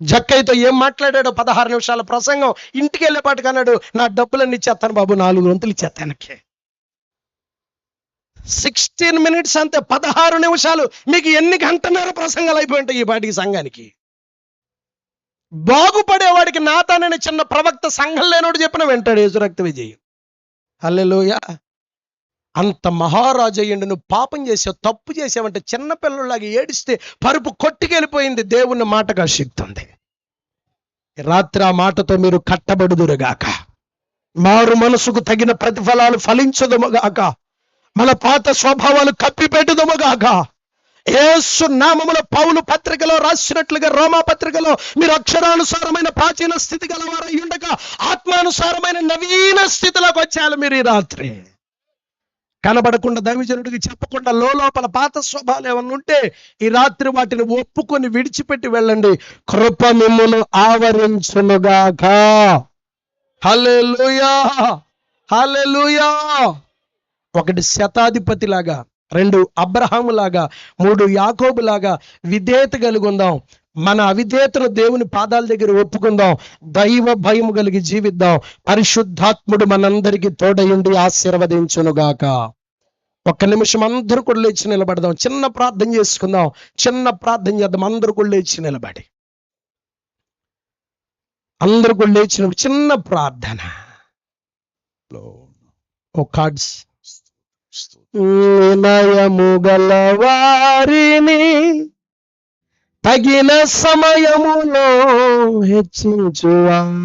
జక్కయ్యతో ఏం మాట్లాడాడో 16 నిమిషాల ప్రసంగం. ఇంటికి వెళ్ళేపాటికి అన్నాడు, నా డబ్బులన్నీ ఇచ్చేస్తాను బాబు, 4 వంతులు ఇచ్చేస్తానకి. 16 minutes అంతే, 16 నిమిషాలు. మీకు ఎన్ని గంటన్నర ప్రసంగాలు అయిపోయి ఉంటాయి ఈ పాటికి సంఘానికి. బాగుపడేవాడికి నాతానని చిన్న ప్రవక్త సంఘం లేనోడు చెప్పిన వెంటాడు యేసు రక్త విజయ్. హల్లెలూయా. అంత మహారాజు అయ్యండు, నువ్వు పాపం చేసావు, తప్పు చేసావంటే చిన్నపిల్లలాగా ఏడిస్తే పరుపు కొట్టుకెళ్ళిపోయింది. దేవుని మాటగా శక్తి ఉంది. రాత్రి ఆ మాటతో మీరు కట్టబడుదురుగాక. మారు మనసుకు తగిన ప్రతిఫలాలు ఫలించదుముగాక. మన పాత స్వభావాలు కప్పిపెట్టుదుముగాక. యేసు నామములో పౌలు పత్రికలో రాసినట్లుగా, రోమా పత్రికలో మీరు అక్షరానుసారమైన ప్రాచీన స్థితి గలవారై ఉండగా ఆత్మానుసారమైన నవీన స్థితిలోకి వచ్చారు మీరు ఈ రాత్రి. కనబడకుండా, దైవజనుడికి చెప్పకుండా లోపల పాత స్వభావాలు ఏమన్నా ఉంటే ఈ రాత్రి వాటిని ఒప్పుకొని విడిచిపెట్టి వెళ్ళండి. కృప మిమ్మును ఆవరించునుగాక. హల్లెలూయా, హల్లెలూయా. 1 శతాధిపతి లాగా, 2 అబ్రహాము లాగా, 3 యాకోబు లాగా విధేయత కలిగి ఉందాం. మన అవిధేయతను దేవుని పాదాల దగ్గర ఒప్పుకుందాం. దైవ భయము కలిగి జీవిద్దాం. పరిశుద్ధాత్ముడు మనందరికీ తోడయుండి ఆశీర్వదించునుగాక. 1 నిమిషం అందరూ కూడా లేచి నిలబడదాం. చిన్న ప్రార్థన చేసుకుందాం. చిన్న ప్రార్థన చేద్దాం. అందరూ కూడా లేచి నిలబడి, అందరూ కూడా లేచిన చిన్న ప్రార్థన. ఓ కార్డ్స్. నయము గల వారిని తగిన సమయములో హెచ్చించువాడని,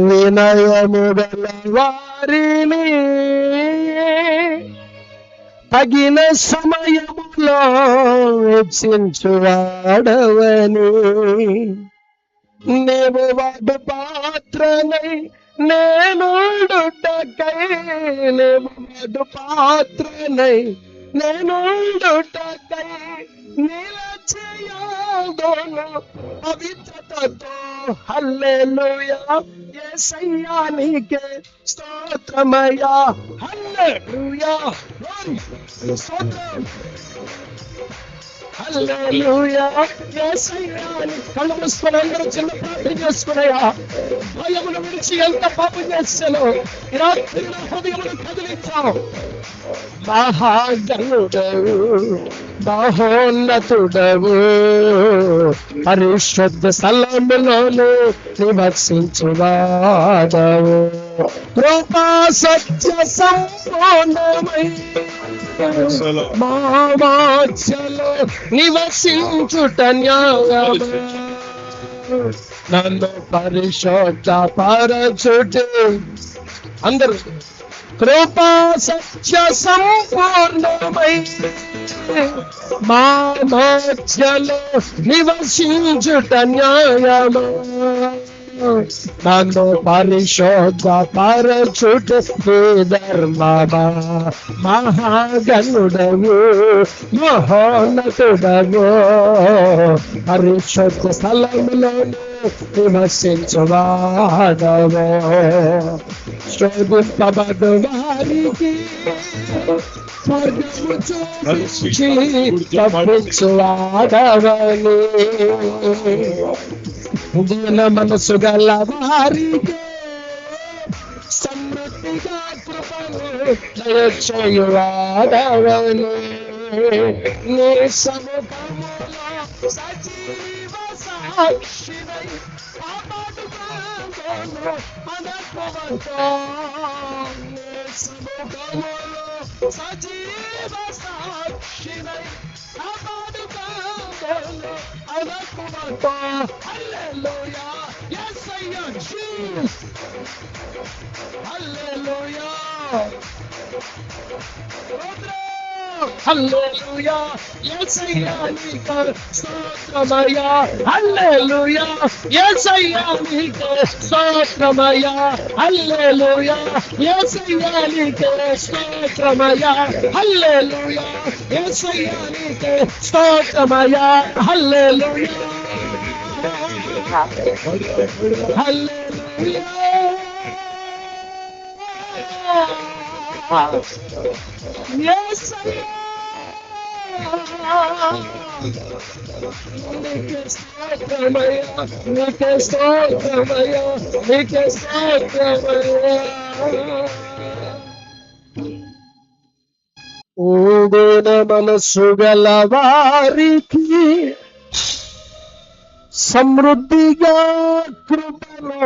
వినయము గల వారిని తగిన సమయములో హెచ్చించువాడవని, నీవు వాడు పాత్రనై నేనుండుటకై, నీవు వాడు పాత్రనై నేనుండుటకై నిలచేయదోను పవిత్రతతో. హల్లెలూయా. యేసయ్యా నీకే స్తోత్రమయ్యా. హల్లెలూయా. స్తోత్రం. హల్లెలూయా. యేసయ్యా కళ్ళు మూసుకొని అందరూ చిన్న ప్రార్థన చేసుకున్నాయా. భయమును విడిచి ఎంత పాపం చేశాను ఈ రాత్రి నా హృదయమును కదిలించావు. మహాగణుడవు, మహోన్నతుడవు, పరిశుద్ధ స్థలములోనే నివసించువాడవు. కృపా సత్య సంపూర్ణమై మా మధ్యలో నివసించుట న్యాయము. నన్ను పరిశుద్ధ పరచుట. అందరూ కృపా సత్య సంపూర్ణమై మా మధ్యలో నివసించుట న్యాయము. నన్ను పరిశుద్ధ పరచుట ధర్మమా. మహాగణుడవు, మహోన్నతుడవు, పరిశుద్ధ స్థలములో నివసించువాడవు. శోధింపబడు వారికి స్వర్గము చూచి తప్పించువాడవని, దీన మనసు గల వారికి సమృద్ధిగా కృపను దయచేయువాడవని, నీ సముఖములో సజీవ సాక్షివై కాపాడుకోను అనుభవంతో. నీ సముఖములో సజీవ సాక్షివై కాపాడుకోను అనుభవంతో. హల్లెలూయా. యేసయ్యా హల్లెలూయా హల్లెలూయా యేసయ్యా నీకు స్తోత్రమయ్యా హల్లెలూయా యేసయ్యా నీకు స్తోత్రమయ్యా హల్లెలూయా యేసయ్యా నీకు స్తోత్రమయ్యా హల్లెలూయా యేసయ్యా నీకు స్తోత్రమయ్యా హల్లెలూయా హల్లెలూయా యేసయ్యా నీకు స్తోత్రమయ్యా నీకు స్తోత్రమయ్యా నీకు స్తోత్రమయ్యా ఊదిన మనసు గల వారికి సమృద్ధిగా కృపను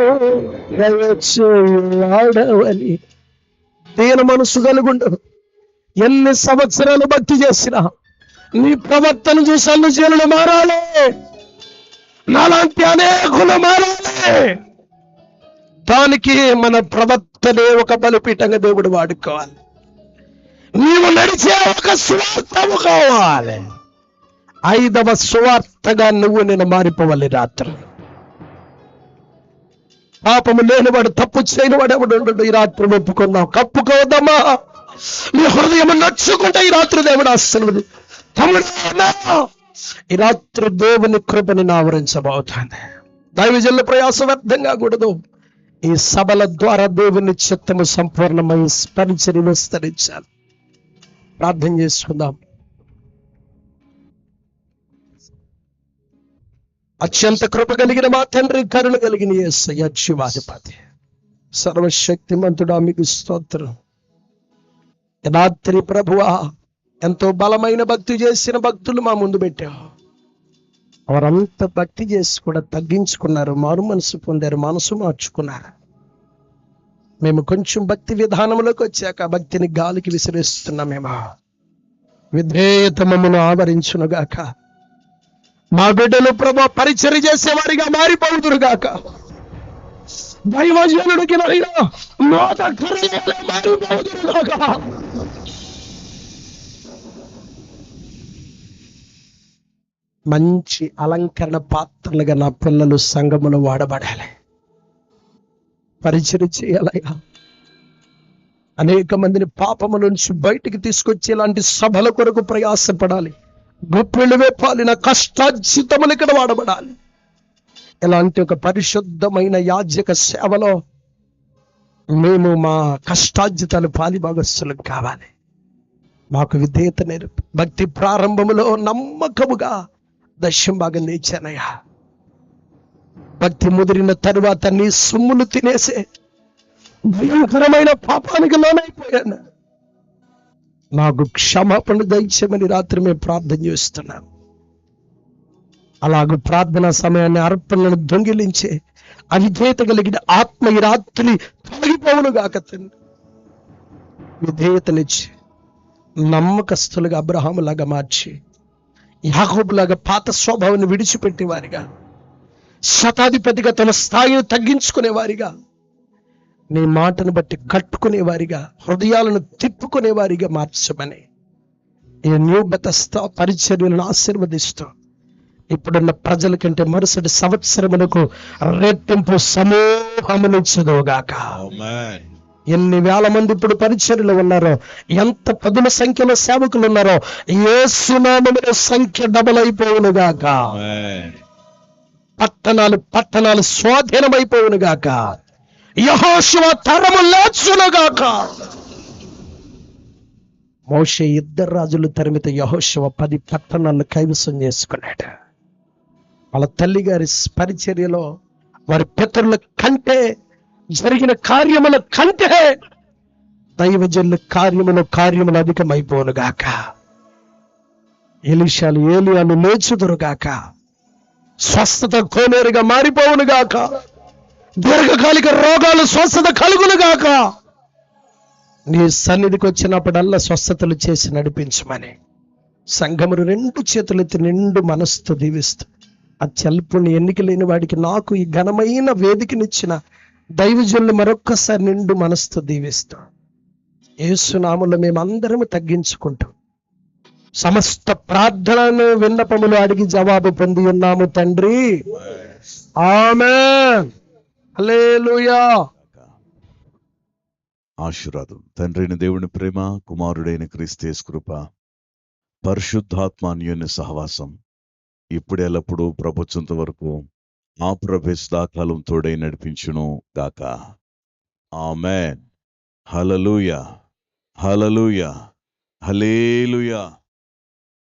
దయచేయువాడవని దీన మనసు కలుగుండవు. ఎన్ని సంవత్సరాలు భక్తి చేసినా నీ ప్రవర్తన చూసి అన్ని జనులు మారాలి, నాలాంటి అనేకులు మారాలి. దానికి మన ప్రవర్తనే ఒక బలిపీఠంగా దేవుడు వాడుకోవాలి. నీవు నడిచే ఒక సువార్తము కావాలి. 5వ సువార్తగా నేను మారిపోవాలి. రాత్రి పాపము లేనివాడు తప్పు చేయని వాడు ఎవడు ఈ రాత్రి ఒప్పుకున్నావు. కప్పుకోవద్దమ్మా, నీ హృదయం నచ్చుకుంటే ఈ రాత్రి దేవుడు ఆశీర్వది. తమ్ముడు ఈ రాత్రి దేవుని కృపని ఆవరించబోతుంది. దైవజనుల ప్రయాసం వ్యర్థంగా కూడదు. ఈ సభల ద్వారా దేవుని చిత్తము సంపూర్ణమై పరిచర్య విస్తరించాలి. ప్రార్థన చేసుకుందాం. అత్యంత కృప కలిగిన మా తండ్రి, కరుణ కలిగిన యేసయ్య జీవాధిపతి, సర్వశక్తిమంతుడా మీకు స్తోత్రం. రాత్రి ప్రభువా, ఎంతో బలమైన భక్తి చేసిన భక్తులు మా ముందు పెట్టావు. వారంతా భక్తి చేసి కూడా తగ్గించుకున్నారు, మారు మనసు పొందారు, మనసు మార్చుకున్నారు. మేము కొంచెం భక్తి విధానంలోకి వచ్చాక భక్తిని గాలికి విసిరేస్తున్నామేమో. విధేయత మమ్మను ఆవరించునుగాక. మా బిడ్డలు ప్రభు పరిచర్య చేసేవారిగా మారిపోదురుగాక. దైవజనుడికి మారిపోదురుగాక. మంచి అలంకరణ పాత్రలుగా నా పిల్లలు సంఘములో వాడబడాలి, పరిచర్య చేయాలయ్యా. అనేక మందిని పాపము నుంచి బయటికి తీసుకొచ్చి ఇలాంటి సభల కొరకు ప్రయాసపడాలి. గొప్పలు వేపాలి, నా కష్టార్జితములు ఇక్కడ వాడబడాలి. ఇలాంటి ఒక పరిశుద్ధమైన యాజక సేవలో మేము మా కష్టార్జితాలు పాలిభాగస్తులు కావాలి. మాకు విధేయత నేర్పి భక్తి ప్రారంభములో నమ్మకముగా దశం భాగం తెచ్చానయ్యా. భక్తి ముదిరిన తరువాత నీ సొమ్ములు తినేసే భయంకరమైన పాపానికి లోనైపోయాను. నాకు క్షమాపణ దయచేయమని రాత్రి మేము ప్రార్థన చేస్తున్నాం. అలాగ ప్రార్థనా సమయాన్ని అర్పణలను దొంగిలించే అవిధేయత కలిగిన ఆత్మ ఈ రాత్రి తొలగిపోవునుగాక తండ్రి. విధేయతనిచ్చి నమ్మకస్తులుగా అబ్రహాములాగా మార్చి, యాకోబులాగా పాత స్వభావాన్ని విడిచిపెట్టేవారిగా, శతాధిపతిగా తన స్థాయిని తగ్గించుకునేవారిగా, నీ మాటను బట్టి కట్టుకునేవారిగా, హృదయాలను తిప్పుకునేవారిగా మార్చమని ఈ న్యూ బెతెస్దా పరిచర్యలను ఆశీర్వదిస్తూ ఇప్పుడున్న ప్రజల కంటే మరుసటి సంవత్సరములకు రెట్టింపు సమూహమునిచ్చుదుగాక. ఎన్ని వేల మంది ఇప్పుడు పరిచర్యలు ఉన్నారో, ఎంత పదుల సంఖ్యలో సేవకులు ఉన్నారో, యేసు నామమున సంఖ్య డబల్ అయిపోవునుగాక. పట్టణాలు స్వాధీనమైపోవునుగాక. యెహోషువ తరము లేచునుగాక. మోషే 2 రాజులు తరిమితే యెహోషువ 10 పట్టణాలను కైవసం చేసుకున్నాడు. వాళ్ళ తల్లిగారి పరిచర్యలో వారి పితరుల కంటే జరిగిన కార్యముల కంటే దైవజనుల కార్యములు అధికమైపోనుగాక. ఎలీషాలు ఏలియాలు లేచుదురుగాక. స్వస్థత కోనేరుగా మారిపోవునుగాక. దీర్ఘకాలిక రోగాలు స్వస్థత కలుగునుగాక. నీ సన్నిధికి వచ్చినప్పుడల్లా స్వస్థతలు చేసి నడిపించమని సంఘమును 2 చేతులెత్తి నిండు మనస్సుతో దీవిస్తూ అత్యల్పుని ఎన్నిక లేని వాడికి నాకు ఈ ఘనమైన వేదికనిచ్చిన దైవజనులు మరొక్కసారి నిండు మనసుతో దీవిస్తాం. యేసునామములో మేమందరము తగ్గించుకుంటూ సమస్త ప్రార్థనలు విన్నపములు అడిగి జవాబు పొంది ఉన్నాము తండ్రి. ఆమేన్. హల్లెలూయా. ఆశీర్వాదం. తండ్రైన దేవుని ప్రేమ, కుమారుడైన క్రీస్తు యేసు కృప, పరిశుద్ధాత్మ అన్యోన్య సహవాసం ఇప్పుడు ఎల్లప్పుడూ ప్రపంచంత వరకు ఆ ప్రవేశదాకాలం తోడై నడిపించును గాక. ఆమేన్. హల్లెలూయా, హల్లెలూయా, హల్లెలూయా.